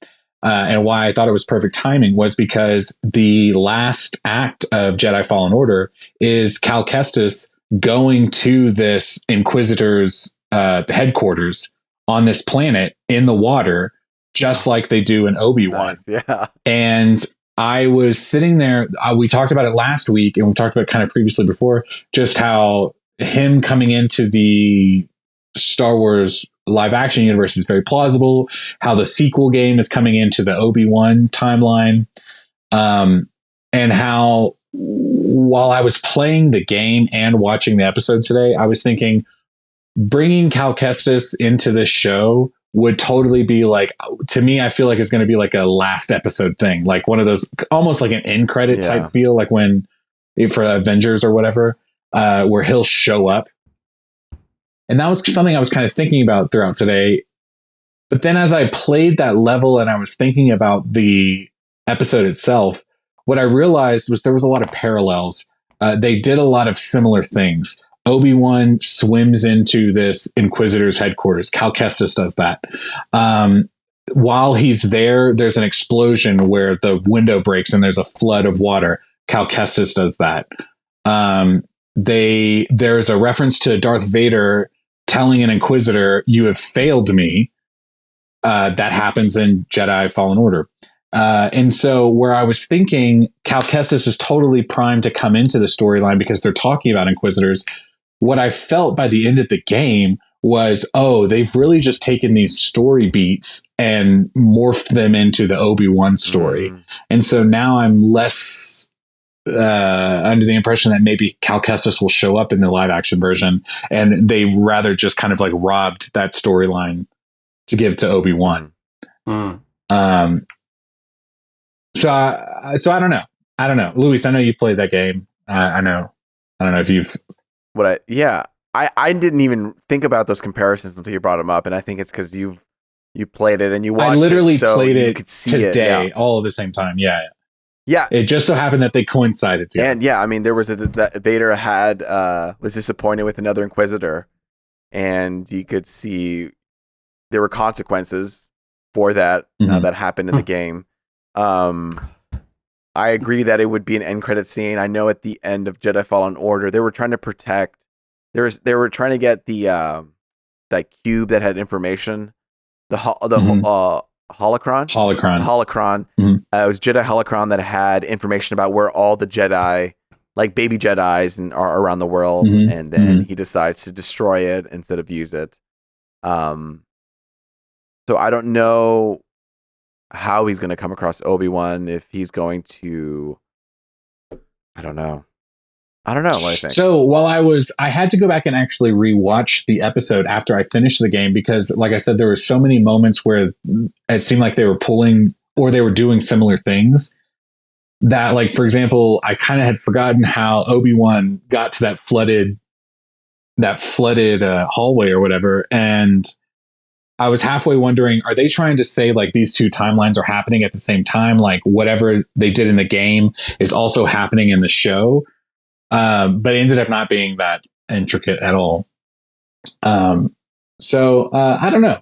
and why I thought it was perfect timing was because the last act of Jedi Fallen Order is Cal Kestis going to this Inquisitor's headquarters on this planet in the water, just like they do in Obi-Wan. Nice, yeah. And I was sitting there. We talked about it last week, and we talked about it kind of previously before, just how him coming into the Star Wars live action universe is very plausible, how the sequel game is coming into the Obi-Wan timeline, and how while I was playing the game and watching the episode today, I was thinking bringing Cal Kestis into this show would totally be like, to me, I feel like it's going to be like a last episode thing, like one of those, almost like an end credit type feel, like when for Avengers or whatever, where he'll show up. And that was something I was kind of thinking about throughout today. But then as I played that level and I was thinking about the episode itself, what I realized was there was a lot of parallels. They did a lot of similar things. Obi-Wan swims into this Inquisitor's headquarters. Cal Kestis does that. While he's there, there's an explosion where the window breaks and there's a flood of water. Cal Kestis does that. There's a reference to Darth Vader telling an Inquisitor, "You have failed me." That happens in Jedi Fallen Order. And so where I was thinking Cal Kestis is totally primed to come into the storyline because they're talking about Inquisitors. What I felt by the end of the game was, oh, they've really just taken these story beats and morphed them into the Obi-Wan story. And so now I'm less under the impression that maybe Cal Kestis will show up in the live action version, and they rather just kind of like robbed that storyline to give to Obi-Wan. So I don't know. Luis, I know you've played that game. I don't know if you've. I didn't even think about those comparisons until you brought them up, and I think it's because you played it and you watched it. I literally so played you it could see today, all at the same time. Yeah. It just so happened that they coincided together. And I mean, there was that Vader was disappointed with another Inquisitor, and you could see there were consequences for that that happened in the game. I agree that it would be an end credit scene. I know at the end of Jedi Fallen Order, they were trying to protect. They were trying to get the that cube that had information, the holocron. It was Jedi holocron that had information about where all the Jedi, like baby Jedis, are around the world, and then he decides to destroy it instead of use it. So I don't know how he's going to come across Obi-Wan, if he's going to, I don't know what I think. So while I had to go back and actually rewatch the episode after I finished the game, because like I said, there were so many moments where it seemed like they were pulling or they were doing similar things that, like, for example, I kind of had forgotten how Obi-Wan got to that flooded hallway or whatever. And I was halfway wondering, are they trying to say like these two timelines are happening at the same time? Like whatever they did in the game is also happening in the show. But it ended up not being that intricate at all. So I don't know.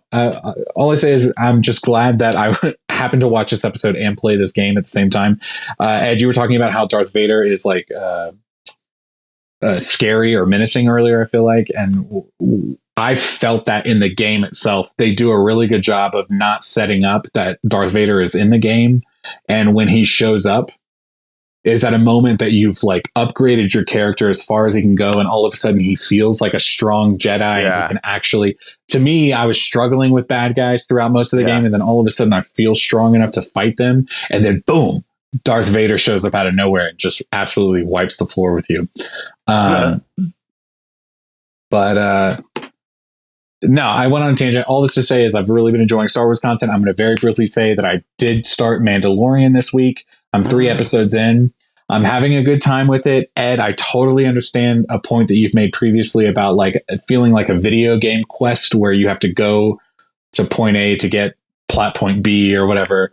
All I say is I'm just glad that I happened to watch this episode and play this game at the same time. Ed, you were talking about how Darth Vader is like scary or menacing earlier, I feel like. And I felt that in the game itself. They do a really good job of not setting up that Darth Vader is in the game. And when he shows up, is at a moment that you've like upgraded your character as far as he can go, and all of a sudden he feels like a strong Jedi. And he can actually, to me, I was struggling with bad guys throughout most of the game, and then all of a sudden I feel strong enough to fight them, and then boom, Darth Vader shows up out of nowhere and just absolutely wipes the floor with you. But No, I went on a tangent. All this to say is I've really been enjoying Star Wars content. I'm going to very briefly say that I did start Mandalorian this week. I'm 3 episodes in. I'm having a good time with it. Ed, I totally understand a point that you've made previously about like feeling like a video game quest where you have to go to point A to get plot point B or whatever.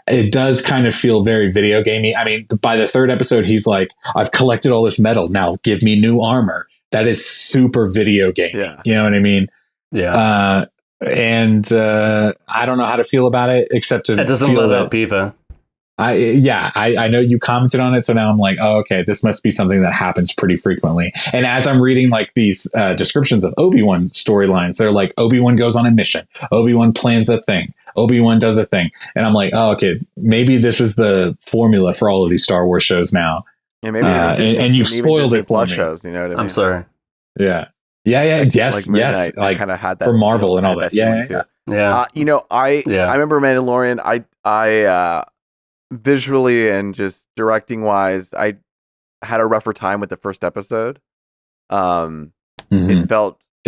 It does kind of feel very video gamey. I mean, by the 3rd episode, he's like, I've collected all this metal. Now give me new armor. That is super video game. Yeah. You know what I mean? Yeah. And I don't know how to feel about it, except to it doesn't feel let up either. I know you commented on it, so now I'm like, oh, okay, this must be something that happens pretty frequently. And as I'm reading like these descriptions of Obi-Wan storylines, they're like, Obi-Wan goes on a mission, Obi-Wan plans a thing, Obi-Wan does a thing, and I'm like, oh, okay, maybe this is the formula for all of these Star Wars shows now. Yeah, maybe and you've spoiled it for me. Shows, you know what I mean? I'm sorry. Yeah, like, yes, like yes, like kind of had that for Marvel and all that. Yeah. I remember Mandalorian. I visually and just directing wise, I had a rougher time with the first episode. It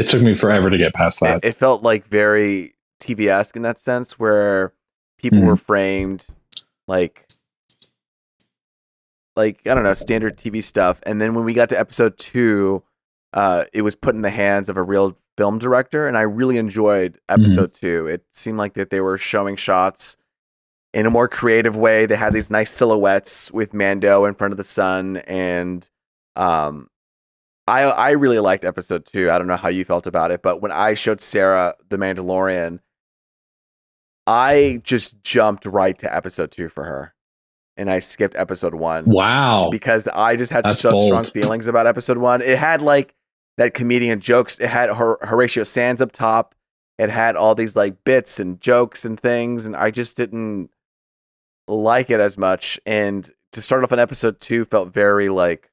took me forever to get past that. It felt like very TV-esque in that sense, where people were framed like I don't know, standard TV stuff. And then when we got to episode 2, it was put in the hands of a real film director, and I really enjoyed episode 2. It seemed like that they were showing shots in a more creative way. They had these nice silhouettes with Mando in front of the sun, and I really liked episode 2. I don't know how you felt about it, but when I showed Sarah The Mandalorian, I just jumped right to episode 2 for her, and I skipped episode 1. Wow. Because I just had such strong feelings about episode 1. It had like that comedian jokes. It had Horatio Sands up top. It had all these like bits and jokes and things, and I just didn't like it as much. And to start off on episode 2 felt very like,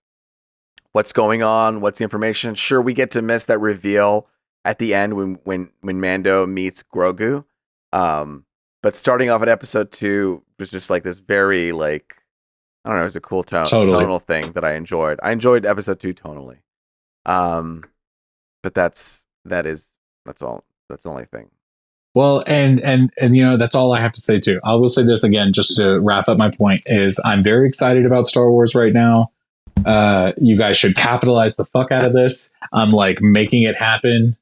what's going on? What's the information? Sure, we get to miss that reveal at the end when Mando meets Grogu. But starting off at episode 2 was just like this very like, I don't know, it was a cool tonal thing that I enjoyed. I enjoyed episode 2 tonally. But that's all. That's the only thing. Well, and you know, that's all I have to say too. I will say this again, just to wrap up my point, is I'm very excited about Star Wars right now. You guys should capitalize the fuck out of this. I'm like making it happen.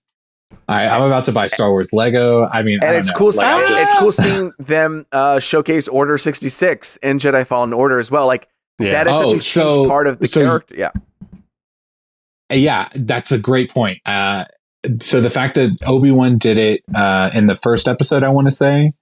I'm about to buy Star Wars Lego. I mean, and it's cool. It's cool seeing them showcase Order 66 in Jedi Fallen Order as well. Like that is such a huge part of the character. Yeah, that's a great point. So the fact that Obi-Wan did it in the first episode, I want to say,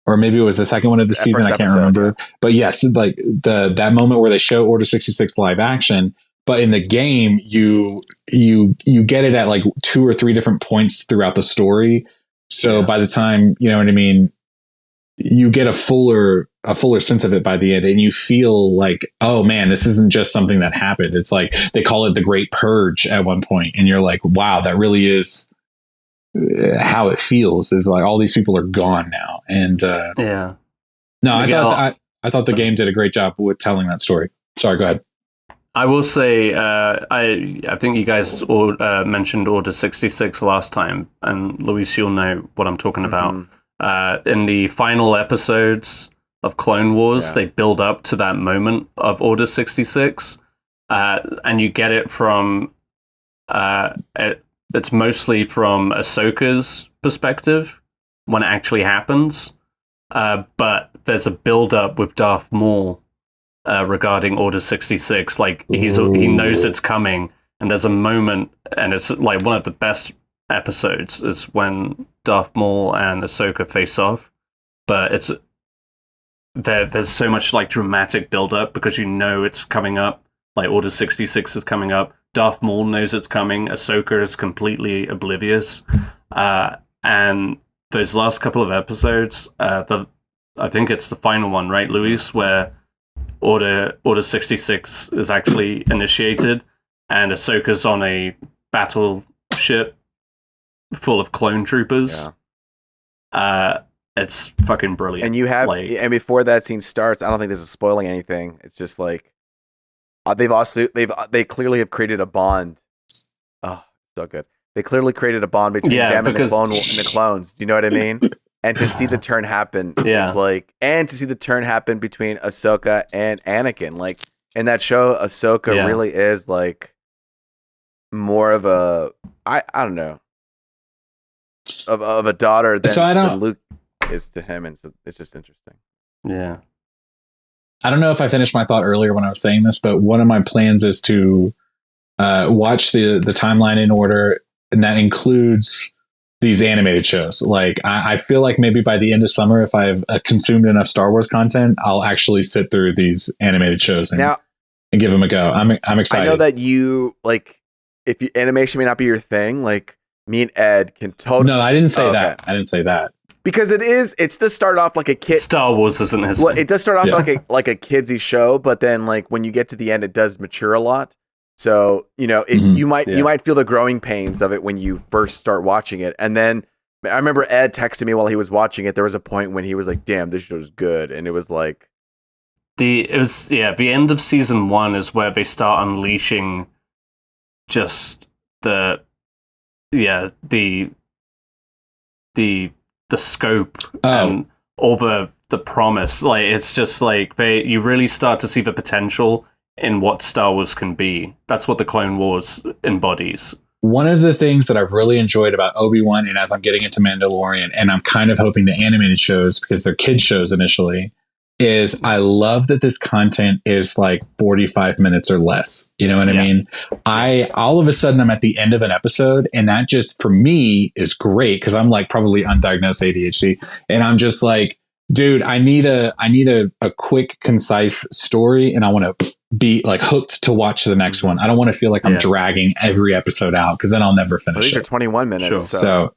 or maybe it was the second one of the season, I can't remember. But yes, like that moment where they show Order 66 live action, but in the game you get it at like 2 or 3 different points throughout the story. So by the time, you know what I mean, you get a fuller sense of it by the end, and you feel like, oh man, this isn't just something that happened. It's like they call it the Great Purge at one point, and you're like, wow, that really is how it feels. Is like all these people are gone now, and I thought the game did a great job with telling that story. Sorry, go ahead. I will say, I think you guys all mentioned Order 66 last time, and Luis, you'll know what I'm talking about. In the final episodes of Clone Wars, they build up to that moment of Order 66, and you get it from it's mostly from Ahsoka's perspective when it actually happens, but there's a build up with Darth Maul regarding Order 66. Like he knows it's coming, and there's a moment, and it's like one of the best episodes is when Darth Maul and Ahsoka face off, but it's there's so much like dramatic build up because you know it's coming up. Like Order 66 is coming up. Darth Maul knows it's coming. Ahsoka is completely oblivious, and those last couple of episodes, I think it's the final one, right, Luis, where Order 66 is actually initiated, and Ahsoka's on a battleship full of clone troopers. It's fucking brilliant. And you have, and before that scene starts, I don't think this is spoiling anything. It's just like they clearly have created a bond. Oh, so good. they clearly created a bond between them and the clones. Do you know what I mean? And to see the turn happen is like, and to see the turn happen between Ahsoka and Anakin, like in that show, Ahsoka really is like more of a, I don't know, of a daughter than Luke is to him, and so it's just interesting. Yeah. I don't know if I finished my thought earlier when I was saying this, but one of my plans is to watch the timeline in order, and that includes these animated shows. Like I feel like maybe by the end of summer, if I've consumed enough Star Wars content, I'll actually sit through these animated shows and give them a go. I'm excited. I know that you like, if animation may not be your thing, like me and Ed can totally. No, I didn't say that. I didn't say that. Because it's to start off like a kid. Star Wars isn't his. Well, it does start off like a kidsy show, but then like when you get to the end, it does mature a lot. So you might feel the growing pains of it when you first start watching it, and then I remember Ed texted me while he was watching it. There was a point when he was like, "Damn, this show's good," and it was like the end of season 1 is where they start unleashing just the scope and all the promise. Like it's just like you really start to see the potential in what Star Wars can be. That's what the Clone Wars embodies. One of the things that I've really enjoyed about Obi-Wan, and as I'm getting into Mandalorian, and I'm kind of hoping the animated shows, because they're kid shows initially, is I love that this content is like 45 minutes or less. You know what I mean? All of a sudden I'm at the end of an episode, and that just for me is great, because I'm like probably undiagnosed ADHD, and I'm just like, dude, I need a quick, concise story, and I want to be like hooked to watch the next one. I don't want to feel like I'm dragging every episode out, because then I'll never finish. These are 21 minutes. Sure. So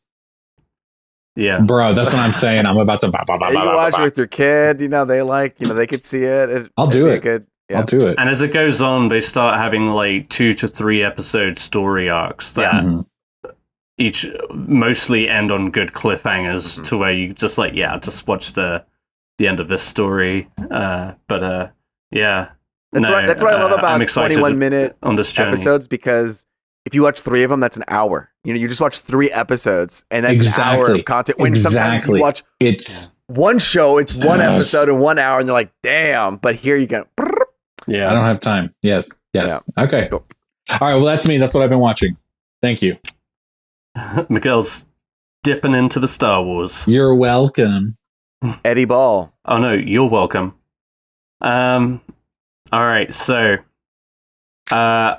yeah, bro, that's what I'm saying. I'm about to. You watch it with your kid. They like. They could see it. I'll do it. Yeah. I'll do it. And as it goes on, they start having like 2 to 3 episode story arcs that each mostly end on good cliffhangers, to where you just like, just watch the end of this story. That's what I love about 21-minute on this journey. episodes, because if you watch 3 of them, that's an hour. You just watch 3 episodes, and that's an hour of content. When sometimes you watch one show, it's one episode in 1 hour, and you're like, damn. But here you go. Yeah, I don't have time. Yes. Yeah. Okay. Cool. All right. Well, that's me. That's what I've been watching. Thank you. Miguel's dipping into the Star Wars. You're welcome. Eddie Ball. Oh no, you're welcome. All right, so I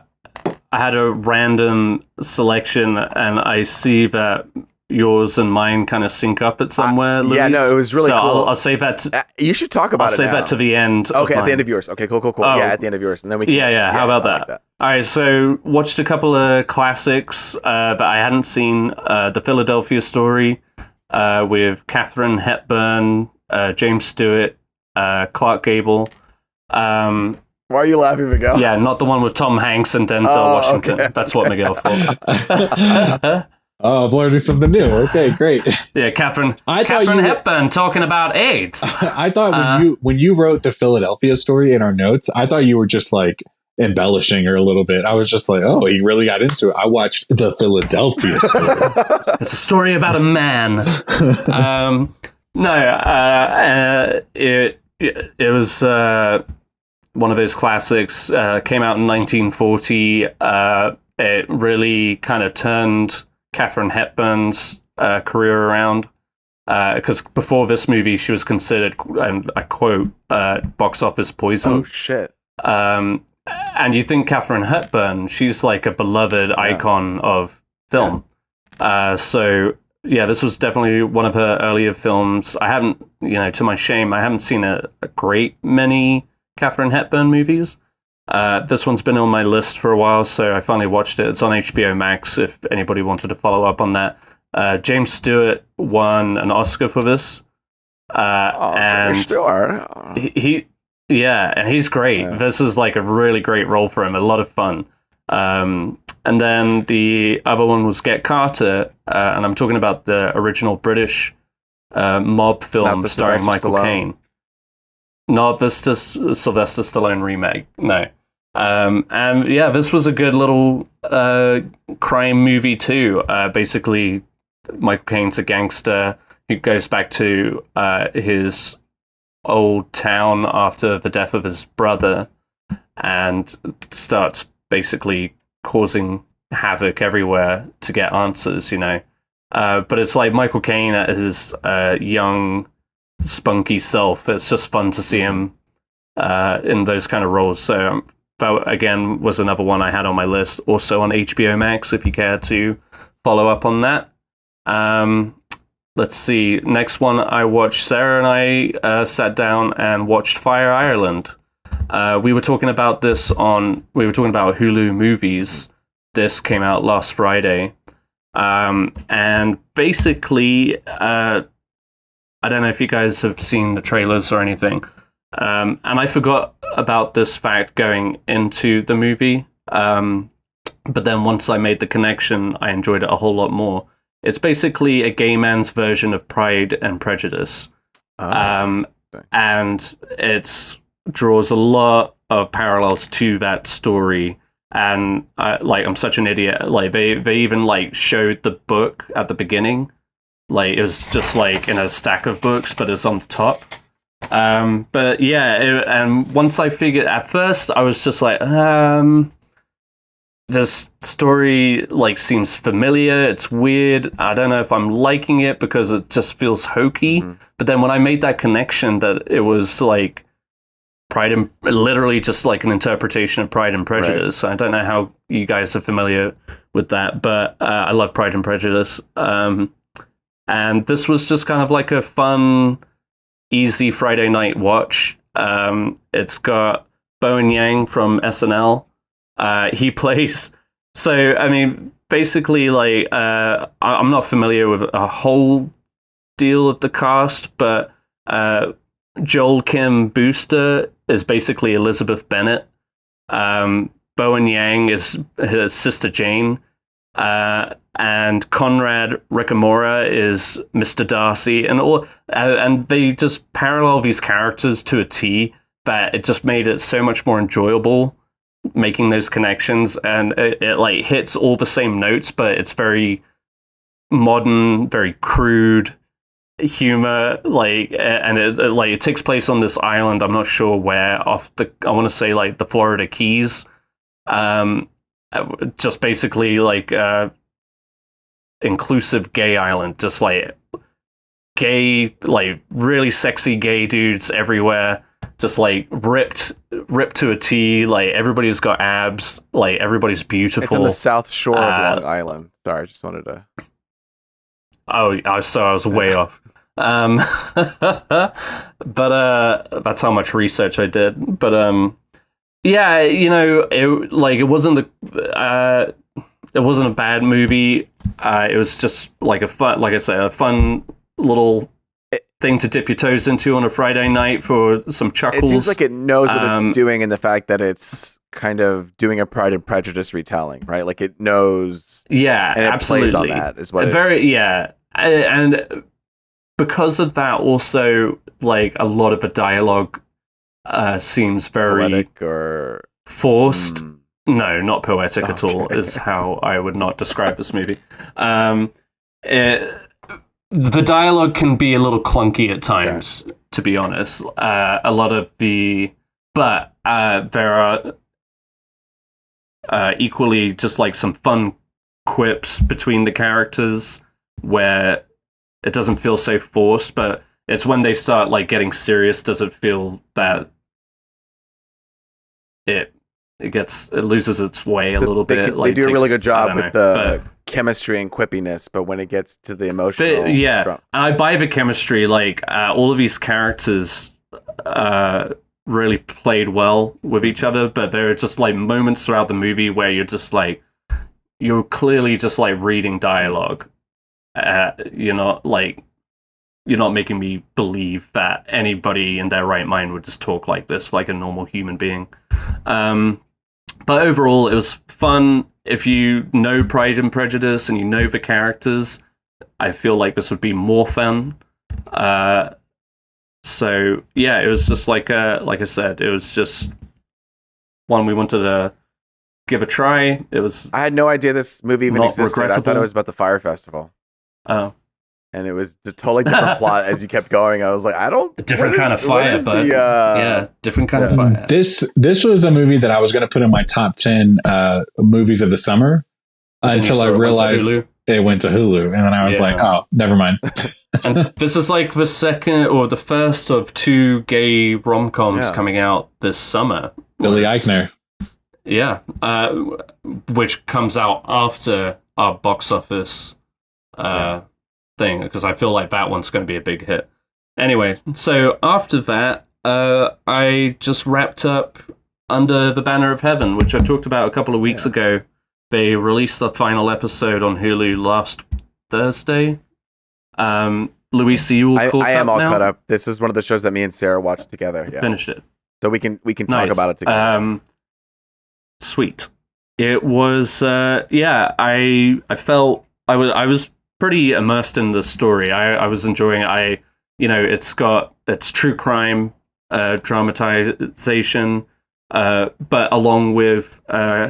had a random selection, and I see that yours and mine kind of sync up at somewhere. Luis. Yeah, no, it was really cool. I'll save that. You should talk about it. I'll save that to the end. Okay, at the end of yours. Okay, cool. Oh, at the end of yours, and then we can. Yeah. How about that? Like All right, so watched a couple of classics that I hadn't seen. The Philadelphia Story with Katharine Hepburn, James Stewart, Clark Gable. Why are you laughing, Miguel? Yeah, not the one with Tom Hanks and Denzel Washington. Okay. That's what Miguel thought. Oh, I'm learning something new. Okay, great. Yeah, Katharine Hepburn talking about AIDS. I thought when you wrote the Philadelphia Story in our notes, I thought you were just like embellishing her a little bit. I was just like, oh, he really got into it. I watched the Philadelphia Story. It's a story about a man. It was one of those classics. Came out in 1940. It really kind of turned Katharine Hepburn's career around, because before this movie she was considered, and I quote, box office poison. Oh shit. And you think Katharine Hepburn, she's like a beloved icon of film. So yeah, this was definitely one of her earlier films. I haven't, to my shame, I haven't seen a great many Katharine Hepburn movies. This one's been on my list for a while, so I finally watched it. It's on HBO Max, if anybody wanted to follow up on that. James Stewart won an Oscar for this. And James Stewart. and he's great. Yeah. This is like a really great role for him, a lot of fun. And then the other one was Get Carter, and I'm talking about the original British mob film starring Michael Caine. Not the Sylvester Stallone remake, no. And yeah, this was a good little crime movie too. Basically, Michael Caine's a gangster who goes back to his old town after the death of his brother and starts basically causing havoc everywhere to get answers, you know. But it's like Michael Caine at his young, spunky self. It's just fun to see him in those kind of roles. So that, again, was another one I had on my list. Also on HBO Max, if you care to follow up on that. Let's see. Next one I watched, Sarah and I sat down and watched Fire Island. We were talking about Hulu movies. This came out last Friday. And basically, I don't know if you guys have seen the trailers or anything. And I forgot about this fact going into the movie. But then once I made the connection, I enjoyed it a whole lot more. It's basically a gay man's version of Pride and Prejudice. And it draws a lot of parallels to that story. And I'm such an idiot. Like they even like showed the book at the beginning. Like it was just like in a stack of books, but it's on the top. But yeah, and once I figured, at first I was just like, this story like seems familiar. It's weird. I don't know if I'm liking it because it just feels hokey. But then when I made that connection that it was like literally just like an interpretation of Pride and Prejudice. Right. I don't know how you guys are familiar with that, but I love Pride and Prejudice. And this was just kind of like a fun, easy Friday night watch. It's got Bowen Yang from SNL. He plays. So, I mean, basically, like, I'm not familiar with a whole deal of the cast, but Joel Kim Booster is basically Elizabeth Bennet. Bowen Yang is his sister Jane. And Conrad Ricamora is Mr. Darcy. And they just parallel these characters to a T, that it just made it so much more enjoyable making those connections. And it like hits all the same notes, but it's very modern, very crude humor, like, and it takes place on this island. I'm not sure where, I want to say like the Florida Keys. Just basically like inclusive gay island, just like gay, like really sexy gay dudes everywhere, just like ripped to a T. Like everybody's got abs, like everybody's beautiful. It's on the South Shore of Long Island. Sorry, I just wanted to. So I was way off. But that's how much research I did. But yeah, you know, it wasn't a bad movie. It was just like a fun little thing to dip your toes into on a Friday night for some chuckles. It seems like it knows what it's doing in the fact that it's kind of doing a Pride and Prejudice retelling, right? Like it knows. Yeah, and it absolutely. plays on that is what and because of that, also like a lot of the dialogue seems very poetic or forced. No, not poetic at all, is how I would not describe this movie. The dialogue can be a little clunky at times, to be honest. A lot of but there are equally just like some fun quips between the characters where it doesn't feel so forced, but it's when they start like getting serious, does it feel that it loses its way a little bit. They do a really good job with the chemistry and quippiness, but when it gets to the emotional, I buy the chemistry. Like all of these characters really played well with each other, but there are just like moments throughout the movie where you're clearly just like reading dialogue. You're not making me believe that anybody in their right mind would just talk like this, like a normal human being. But overall, it was fun. If you know Pride and Prejudice and you know the characters, I feel like this would be more fun. So yeah, it was just like I said, it was just one we wanted to give a try. It was. I had no idea this movie even Not existed. I regrettable. thought it was about the Fire Festival. Oh, And it was a totally different plot as you kept going. I was like, I don't... different what kind is- of what fire, is but the, different kind of fire. This was a movie that I was going to put in my top 10 movies of the summer Then you until saw I it went to realized Hulu. it went to Hulu. And then I was Yeah. like, oh, never mind. And this is like the second or the first of 2 gay rom-coms Yeah. coming out this summer. Billy Eichner. Yeah, which comes out after our box office thing, because I feel like that one's going to be a big hit. Anyway, so after that, I just wrapped up Under the Banner of Heaven, which I talked about a couple of weeks ago. They released the final episode on Hulu last Thursday. Luis, are you all caught I am up all now? caught up. This was one of the shows that me and Sarah watched together. Yeah. Finished it. So we can talk Nice. about it together. Sweet. It was I felt I was pretty immersed in the story. I was enjoying it. It's true crime dramatization, but along with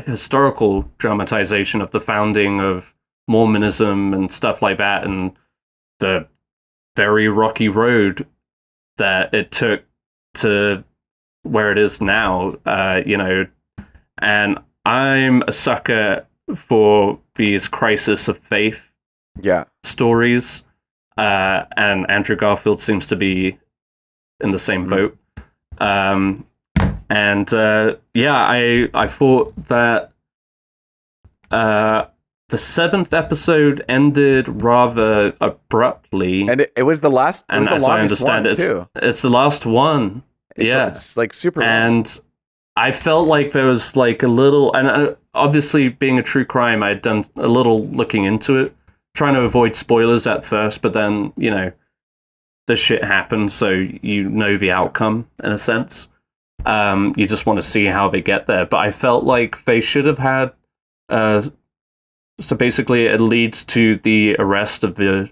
historical dramatization of the founding of Mormonism and stuff like that, and the very rocky road that it took to where it is now, and I'm a sucker for these crisis of faith Yeah. stories, and Andrew Garfield seems to be in the same boat. I thought that the 7th episode ended rather abruptly, And it was the last, it and was the as I longest understand one, it, too. it's the last one. It's like super long. And I felt like there was like a little, and obviously being a true crime, I'd done a little looking into it, trying to avoid spoilers at first, but then, this shit happens, so you know the outcome in a sense. You just want to see how they get there. But I felt like they should have had, so basically it leads to the arrest of the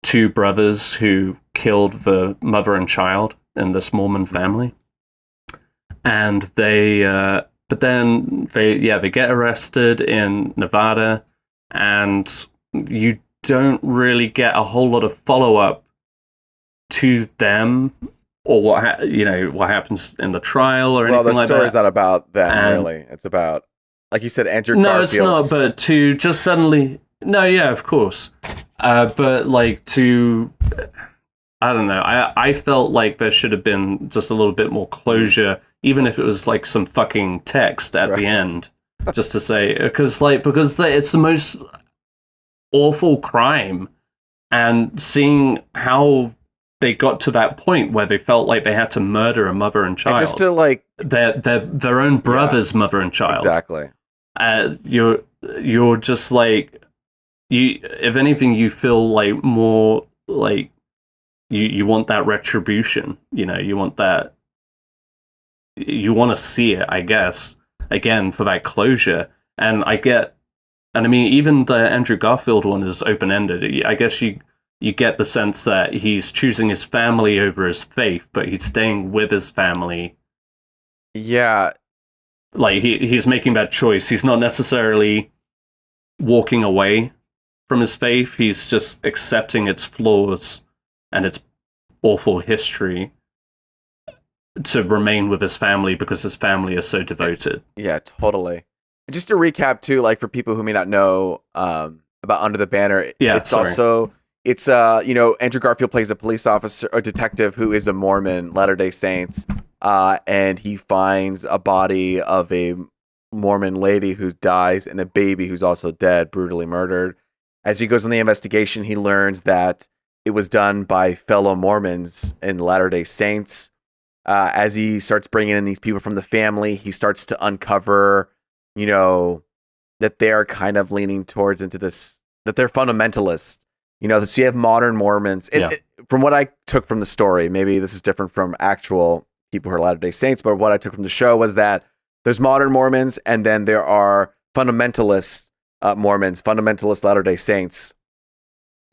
2 brothers who killed the mother and child in this Mormon family. And they get arrested in Nevada, and you don't really get a whole lot of follow-up to them or what happens in the trial or anything like that. Well, the story's not about them, And- really. It's about, like you said, Andrew No, Garfield's... it's not. But to just suddenly, no, yeah, of course. But like to, I don't know. I felt like there should have been just a little bit more closure, even if it was like some fucking text at the end, just to say because it's the most awful crime, and seeing how they got to that point where they felt like they had to murder a mother and child, And just to, like... their own brother's mother and child. Exactly. You're just like, if anything, you feel like more like you want that retribution. You want that. You want to see it, I guess, again for that closure. And I mean, even the Andrew Garfield one is open ended. I guess you get the sense that he's choosing his family over his faith, but he's staying with his family. Yeah. Like he's making that choice. He's not necessarily walking away from his faith. He's just accepting its flaws and its awful history to remain with his family because his family is so devoted. Yeah, totally. And just to recap too, like for people who may not know about Under the Banner, it's Andrew Garfield plays a police officer or detective who is a Mormon, Latter-day Saints, and he finds a body of a Mormon lady who dies and a baby who's also dead, brutally murdered. As he goes on the investigation, he learns that it was done by fellow Mormons and Latter-day Saints. As he starts bringing in these people from the family, he starts to uncover, that they're kind of leaning towards into this, that they're fundamentalists. So you have modern Mormons. From what I took from the story, maybe this is different from actual people who are Latter-day Saints, but what I took from the show was that there's modern Mormons, and then there are fundamentalist Mormons, fundamentalist Latter-day Saints,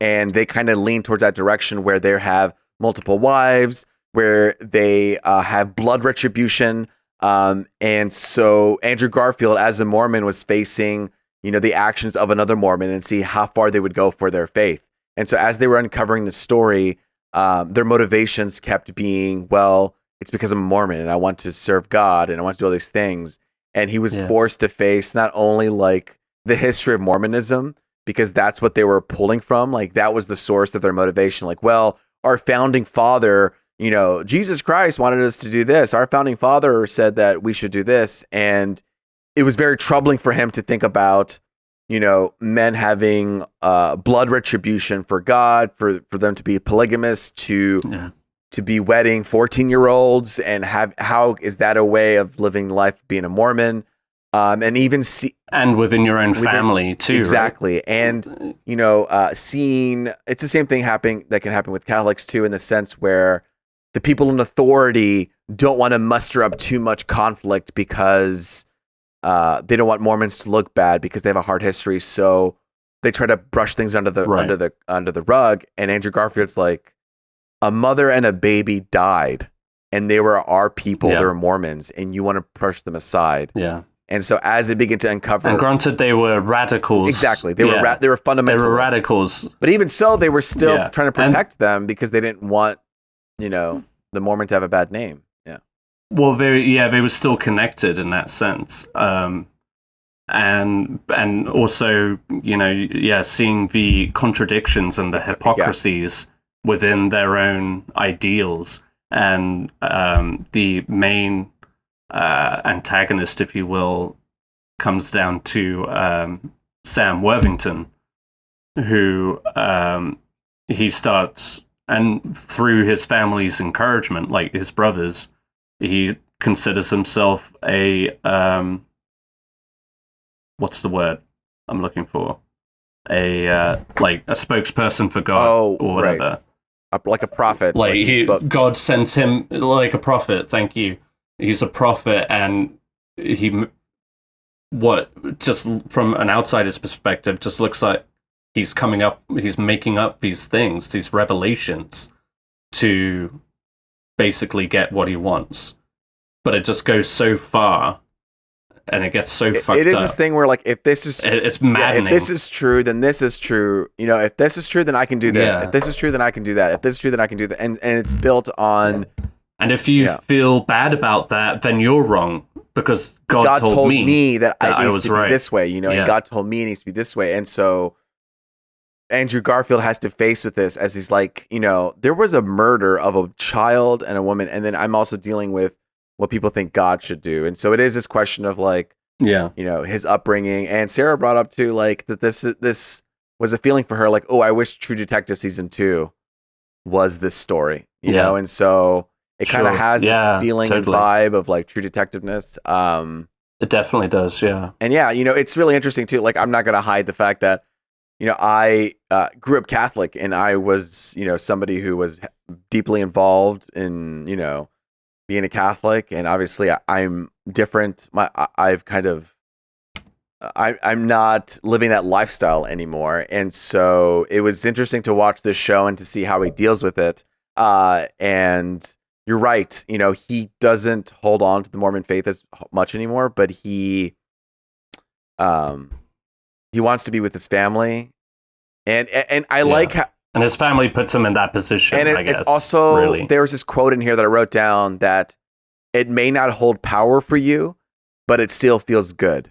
and they kind of lean towards that direction where they have multiple wives, where they have blood retribution, And so Andrew Garfield, as a Mormon, was facing, the actions of another Mormon and see how far they would go for their faith. And so as they were uncovering the story, their motivations kept being, well, it's because I'm a Mormon and I want to serve God and I want to do all these things. And he was forced to face not only like the history of Mormonism, because that's what they were pulling from. Like that was the source of their motivation. Like, well, our founding father, Jesus Christ wanted us to do this. Our founding father said that we should do this. And it was very troubling for him to think about, men having blood retribution for God, for them to be polygamous, to be wedding 14-year-olds, and how is that a way of living life being a Mormon? And even and within your own family too, exactly. Right? And seeing it's the same thing that can happen with Catholics too, in the sense where the people in authority don't want to muster up too much conflict because they don't want Mormons to look bad because they have a hard history, so they try to brush things under the rug. And Andrew Garfield's like, a mother and a baby died, and they were our people. They were Mormons, and you want to brush them aside. Yeah. And so as they begin to uncover, and granted, they were radicals. Exactly, they were fundamentalists. They were radicals, but even so, they were still trying to protect them because they didn't want, the Mormon to have a bad name. Yeah. Well, they were still connected in that sense, and also, seeing the contradictions and the hypocrisies within their own ideals, and the main antagonist, if you will, comes down to Sam Worthington, who he starts, and through his family's encouragement, like his brothers, he considers himself a what's the word I'm looking for? A spokesperson for God or whatever. Right. Like a prophet. God sends him like a prophet. Thank you. He's a prophet, and just from an outsider's perspective, just looks like he's making up these things, these revelations, to basically get what he wants. But it just goes so far, and it gets so fucked up. It is this thing where, like, if this is... It's maddening. If this is true, then this is true. If this is true, then I can do this. Yeah. If this is true, then I can do that. If this is true, then I can do that. And it's built on... And if you feel bad about that, then you're wrong, because God told me that it needs to be this way, and God told me it needs to be this way. And so Andrew Garfield has to face with this as he's like, there was a murder of a child and a woman, and then I'm also dealing with what people think God should do. And so it is this question of like, his upbringing. And Sarah brought up too, like, that this was a feeling for her, like, oh, I wish True Detective season 2 was this story, you know? And so it kind of has this feeling and vibe of like True Detective-ness. It definitely does. Yeah. And it's really interesting too. Like, I'm not going to hide the fact that, I grew up Catholic, and I was, somebody who was deeply involved in, being a Catholic. And obviously I'm different. I'm not living that lifestyle anymore. And so it was interesting to watch this show and to see how he deals with it. And you're right. He doesn't hold on to the Mormon faith as much anymore, but he wants to be with his family. And I like how, and his family puts him in that position, I guess. It's also, really. There was this quote in here that I wrote down that it may not hold power for you, but it still feels good.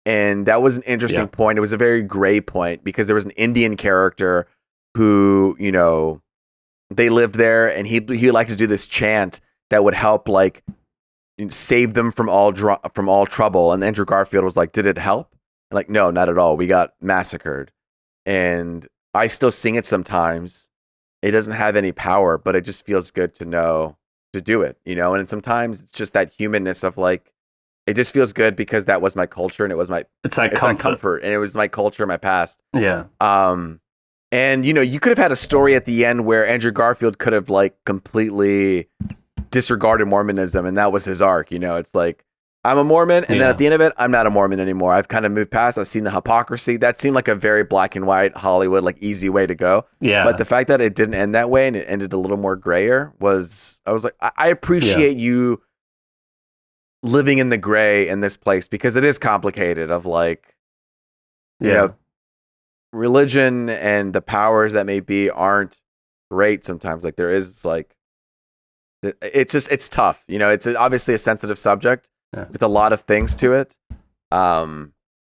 And that was an interesting point. It was a very gray point, because there was an Indian character who, they lived there, and he liked to do this chant that would help, like, save them from all trouble. And Andrew Garfield was like, did it help? And like, no, not at all. We got massacred. And I still sing it sometimes. It doesn't have any power, but it just feels good to know to do it, and sometimes it's just that humanness of like, it just feels good because that was my culture, and it's that comfort, and it was my culture, my past. Yeah. And you could have had a story at the end where Andrew Garfield could have like completely disregarded Mormonism, and that was his arc. It's like, I'm a Mormon, and then at the end of it, I'm not a Mormon anymore. I've kind of moved past. I've seen the hypocrisy. That seemed like a very black and white Hollywood, like, easy way to go. Yeah. But the fact that it didn't end that way and it ended a little more grayer I was like, I appreciate you living in the gray in this place because it is complicated of like, you know, religion and the powers that may be aren't great sometimes. Like there is like, it's tough. You know, it's obviously a sensitive subject with a lot of things to it.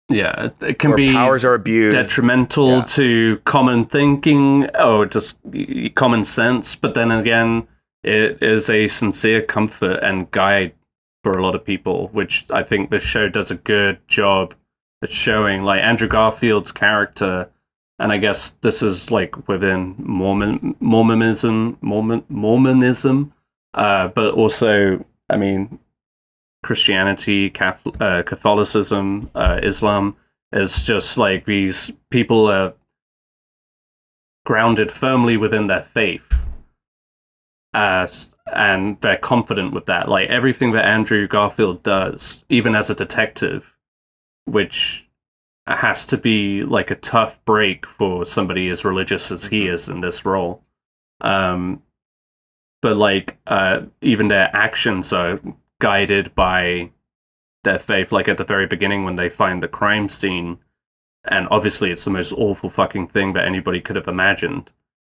It can be powers are abused, detrimental to common thinking or just common sense. But then again, it is a sincere comfort and guide for a lot of people, which I think this show does a good job at showing. Like Andrew Garfield's character, and I guess this is like within Mormonism, but also, I mean, Christianity, Catholicism, Islam is just like these people are grounded firmly within their faith, and they're confident with that. Like everything that Andrew Garfield does, even as a detective, which has to be like a tough break for somebody as religious as he is in this role. But like even their actions are guided by their faith. Like at the very beginning when they find the crime scene, and obviously it's the most awful fucking thing that anybody could have imagined,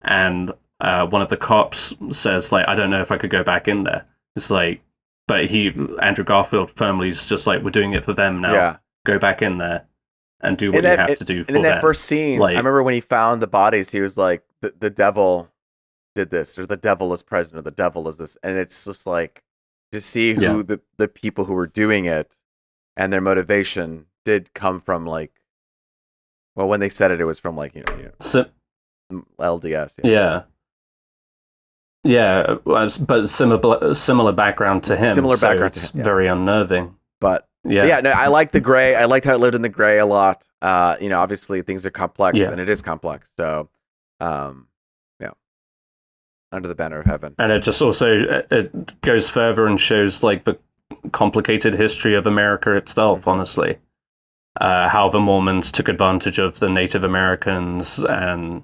and one of the cops says like, I don't know if I could go back in there. It's like, but Andrew Garfield firmly is just like, we're doing it for them now. Go back in there and do what you have to do for them. And in that first scene, like, I remember when he found the bodies, he was like, the devil did this, or the devil is present, or the devil is this. And it's just like, to see who the people who were doing it and their motivation did come from, like, well, when they said it was from like, LDS. But similar background to him. It's very unnerving. But I like the gray. I liked how it lived in the gray a lot. Obviously things are complex, and it is complex. So, under the banner of heaven. And it just also it goes further and shows like the complicated history of America itself, honestly. How the Mormons took advantage of the Native Americans and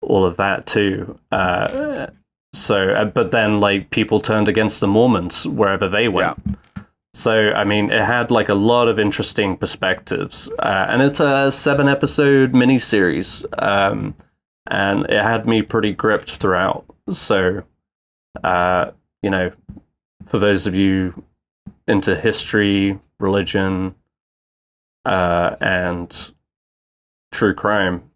all of that too. But then like people turned against the Mormons wherever they went. Yeah. So, I mean, it had like a lot of interesting perspectives. And it's a 7-episode miniseries. And it had me pretty gripped throughout. So, for those of you into history, religion, and true crime.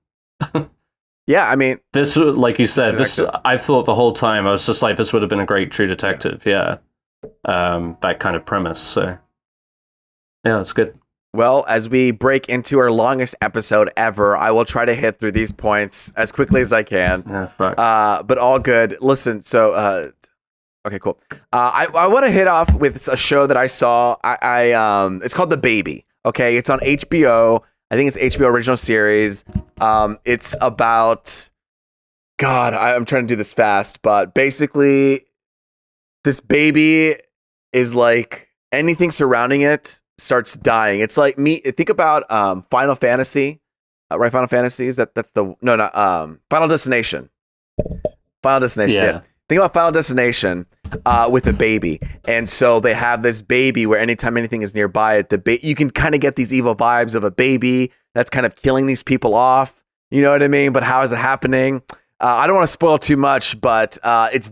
I mean, this, like you said, I thought the whole time, I was just like, this would have been a great True Detective. That kind of premise. So, it's good. Well, as we break into our longest episode ever, I will try to hit through these points as quickly as I can. But all good. Listen, so okay, cool. I want to hit off with a show that I saw. It's called The Baby. Okay, it's on HBO. I think it's HBO original series. It's about, God, I'm trying to do this fast, but basically, this baby is like anything surrounding it starts dying. It's like think about Final Fantasy, right? Final Fantasy, that's the Final Destination. Final Destination, yes. Think about Final Destination with a baby. And so they have this baby where anytime anything is nearby it, you can kind of get these evil vibes of a baby that's kind of killing these people off. You know what I mean? But how is it happening? I don't want to spoil too much, but it's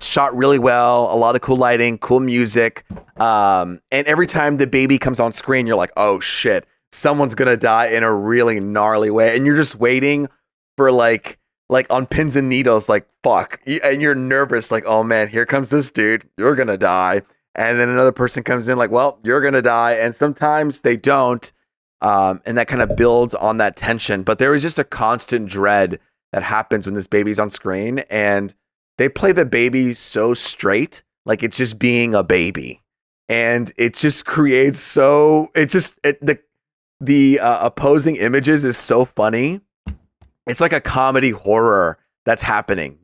shot really well. A lot of cool lighting, cool music. And every time the baby comes on screen, you're like, oh shit, someone's going to die in a really gnarly way. And you're just waiting for like on pins and needles, like, fuck. And you're nervous, like, oh man, here comes this dude. You're going to die. And then another person comes in like, well, you're going to die. And sometimes they don't. And that kind of builds on that tension. But there is just a constant dread that happens when this baby's on screen, and they play the baby so straight, like it's just being a baby, and it just creates the opposing images is so funny. It's like a comedy horror that's happening,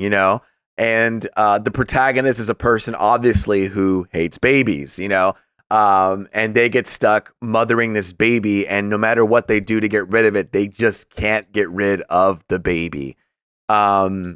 and the protagonist is a person obviously who hates babies, and they get stuck mothering this baby, and no matter what they do to get rid of it, they just can't get rid of the baby. I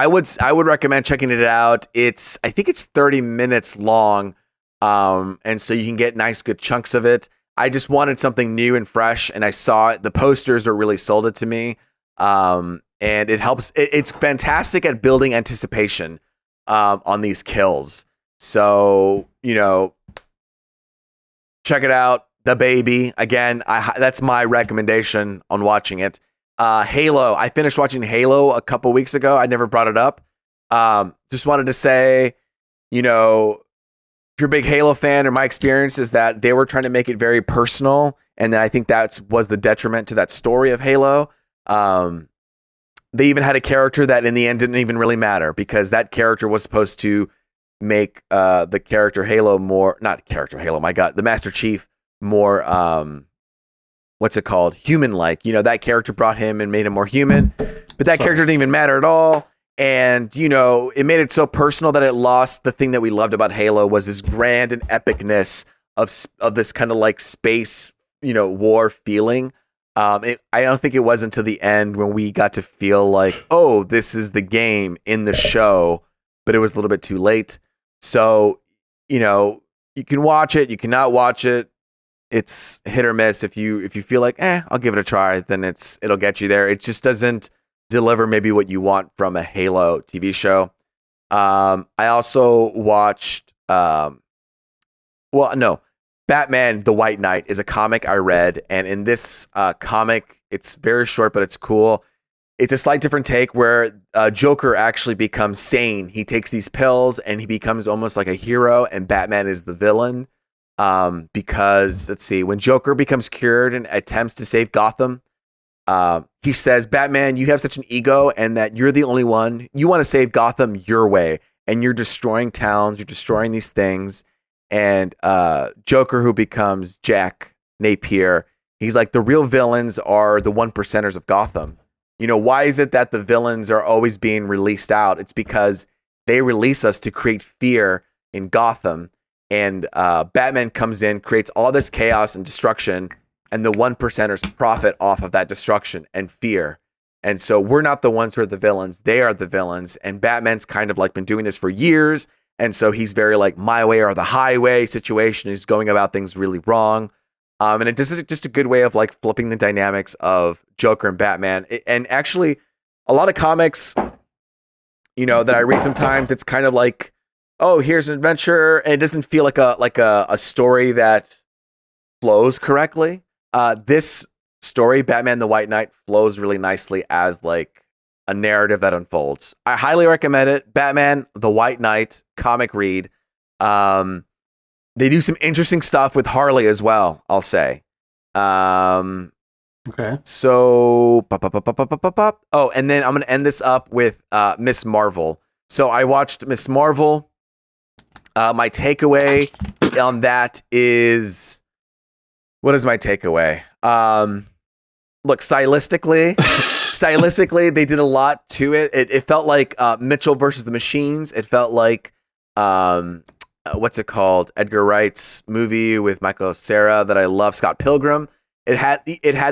would recommend checking it out. I think it's 30 minutes long. And so you can get nice, good chunks of it. I just wanted something new and fresh, and I saw it. The posters are really sold it to me. And it helps. It's fantastic at building anticipation on these kills. So, check it out. The Baby. Again, that's my recommendation on watching it. Halo. I finished watching Halo a couple weeks ago. I never brought it up. Just wanted to say, if you're a big Halo fan, or my experience is that they were trying to make it very personal, and then I think that was the detriment to that story of Halo. They even had a character that in the end didn't even really matter, because that character was supposed to make the character Halo more, not character Halo, my God, the Master Chief more, what's it called? Human-like. That character brought him and made him more human, but that character didn't even matter at all. And, it made it so personal that it lost the thing that we loved about Halo, was this grand and epicness of this kind of like space, war feeling. I don't think it was until the end when we got to feel like, oh, this is the game in the show, but it was a little bit too late. So, you can watch it, you cannot watch it. It's hit or miss. If you feel like, I'll give it a try, then it'll get you there. It just doesn't deliver maybe what you want from a Halo TV show. I also watched, Batman the White Knight is a comic I read, and in this comic, it's very short, but it's cool. It's a slight different take where Joker actually becomes sane. He takes these pills and he becomes almost like a hero, and Batman is the villain. Because, let's see, when Joker becomes cured and attempts to save Gotham, he says, Batman, you have such an ego, and that you're the only one. You want to save Gotham your way, and you're destroying towns, you're destroying these things. And Joker, who becomes Jack Napier, he's like, the real villains are the 1%ers of Gotham. Why is it that the villains are always being released out? It's because they release us to create fear in Gotham. And Batman comes in, creates all this chaos and destruction, and the 1%ers profit off of that destruction and fear. And so we're not the ones who are the villains. They are the villains. And Batman's kind of like been doing this for years. And so he's very like my way or the highway situation. He's going about things really wrong. And it is just a good way of like flipping the dynamics of Joker and Batman. And actually, a lot of comics, that I read sometimes, it's kind of like, oh, here's an adventure, and it doesn't feel like a story that flows correctly. This story, Batman the White Knight, flows really nicely as like a narrative that unfolds. I highly recommend it. Batman the White Knight comic read. They do some interesting stuff with Harley as well, I'll say. Okay. So, oh, and then I'm going to end this up with Miss Marvel. So I watched Miss Marvel. My takeaway on that is, what is my takeaway? Look, stylistically, they did a lot to it. It felt like Mitchell versus the Machines. It felt like, what's it called? Edgar Wright's movie with Michael Cera that I love, Scott Pilgrim. It had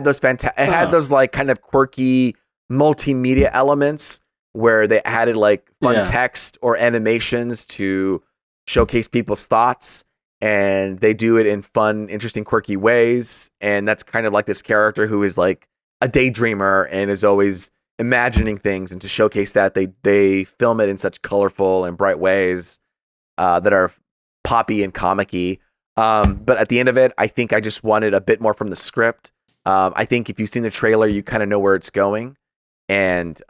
those had those like kind of quirky multimedia elements where they added like fun text or animations to showcase people's thoughts, and they do it in fun, interesting, quirky ways. And that's kind of like this character who is like a daydreamer and is always imagining things, and to showcase that, they film it in such colorful and bright ways that are poppy and comic-y. But at the end of it, I think I just wanted a bit more from the script. I think if you've seen the trailer, you kind of know where it's going. And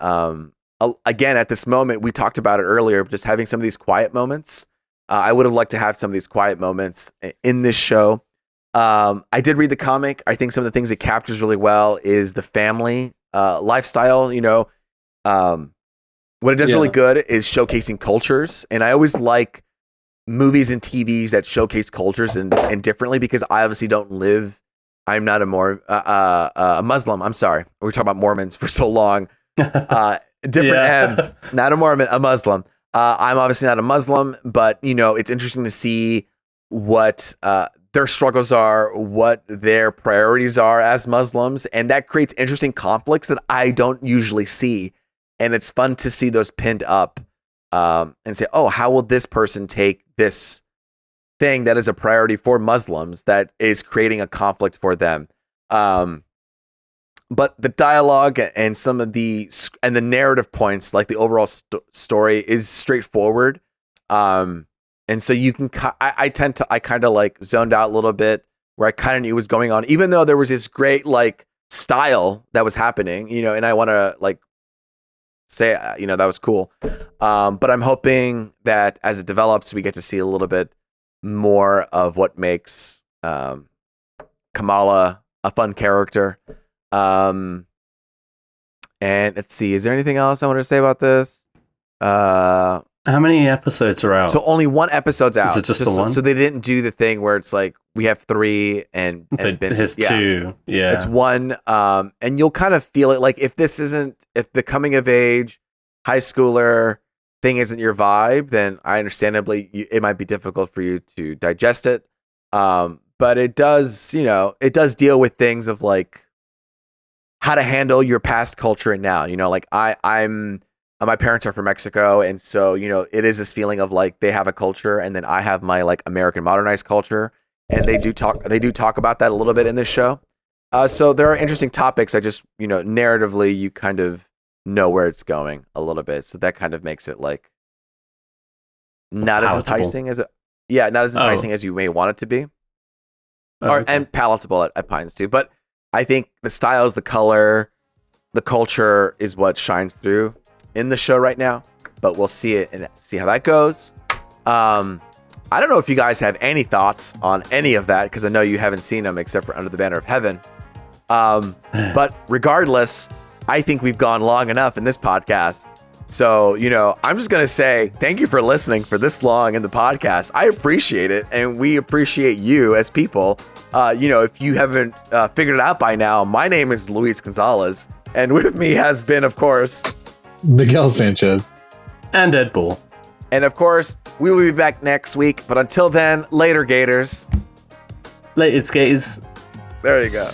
again, at this moment, we talked about it earlier, just having some of these quiet moments. I would have liked to have some of these quiet moments in this show. I did read the comic. I think some of the things it captures really well is the family lifestyle. What it does really good is showcasing cultures. And I always like movies and TVs that showcase cultures and differently, because I obviously don't live. I'm not a Muslim. I'm sorry. We were talking about Mormons for so long. Not a Mormon, a Muslim. I'm obviously not a Muslim, but it's interesting to see what their struggles are, what their priorities are as Muslims, and that creates interesting conflicts that I don't usually see. And it's fun to see those pinned up and say, oh, how will this person take this thing that is a priority for Muslims that is creating a conflict for them. But the dialogue and some of the narrative points, like the overall story, is straightforward. And so you can, I kind of like zoned out a little bit where I kind of knew what was going on, even though there was this great like style that was happening, you know, and I want to like say, you know, that was cool. But I'm hoping that as it develops, we get to see a little bit more of what makes Kamala a fun character. And let's see, is there anything else I want to say about this? How many episodes are out? So only one episode's out. Is it just the one? So they didn't do the thing where it's like we have 3 and his 2. Yeah, it's 1. And you'll kind of feel it like if the coming of age high schooler thing isn't your vibe, then it might be difficult for you to digest it. But it does, you know, it does deal with things of like how to handle your past culture and now, you know, like my parents are from Mexico, and so, you know, it is this feeling of like they have a culture and then I have my like American modernized culture, and they do talk about that a little bit in this show. So there are interesting topics. I just, you know, narratively you kind of know where it's going a little bit, so that kind of makes it like not as enticing as as you may want it to be. And palatable at Pines too. But I think the styles, the color, the culture is what shines through in the show right now. But we'll see it and see how that goes. I don't know if you guys have any thoughts on any of that, because I know you haven't seen them except for Under the Banner of Heaven. But regardless, I think we've gone long enough in this podcast. So, you know, I'm just going to say thank you for listening for this long in the podcast. I appreciate it, and we appreciate you as people. You know, if you haven't figured it out by now, my name is Luis Gonzalez, and with me has been, of course, Miguel Sanchez. And Ed Bull. And of course, we will be back next week. But until then, later, Gators. Later, Gators. There you go.